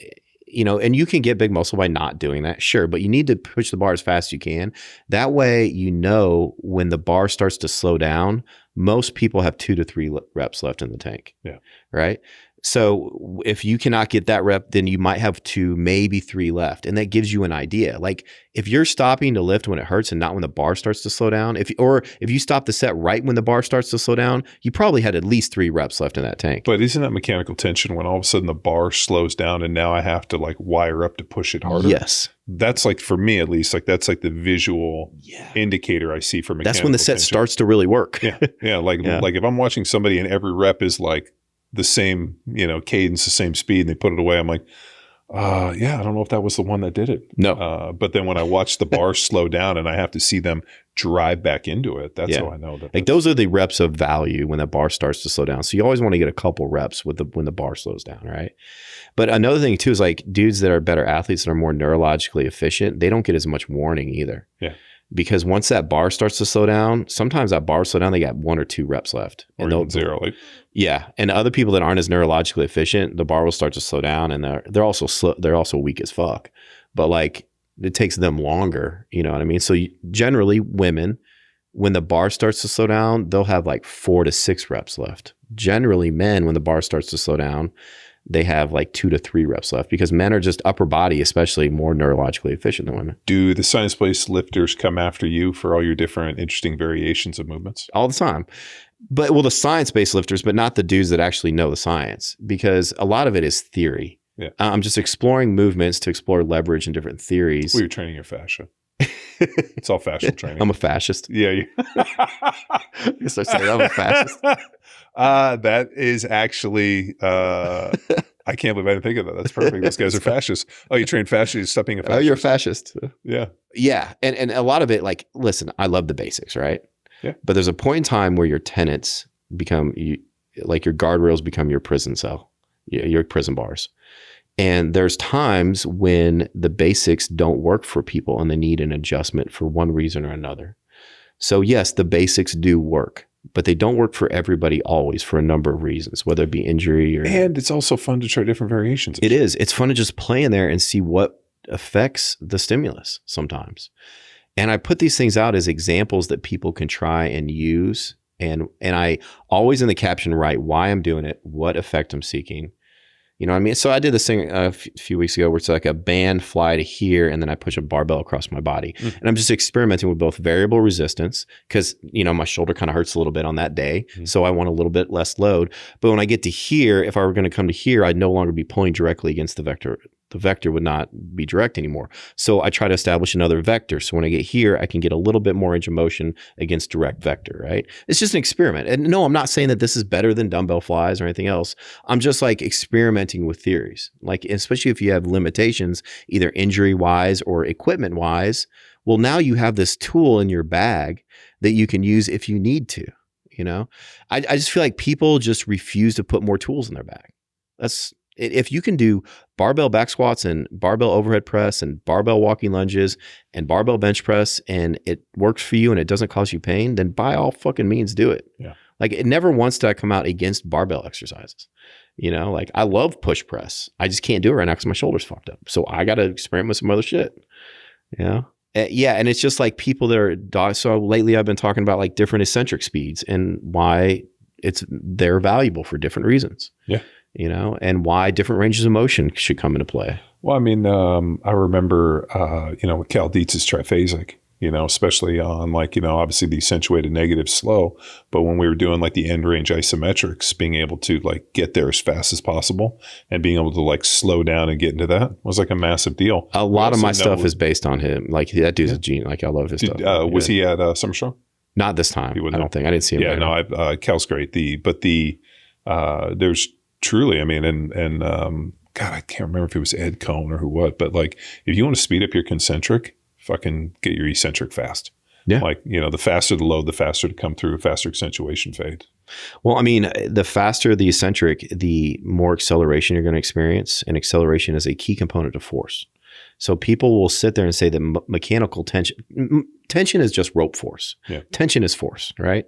you know, and you can get big muscle by not doing that, sure, but you need to push the bar as fast as you can. That way, you know, when the bar starts to slow down, most people have 2 to 3 reps left in the tank. Yeah. Right. So if you cannot get that rep, then you might have 2, maybe 3 left. And that gives you an idea. Like if you're stopping to lift when it hurts and not when the bar starts to slow down, if you stop the set right when the bar starts to slow down, you probably had at least 3 reps left in that tank. But isn't that mechanical tension when all of a sudden the bar slows down and now I have to like wire up to push it harder? Yes. That's like, for me at least, like that's like the visual indicator I see for mechanical That's when the set tension. Starts to really work. Yeah. Like if I'm watching somebody and every rep is like the same, you know, cadence, the same speed, and they put it away, I'm like, I don't know if that was the one that did it. No. But then when I watch the bar slow down and I have to see them drive back into it, that's how I know that. Like those are the reps of value when the bar starts to slow down. So you always want to get a couple reps when the bar slows down, right? But another thing too is like dudes that are better athletes that are more neurologically efficient, they don't get as much warning either. Yeah. Because once that bar starts to slow down, sometimes that bar slow down, they got 1 or 2 reps left. Or even 0. Like, yeah. And other people that aren't as neurologically efficient, the bar will start to slow down and they're also slow, they're also weak as fuck. But like it takes them longer, you know what I mean? So generally women, when the bar starts to slow down, they'll have like 4 to 6 reps left. Generally men, when the bar starts to slow down, they have like 2 to 3 reps left because men are just upper body, especially more neurologically efficient than women. Do the science-based lifters come after you for all your different interesting variations of movements? All the time. But the science-based lifters, but not the dudes that actually know the science, because a lot of it is theory. Yeah. I'm just exploring movements to explore leverage and different theories. Well, you're training your fascia. It's all fascial training. I'm a fascist. Yeah. I guess I say I'm a fascist. That is actually, I can't believe I didn't think of that. That's perfect. Those guys are fascists. Oh, you train fascists, stop being a fascist. Oh, you're a fascist. Yeah. Yeah. And a lot of it, like, listen, I love the basics, right? Yeah. But there's a point in time where your tenets become, like your guardrails become your prison cell, your prison bars. And there's times when the basics don't work for people and they need an adjustment for one reason or another. So yes, the basics do work, but they don't work for everybody always for a number of reasons, whether it be injury or... And it's also fun to try different variations. It is. It's fun to just play in there and see what affects the stimulus sometimes. And I put these things out as examples that people can try and use. And I always in the caption write why I'm doing it, what effect I'm seeking. You know what I mean? So I did this thing a few weeks ago where it's like a band fly to here and then I push a barbell across my body. Mm-hmm. And I'm just experimenting with both variable resistance because, you know, my shoulder kind of hurts a little bit on that day. Mm-hmm. So I want a little bit less load. But when I get to here, if I were going to come to here, I'd no longer be pulling directly against the vector. The vector would not be direct anymore. So I try to establish another vector. So when I get here, I can get a little bit more range of motion against direct vector, right? It's just an experiment. And no, I'm not saying that this is better than dumbbell flies or anything else. I'm just like experimenting with theories. Like, especially if you have limitations, either injury wise or equipment wise, well, now you have this tool in your bag that you can use if you need to, you know? I just feel like people just refuse to put more tools in their bag. If you can do barbell back squats and barbell overhead press and barbell walking lunges and barbell bench press and it works for you and it doesn't cause you pain, then by all fucking means do it. Yeah. Like it never wants to come out against barbell exercises. You know, like I love push press. I just can't do it right now because my shoulder's fucked up. So I got to experiment with some other shit. You know? Yeah. And it's just like people that are, so lately I've been talking about like different eccentric speeds and why they're valuable for different reasons. Yeah. You know, and why different ranges of motion should come into play. Well, I mean, I remember, with Cal Dietz's triphasic, you know, especially on like, you know, obviously the accentuated negative slow, but when we were doing like the end range isometrics, being able to like get there as fast as possible and being able to like slow down and get into that was like a massive deal. A lot of my stuff is based on him. Like that dude's a genius. Like I love his stuff. Was he at Summer Strong? Not this time. You I wouldn't don't think. I didn't see him. Yeah, later. no, Cal's great. There's truly, I mean, and God, I can't remember if it was Ed Cohn or who what, but like, if you want to speed up your concentric, fucking get your eccentric fast. Yeah. Like, the faster the load, the faster to come through, faster accentuation fade. Well, I mean, the faster the eccentric, the more acceleration you're going to experience. And acceleration is a key component of force. So people will sit there and say that mechanical tension is just rope force. Yeah. Tension is force, right?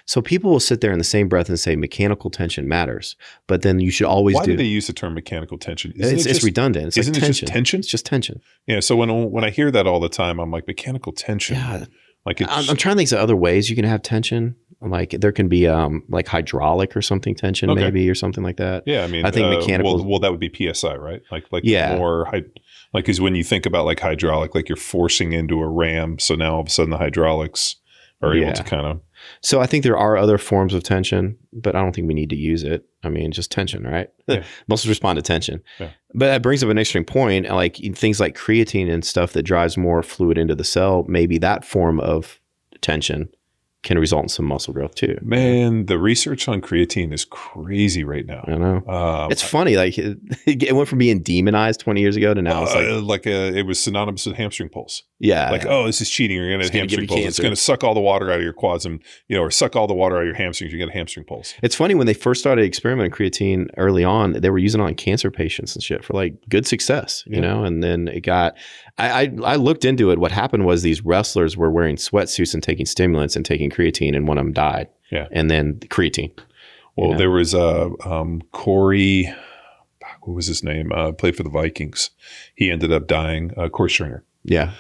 So people will sit there in the same breath and say mechanical tension matters, but then you should always Why do they use the term mechanical tension? It's redundant. It's isn't like it tension. just tension? It's just tension. Yeah. So when I hear that all the time, I'm like, mechanical tension. Yeah. Like I'm trying to think of other ways you can have tension. Like there can be like hydraulic or something tension maybe or something like that. Yeah, I mean, I think mechanical. Well, that would be PSI, right? Like yeah. more like because when you think about like hydraulic, like you're forcing into a ram, so now all of a sudden the hydraulics are able to kind of. So I think there are other forms of tension, but I don't think we need to use it. I mean, just tension, right? Yeah. Muscles respond to tension. Yeah. But that brings up an interesting point. Like things like creatine and stuff that drives more fluid into the cell, maybe that form of tension can result in some muscle growth too. Man, the research on creatine is crazy right now. I know. It's funny. Like it went from being demonized 20 years ago to now it's it was synonymous with hamstring pulls. Yeah. Like, oh, this is cheating. You're going to have hamstring pulls. It's going to suck all the water out of your quads and, or suck all the water out of your hamstrings. You get hamstring pulls. It's funny when they first started experimenting creatine early on, they were using it on cancer patients and shit for like good success, you know? And then it got, I looked into it. What happened was these wrestlers were wearing sweatsuits and taking stimulants and taking creatine, and one of them died. Yeah. And then creatine. Well, there was Corey, what was his name? Played for the Vikings. He ended up dying. Corey Stringer. Yeah.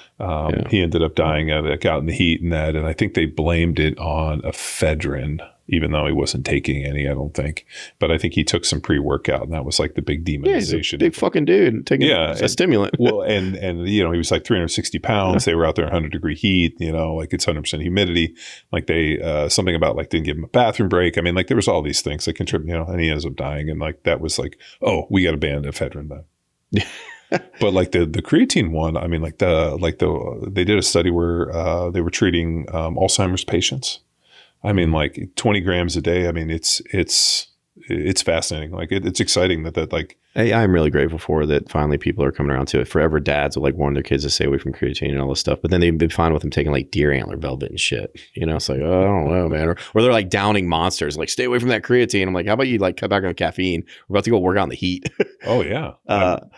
He ended up dying out in the heat and that. And I think they blamed it on ephedrine, even though he wasn't taking any, I don't think. But I think he took some pre-workout, and that was like the big demonization. Yeah, he's a big fucking dude taking a stimulant. Well, and he was like 360 pounds. They were out there in 100-degree heat, like it's 100% humidity. Like they, something about like didn't give him a bathroom break. I mean, like there was all these things that contribute, and he ends up dying. And like that was like, oh, we got to ban ephedrine then. But like the creatine one, I mean, they did a study where they were treating Alzheimer's patients. I mean, like 20 grams a day. I mean, it's fascinating. Like it's exciting that like. I'm really grateful for that. Finally, people are coming around to it. Forever, dads will like warn their kids to stay away from creatine and all this stuff. But then they've been fine with them taking like deer antler velvet and shit. It's like, oh, I don't know, man. Or they're like downing monsters. Like, stay away from that creatine. I'm like, how about you like cut back on caffeine? We're about to go work out in the heat. Oh yeah. Also,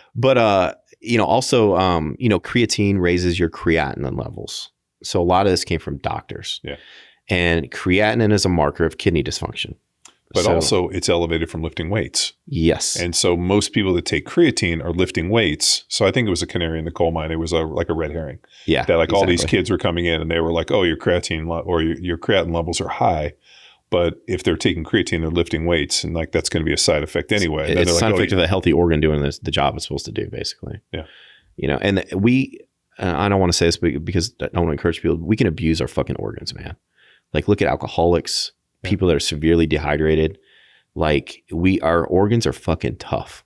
creatine raises your creatinine levels. So a lot of this came from doctors. Yeah. And creatinine is a marker of kidney dysfunction. But also it's elevated from lifting weights. Yes. And so most people that take creatine are lifting weights. So I think it was a canary in the coal mine. It was like a red herring. Yeah. That like all these kids were coming in and they were like, oh, your creatine or your creatinine levels are high. But if they're taking creatine, they're lifting weights, and like that's going to be a side effect anyway. It's a side effect of a healthy organ doing the job it's supposed to do, basically. Yeah. And I don't want to say this because I don't want to encourage people. We can abuse our fucking organs, man. Like look at alcoholics, people that are severely dehydrated. Like our organs are fucking tough,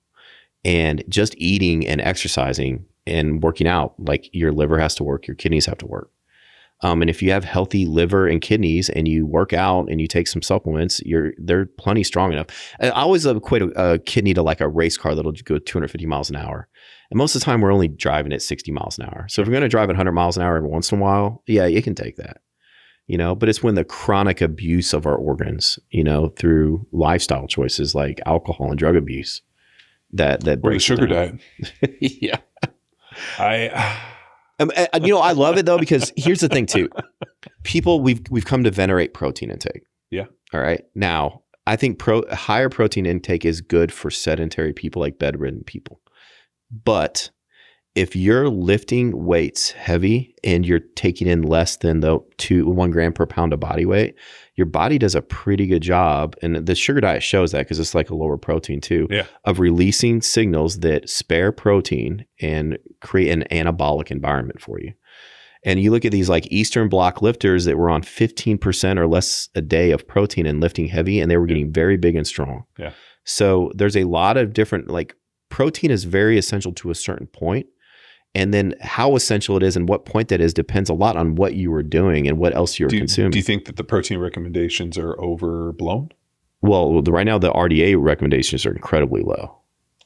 and just eating and exercising and working out, like your liver has to work, your kidneys have to work. And if you have healthy liver and kidneys and you work out and you take some supplements, they're plenty strong enough. I always equate a kidney to like a race car that'll go 250 miles an hour. And most of the time we're only driving at 60 miles an hour. So if we're going to drive at 100 miles an hour every once in a while, yeah, it can take that. But it's when the chronic abuse of our organs, through lifestyle choices like alcohol and drug abuse that breaks or the sugar diet. Yeah. I love it though, because here's the thing too. People, we've come to venerate protein intake. Yeah. All right. Now, I think higher protein intake is good for sedentary people, like bedridden people. But if you're lifting weights heavy and you're taking in less than 1 gram per pound of body weight, your body does a pretty good job. And the sugar diet shows that because it's like a lower protein too, of releasing signals that spare protein and create an anabolic environment for you. And you look at these like Eastern Bloc lifters that were on 15% or less a day of protein and lifting heavy, and they were getting very big and strong. Yeah. So there's a lot of different, like protein is very essential to a certain point. And then how essential it is and what point that is depends a lot on what you were doing and what else you're consuming. Do you think that the protein recommendations are overblown? Well, right now the RDA recommendations are incredibly low.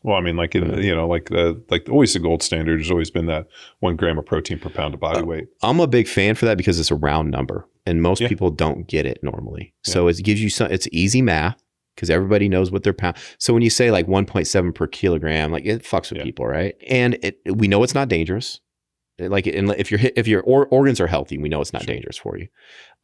Well, I mean, like always the gold standard has always been that 1 gram of protein per pound of body weight. I'm a big fan for that because it's a round number, and most people don't get it normally. So it gives you it's easy math because everybody knows what their pound. So when you say like 1.7 per kilogram, like it fucks with people, right? And we know it's not dangerous. Like if your organs are healthy, we know it's not dangerous for you.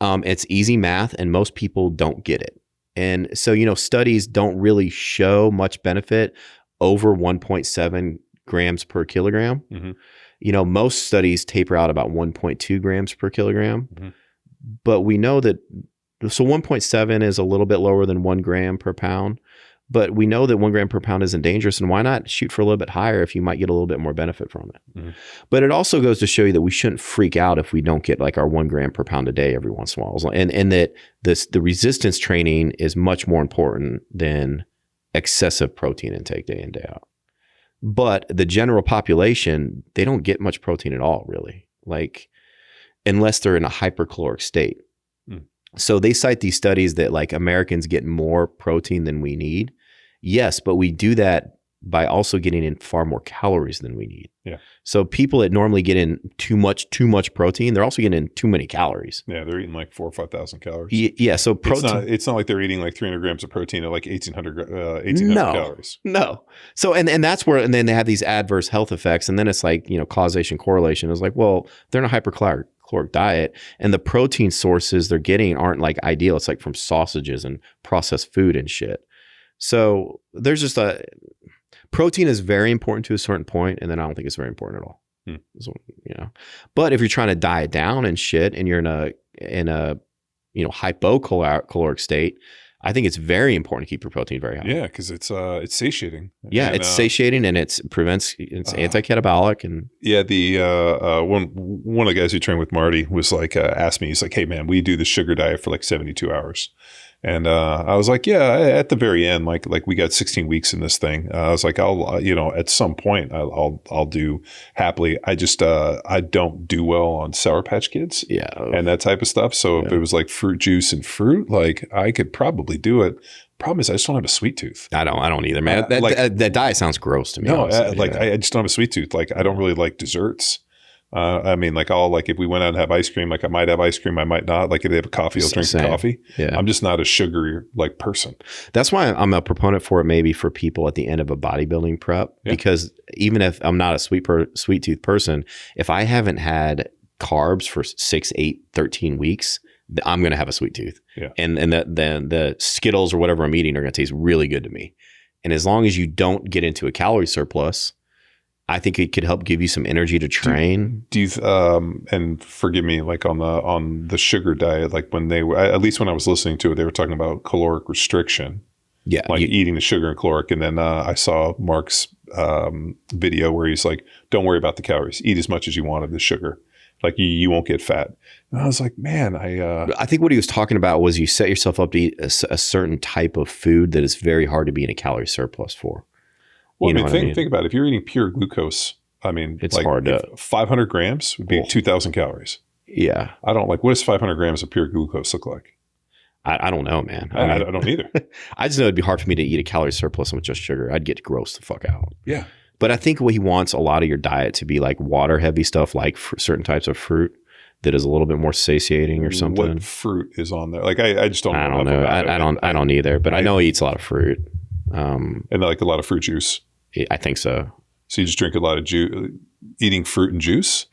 It's easy math, and most people don't get it. And so studies don't really show much benefit over 1.7 grams per kilogram. Mm-hmm. Most studies taper out about 1.2 grams per kilogram. Mm-hmm. But we know that, so 1.7 is a little bit lower than 1 gram per pound. But we know that 1 gram per pound isn't dangerous. And why not shoot for a little bit higher if you might get a little bit more benefit from it? Mm-hmm. But it also goes to show you that we shouldn't freak out if we don't get like our 1 gram per pound a day every once in a while. And that the resistance training is much more important than excessive protein intake day in, day out. But the general population, they don't get much protein at all, really, like unless they're in a hypercaloric state. Mm. So they cite these studies that like Americans get more protein than we need. Yes, but we do that by also getting in far more calories than we need. Yeah. So people that normally get in too much protein, they're also getting in too many calories. Yeah, they're eating like 4,000 or 5,000 calories. Yeah, so protein. It's not like they're eating like 300 grams of protein at like 1,800 calories. No. So and that's where, and then they have these adverse health effects, and then it's like causation correlation is like, well, they're in a hypercaloric diet, and the protein sources they're getting aren't like ideal. It's like from sausages and processed food and shit. So there's just protein is very important to a certain point, and then I don't think it's very important at all. So, but if you're trying to diet down and shit, and you're in a hypocaloric state, I think it's very important to keep your protein very high. Yeah, because it's satiating. Yeah, and, it's satiating, and it's anti-catabolic. And one of the guys who trained with Marty was like asked me, he's like, "Hey man, we do the sugar diet for like 72 hours." And I was like, yeah, at the very end, like we got 16 weeks in this thing. I was like, I'll at some point I'll do happily. I just I don't do well on Sour Patch Kids, and that type of stuff. So if it was like fruit juice and fruit, like I could probably do it. Problem is, I just don't have a sweet tooth. I don't either, man. That diet sounds gross to me. No, I just don't have a sweet tooth. Like I don't really like desserts. I mean, like if we went out and have ice cream, like I might have ice cream, I might not. Like if they have a coffee, I'll drink the coffee. Yeah. I'm just not a sugary like person. That's why I'm a proponent for it maybe for people at the end of a bodybuilding prep, because even if I'm not a sweet tooth person, if I haven't had carbs for 6, 8, 13 weeks, I'm going to have a sweet tooth. Yeah. And the Skittles or whatever I'm eating are going to taste really good to me. And as long as you don't get into a calorie surplus, I think it could help give you some energy to train. Do you and forgive me, like on the sugar diet, like when they were, at least when I was listening to it, they were talking about caloric restriction. Yeah, like eating the sugar and caloric. And then I saw Mark's video where he's like, "Don't worry about the calories. Eat as much as you want of the sugar. Like you won't get fat." And I was like, man, I think what he was talking about was you set yourself up to eat a certain type of food that is very hard to be in a calorie surplus for. Well, think about it. If you're eating pure glucose, I mean, it's like hard to. 500 grams would be 2,000 calories. Yeah. I don't like, what does 500 grams of pure glucose look like? I don't know, man. I don't either. I just know it'd be hard for me to eat a calorie surplus with just sugar. I'd get grossed the fuck out. Yeah. But I think what he wants a lot of your diet to be like water heavy stuff, like certain types of fruit that is a little bit more satiating or something. What fruit is on there? Like I just don't know. I don't know. I don't either, but I know he eats a lot of fruit. And like a lot of fruit juice. I think so. So you just drink a lot of juice, eating fruit and juice?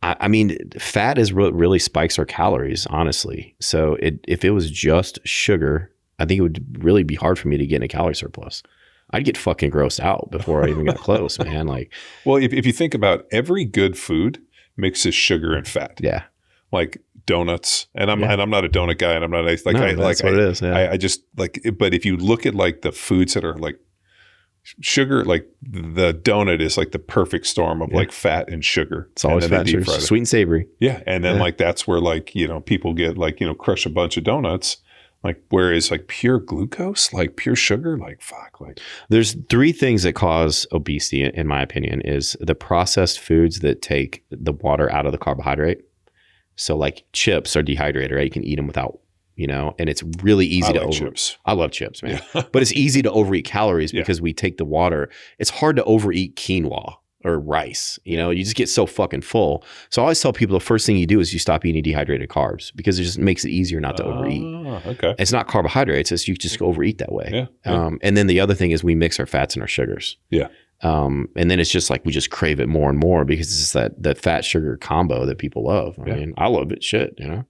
I mean, fat is what really spikes our calories, honestly. So if it was just sugar, I think it would really be hard for me to get in a calorie surplus. I'd get fucking grossed out before I even got close, man. Like, well, if you think about every good food mixes sugar and fat. Yeah. Like donuts, and I'm not a donut guy, and I'm not like that's what it is. Yeah. I just like, but if you look at like the foods that are like sugar, like the donut is like the perfect storm of like fat and sugar. It's always fat and sugar, sweet and savory. Yeah, and then like that's where like people get like crush a bunch of donuts. Like, whereas like pure glucose, like pure sugar, like fuck, like There's 3 things that cause obesity, in my opinion, is the processed foods that take the water out of the carbohydrate. So like chips are dehydrated, right? You can eat them without, and it's really easy to chips. I love chips, man. But it's easy to overeat calories because we take the water. It's hard to overeat quinoa or rice. You just get so fucking full. So I always tell people the first thing you do is you stop eating dehydrated carbs because it just makes it easier not to overeat. Okay. It's not carbohydrates. It's you just overeat that way. Yeah. And then the other thing is we mix our fats and our sugars. Yeah. And then it's just like we just crave it more and more because it's that fat sugar combo that people love. I mean, I love it,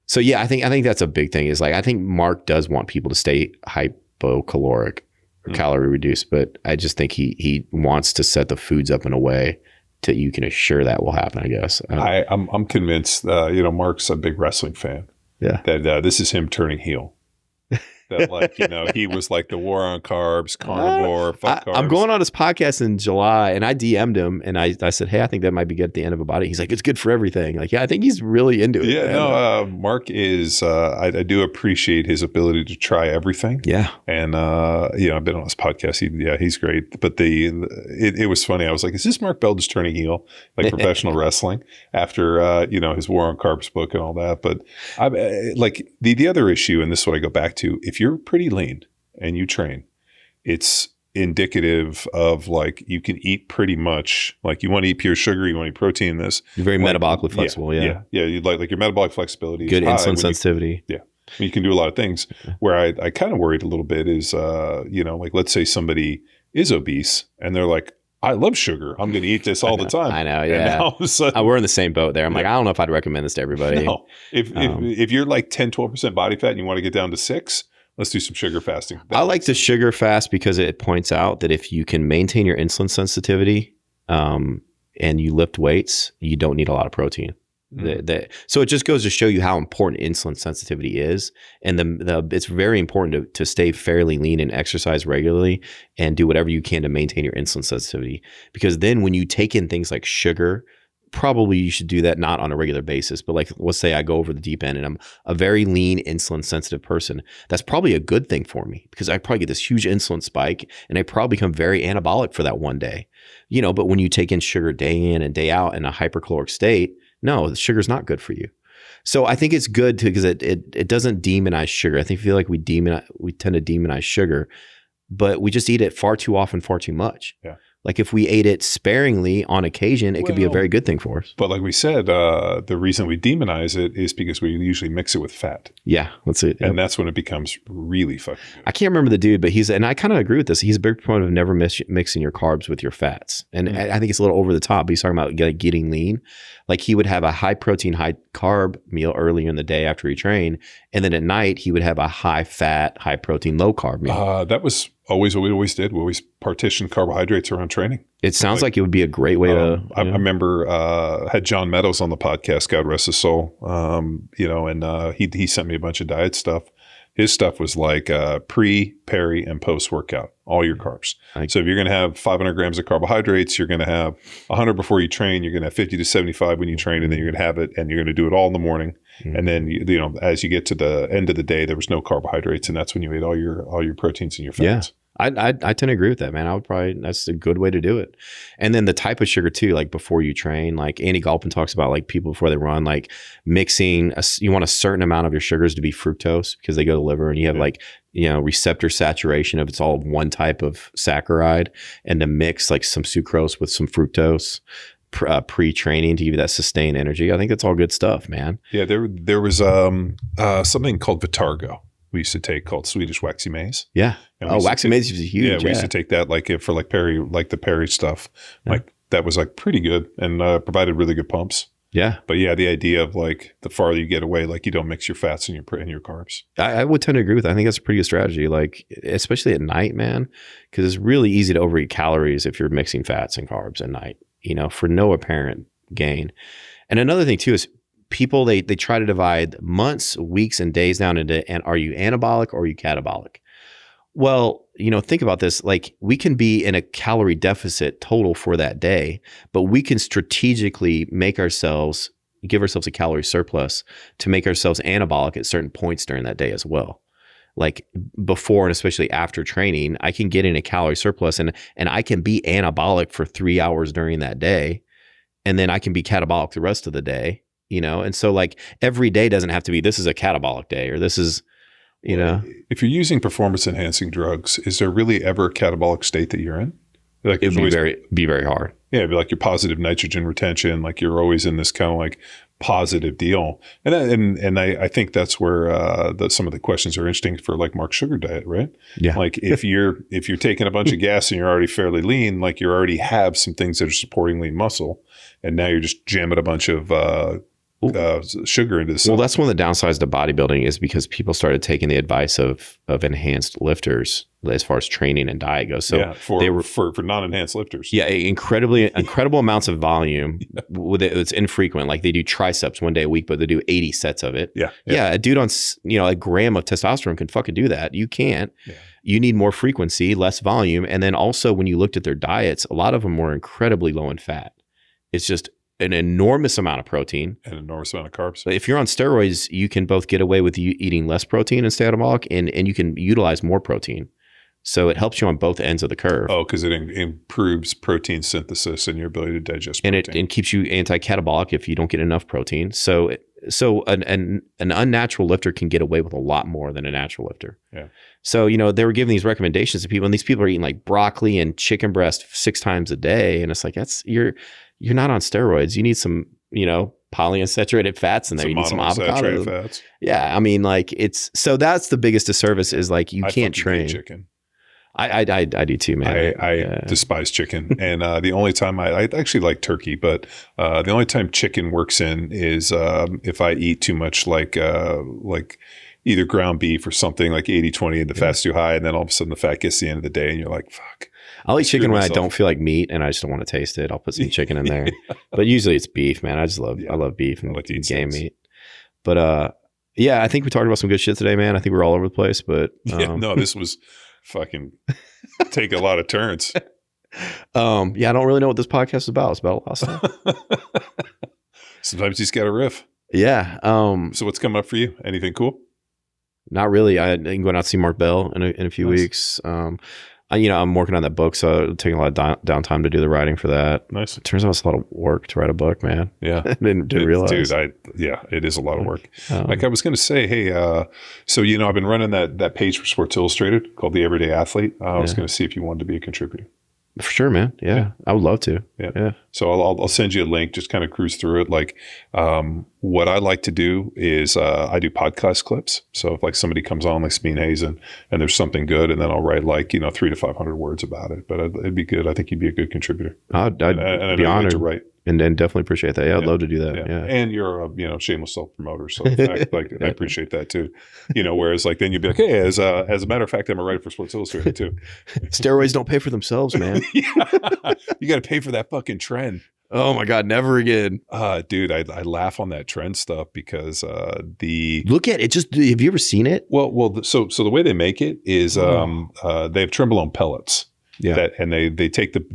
So yeah, I think that's a big thing. Is like I think Mark does want people to stay hypocaloric or calorie reduced, but I just think he wants to set the foods up in a way that you can assure that will happen. I guess I'm convinced. Mark's a big wrestling fan. Yeah, that this is him turning heel. That he was like the war on carbs, carnivore, fuck carbs. I'm going on his podcast in July and I DM'd him and I said, hey, I think that might be good at the end of a body. He's like, it's good for everything. Like, yeah, I think he's really into it. Yeah, man. Mark is, I do appreciate his ability to try everything. Yeah. And, I've been on his podcast. He's great. But it was funny. I was like, is this Mark Bell just turning heel, like professional wrestling after, his war on carbs book and all that. But the other issue, and this is what I go back to, if you're pretty lean and you train, it's indicative of like you can eat pretty much like you want to eat pure sugar, you want to eat protein. You're very metabolically flexible. Yeah. You like your metabolic flexibility. Good insulin sensitivity. You can do a lot of things. Where I kind of worried a little bit is like let's say somebody is obese and they're like, I love sugar. I'm going to eat this all the time. I know. Yeah. And all of a sudden, we're in the same boat there. I'm like, I don't know if I'd recommend this to everybody. No. If you're like 10-12% body fat and you want to get down to 6, let's do some sugar fasting. I like the sugar fast because it points out that if you can maintain your insulin sensitivity and you lift weights, you don't need a lot of protein. So it just goes to show you how important insulin sensitivity is. And it's very important to stay fairly lean and exercise regularly and do whatever you can to maintain your insulin sensitivity. Because then when you take in things like sugar, probably you should do that not on a regular basis, but like let's say I go over the deep end and I'm a very lean insulin sensitive person. That's probably a good thing for me because I probably get this huge insulin spike and I probably become very anabolic for that one day. But when you take in sugar day in and day out in a hypercaloric state, no, the sugar's not good for you. So I think it's good because it doesn't demonize sugar. I feel like we tend to demonize sugar, but we just eat it far too often, far too much. Yeah. Like if we ate it sparingly on occasion, it could be a very good thing for us. But like we said, the reason we demonize it is because we usually mix it with fat. Yeah, that's it. And that's when it becomes really fucking good. I can't remember the dude, but and I kind of agree with this. He's a big proponent of never mixing your carbs with your fats. And I think it's a little over the top. But he's talking about getting lean. Like he would have a high protein, high carb meal earlier in the day after he trained. And then at night, he would have a high fat, high protein, low carb meal. That was always what we always did. We always partitioned carbohydrates around training. It sounds like it would be a great way to. I remember had John Meadows on the podcast, God rest his soul. And he sent me a bunch of diet stuff. His stuff was like pre, peri, and post workout, all your carbs. So if you're going to have 500 grams of carbohydrates, you're going to have 100 before you train. You're going to have 50 to 75 when you train, and then you're going to have it, and you're going to do it all in the morning. Mm-hmm. And then as you get to the end of the day, there was no carbohydrates, and that's when you ate all your proteins and your fats. Yeah. I tend to agree with that, man. That's a good way to do it. And then the type of sugar too, like before you train, like Andy Galpin talks about like people before they run, like mixing, you want a certain amount of your sugars to be fructose because they go to the liver and you have receptor saturation if it's all one type of saccharide, and to mix like some sucrose with some fructose pre-training to give you that sustained energy. I think that's all good stuff, man. Yeah. There was something called Vitargo we used to take called Swedish waxy maize. Yeah. Waxy maize is huge. Yeah, we used to take that for the Perry stuff. Yeah. Like that was like pretty good and provided really good pumps. Yeah. But yeah, the idea of like the farther you get away, like you don't mix your fats and your carbs. I would tend to agree with that. I think that's a pretty good strategy, like especially at night, man, because it's really easy to overeat calories if you're mixing fats and carbs at night, for no apparent gain. And another thing too is people, they try to divide months, weeks, and days down into, and are you anabolic or are you catabolic? Well, think about this. Like we can be in a calorie deficit total for that day, but we can strategically give ourselves a calorie surplus to make ourselves anabolic at certain points during that day as well. like before and especially after training, I can get in a calorie surplus and I can be anabolic for 3 hours during that day. And then I can be catabolic the rest of the day, And so like every day doesn't have to be, this is a catabolic day or this is, If you're using performance enhancing drugs, is there really ever a catabolic state that you're in? Like it would be very hard. Yeah, it'd be like your positive nitrogen retention, like you're always in this kind of like positive deal. And I think that's where some of the questions are interesting for like Mark's sugar diet, right? Yeah. Like if you're taking a bunch of gas and you're already fairly lean, like you already have some things that are supporting lean muscle, and now you're just jamming a bunch of sugar into the system. Well, that's one of the downsides to bodybuilding is because people started taking the advice of enhanced lifters as far as training and diet goes. So yeah, for non-enhanced lifters. Yeah, incredible amounts of volume. It's infrequent. Like they do triceps one day a week, but they do 80 sets of it. Yeah. A dude on a gram of testosterone can fucking do that. You can't. Yeah. You need more frequency, less volume, and then also when you looked at their diets, a lot of them were incredibly low in fat. It's just an enormous amount of protein. An enormous amount of carbs. But if you're on steroids, you can both get away with you eating less protein and stay anabolic, and you can utilize more protein. So it helps you on both ends of the curve. Oh, because it improves protein synthesis and your ability to digest protein. And it keeps you anti-catabolic if you don't get enough protein. So an unnatural lifter can get away with a lot more than a natural lifter. Yeah. So, they were giving these recommendations to people, and these people are eating like broccoli and chicken breast 6 times a day. And it's like, you're not on steroids. You need some, polyunsaturated fats in there. You need some avocado fats. Yeah. I mean, like so that's the biggest disservice is like, you can't train. Chicken. I do too, man. I despise chicken. And the only time I actually like turkey, but the only time chicken works in is if I eat too much like either ground beef or something like 80-20 and the fat's too high. And then all of a sudden the fat gets to the end of the day and you're like, fuck. I'll eat chicken when I don't feel like meat and I just don't want to taste it. I'll put some chicken in there. But usually it's beef, man. I love beef and game meat. But I think we talked about some good shit today, man. I think we're all over the place, but this was fucking take a lot of turns. I don't really know what this podcast is about. It's about a lot of stuff. Sometimes you just got to riff. Yeah. So what's coming up for you? Anything cool? Not really. I'm going out to see Mark Bell in a few weeks. I'm working on that book, so taking a lot of downtime to do the writing for that. Nice. It turns out it's a lot of work to write a book, man. Yeah. I didn't realize. Dude, it is a lot of work. Like I was going to say, hey, so, I've been running that page for Sports Illustrated called The Everyday Athlete. I was going to see if you wanted to be a contributor. For sure, man. Yeah. I would love to. Yeah. So I'll send you a link, just kind of cruise through it. Like what I like to do is I do podcast clips. So if like somebody comes on like Speen Hayes and there's something good, and then I'll write like, 300 to 500 words about it. But it'd be good. I think you'd be a good contributor. I'd be honored to write. And definitely appreciate that. Yeah, I'd love to do that. Yeah. And you're a shameless self-promoter. So in fact, like I appreciate that too. Whereas like then you'd be like, hey, as a matter of fact, I'm a writer for Sports Illustrated too. Steroids don't pay for themselves, man. You got to pay for that fucking trend. Oh my God, never again. Dude, I laugh on that trend stuff because look at it. Just have you ever seen it? Well, so the way they make it is they have trenbolone pellets. Yeah, and they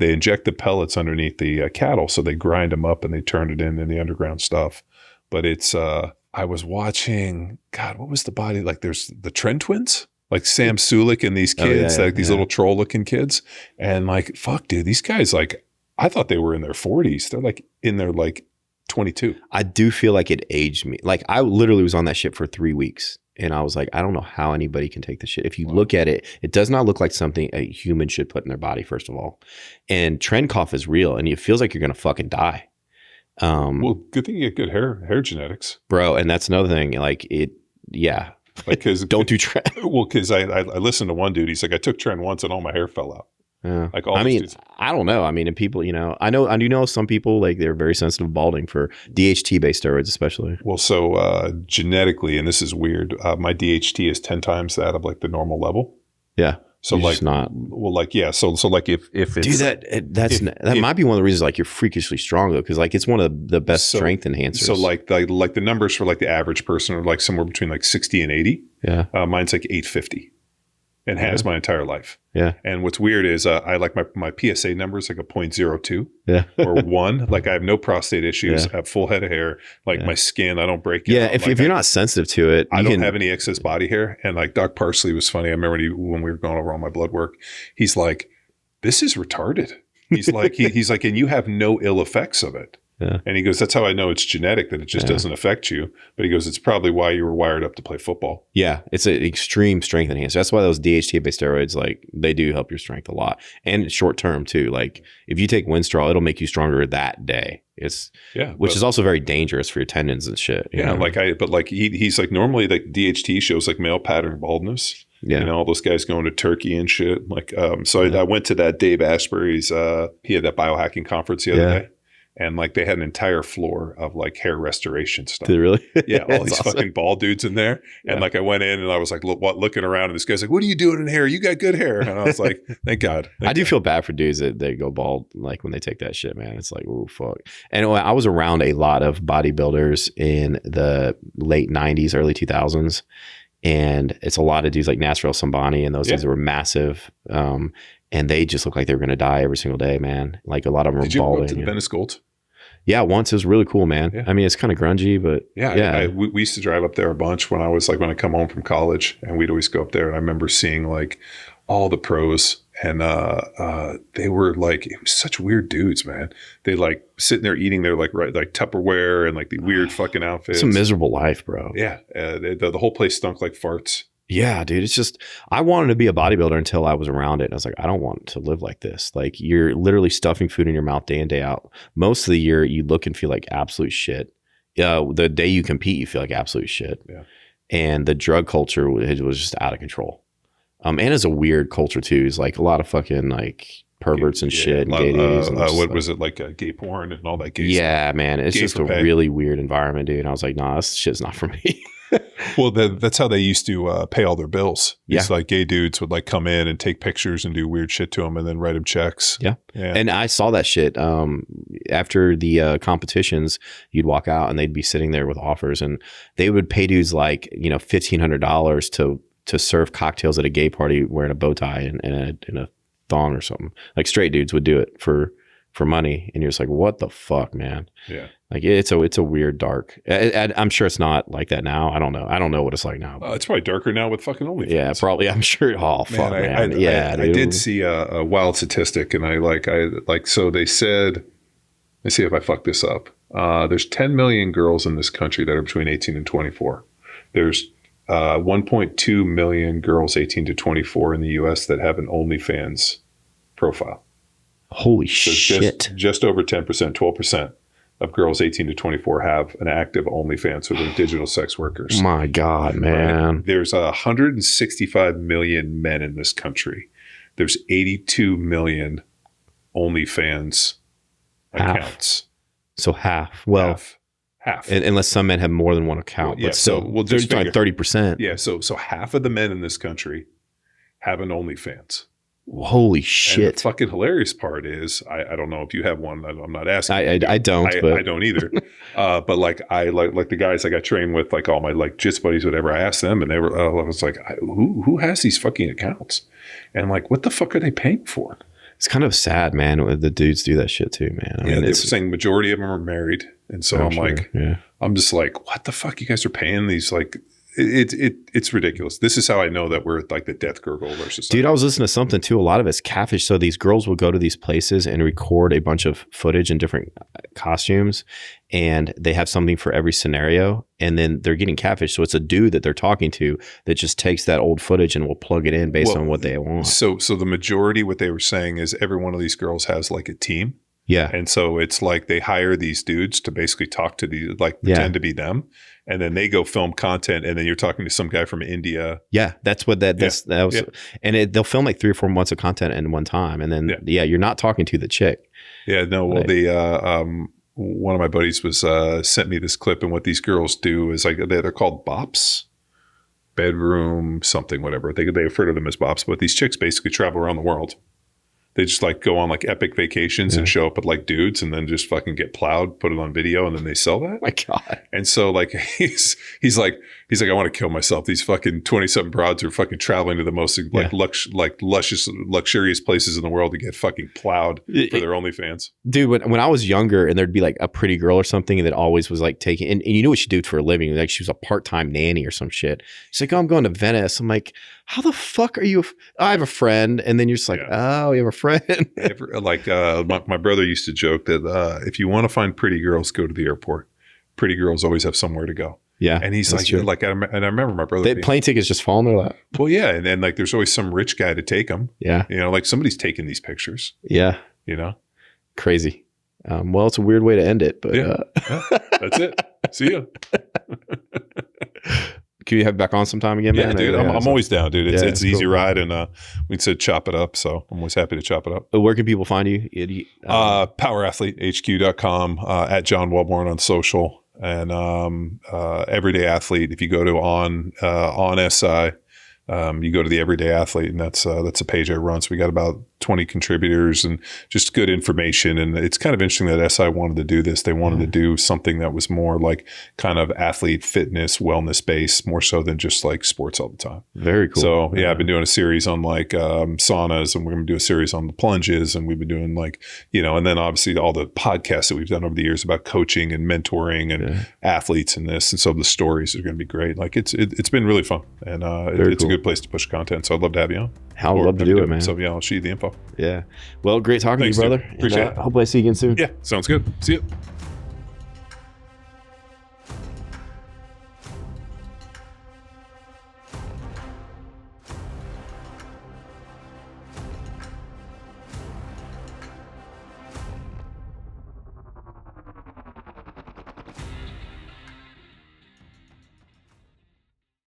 inject the pellets underneath the cattle, so they grind them up and they turn it in the underground stuff. But it's I was watching, God, what was the body like? There's the Trend Twins, like Sam Sulik and these kids, these little troll looking kids, and like fuck, dude, these guys like I thought they were in their 40s. They're like in their like 22. I do feel like it aged me. Like I literally was on that shit for 3 weeks. And I was like, I don't know how anybody can take this shit. If you look at it, it does not look like something a human should put in their body, first of all. And trend cough is real, and it feels like you're going to fucking die. Well, good thing you get good hair genetics. Bro, and that's another thing. Like Like, don't do trend. Well, because I listened to one dude. He's like, I took trend once and all my hair fell out. Yeah. Like I don't know. I mean, and people, I do know some people like they're very sensitive to balding for DHT based steroids, especially. Well, so genetically, and this is weird, my DHT is 10 times that of like the normal level. Yeah. So like not well, like yeah. So like if it's dude, that might be one of the reasons like you're freakishly strong though, because like it's one of the best strength enhancers. So like the numbers for like the average person are like somewhere between like 60 and 80. Yeah. Mine's like 850. and has my entire life. Yeah. And what's weird is I like my PSA number is like a 0.02 Yeah. or 1. Like I have no prostate issues. Yeah. I have full head of hair. Like my skin, I don't break it. Yeah. If you're not sensitive to it, I don't have any excess body hair. And like Doc Parsley was funny. I remember when we were going over all my blood work, he's like, this is retarded. He's like, he's like, and you have no ill effects of it. Yeah. And he goes, that's how I know it's genetic, that it just doesn't affect you. But he goes, it's probably why you were wired up to play football. Yeah. It's an extreme strength enhancer. That's why those DHT-based steroids, like they do help your strength a lot. And short term too. Like if you take Winstrol, it'll make you stronger that day. Which is also very dangerous for your tendons and shit. You know? He's like, normally like DHT shows like male pattern baldness. Yeah. You know, all those guys going to Turkey and shit. Like, I went to that Dave Asbury's, he had that biohacking conference the other day. And like they had an entire floor of like hair restoration stuff. Did they really? Yeah, all these fucking bald dudes in there. And like I went in and I was like looking around, and this guy's like, "What are you doing in hair? You got good hair." And I was like, "Thank God." I do feel bad for dudes that they go bald like when they take that shit, man. It's like, oh fuck. And I was around a lot of bodybuilders in the late 90s, early 2000s. And it's a lot of dudes like Nasser El-Sambani and those dudes that were massive. And they just look like they were going to die every single day, man. Like a lot of them were balding. Did you go up to the Venice Gold? Yeah, once. It was really cool, man. Yeah. I mean, it's kind of grungy, but we used to drive up there a bunch when I come home from college, and we'd always go up there. And I remember seeing like all the pros, and they were like, it was such weird dudes, man. They like sitting there eating their like Tupperware and like the weird fucking outfits. It's a miserable life, bro. Yeah, the whole place stunk like farts. Yeah, dude. It's just, I wanted to be a bodybuilder until I was around it. And I was like, I don't want to live like this. Like you're literally stuffing food in your mouth day in, day out. Most of the year you look and feel like absolute shit. The day you compete, you feel like absolute shit. Yeah. And the drug culture was just out of control. And it's a weird culture too. It's like a lot of fucking like perverts and shit. And gay dudes and what was it like gay porn and all that gay stuff? Yeah, man. It's just a really weird environment, dude. And I was like, nah, this shit's not for me. Well, that's how they used to pay all their bills. It's like gay dudes would like come in and take pictures and do weird shit to them and then write them checks. Yeah. And I saw that shit after the competitions. You'd walk out and they'd be sitting there with offers, and they would pay dudes like, you know, $1,500 to serve cocktails at a gay party wearing a bow tie and a thong or something. Like straight dudes would do it for money, and you're just like, what the fuck, man? Yeah. Like it's a weird dark. I'm sure it's not like that now. I don't know what it's like now. It's probably darker now with fucking OnlyFans. Yeah, probably. I'm sure. Oh fuck, man. I did see a wild statistic, and so they said. Let's see if I fuck this up. There's 10 million girls in this country that are between 18 and 24. There's 1.2 million girls 18 to 24 in the U.S. that have an OnlyFans profile. Holy shit! Just over 10%, 12%. Of girls 18 to 24 have an active OnlyFans, so they're digital sex workers. My God, man. Right? There's 165 million men in this country. There's 82 million OnlyFans accounts. So half. Well, half. Unless some men have more than one account. Well, but still, we'll just like 30%. Yeah, so half of the men in this country have an OnlyFans. Holy shit. And the fucking hilarious part is, I don't know if you have one. I'm not asking. I don't. I don't either. But like the guys I got trained with, like all my like jits buddies, whatever. I asked them, and they were. I was like, who has these fucking accounts? And like, what the fuck are they paying for? It's kind of sad, man. When the dudes do that shit too, man. I mean, they're saying majority of them are married, and so I'm like, I'm just like, what the fuck? You guys are paying these like. It's ridiculous. This is how I know that we're like the death gurgle versus. Dude, I was listening to something too. A lot of it's catfish. So these girls will go to these places and record a bunch of footage in different costumes, and they have something for every scenario. And then they're getting catfish. So it's a dude that they're talking to that just takes that old footage and will plug it in based on what they want. So the majority, what they were saying is every one of these girls has like a team. Yeah. And so it's like they hire these dudes to basically talk to these, like pretend to be them. And then they go film content, and then you're talking to some guy from India. Yeah, that's what that was. Yeah. And they'll film like 3 or 4 months of content in one time, and then you're not talking to the chick. Yeah, no. Well, one of my buddies was sent me this clip, and what these girls do is like they're called bops, bedroom something, whatever. They refer to them as bops, but these chicks basically travel around the world. They just like go on like epic vacations and show up with like dudes and then just fucking get plowed, put it on video, and then they sell that. Oh my God. And so like he's like I want to kill myself. These fucking 20-something broads are fucking traveling to the most like luxurious places in the world to get fucking plowed for their OnlyFans. Dude, when I was younger and there'd be like a pretty girl or something that always was like taking, and you know what she did for a living? Like she was a part-time nanny or some shit. She's like, oh, I'm going to Venice. I'm like, how the fuck are you? I have a friend. And then you're just like, oh, you have a friend. Like my brother used to joke that if you want to find pretty girls, go to the airport. Pretty girls always have somewhere to go. Yeah. And he's like, and I remember my brother. Plane tickets just fall in their lap. Well, yeah. And then like there's always some rich guy to take them. Yeah. You know, like somebody's taking these pictures. Yeah. You know? Crazy. Well, it's a weird way to end it, but that's it. See ya. Can you have back on sometime again, man? Yeah, dude. I'm always down, dude. It's an easy cool. ride, and we said chop it up, so I'm always happy to chop it up. Where can people find you? PowerAthleteHQ.com, at John Welbourn on social, and Everyday Athlete. If you go to on SI, you go to the Everyday Athlete, and that's a page I run. So we got about 20 contributors and just good information. And it's kind of interesting that SI wanted to do this. They wanted to do something that was more like kind of athlete fitness, wellness based, more so than just like sports all the time. Very cool. So yeah, I've been doing a series on like saunas, and we're going to do a series on the plunges, and we've been doing like, you know, and then obviously all the podcasts that we've done over the years about coaching and mentoring and athletes and this. And so the stories are going to be great. Like it's been really fun, and it's a good place to push content. So I'd love to have you on. I would love to do it, man. So yeah, I'll shoot you the info. Yeah. Well, great talking to you, brother. Dude. Appreciate it. Hopefully I see you again soon. Yeah, sounds good. See you.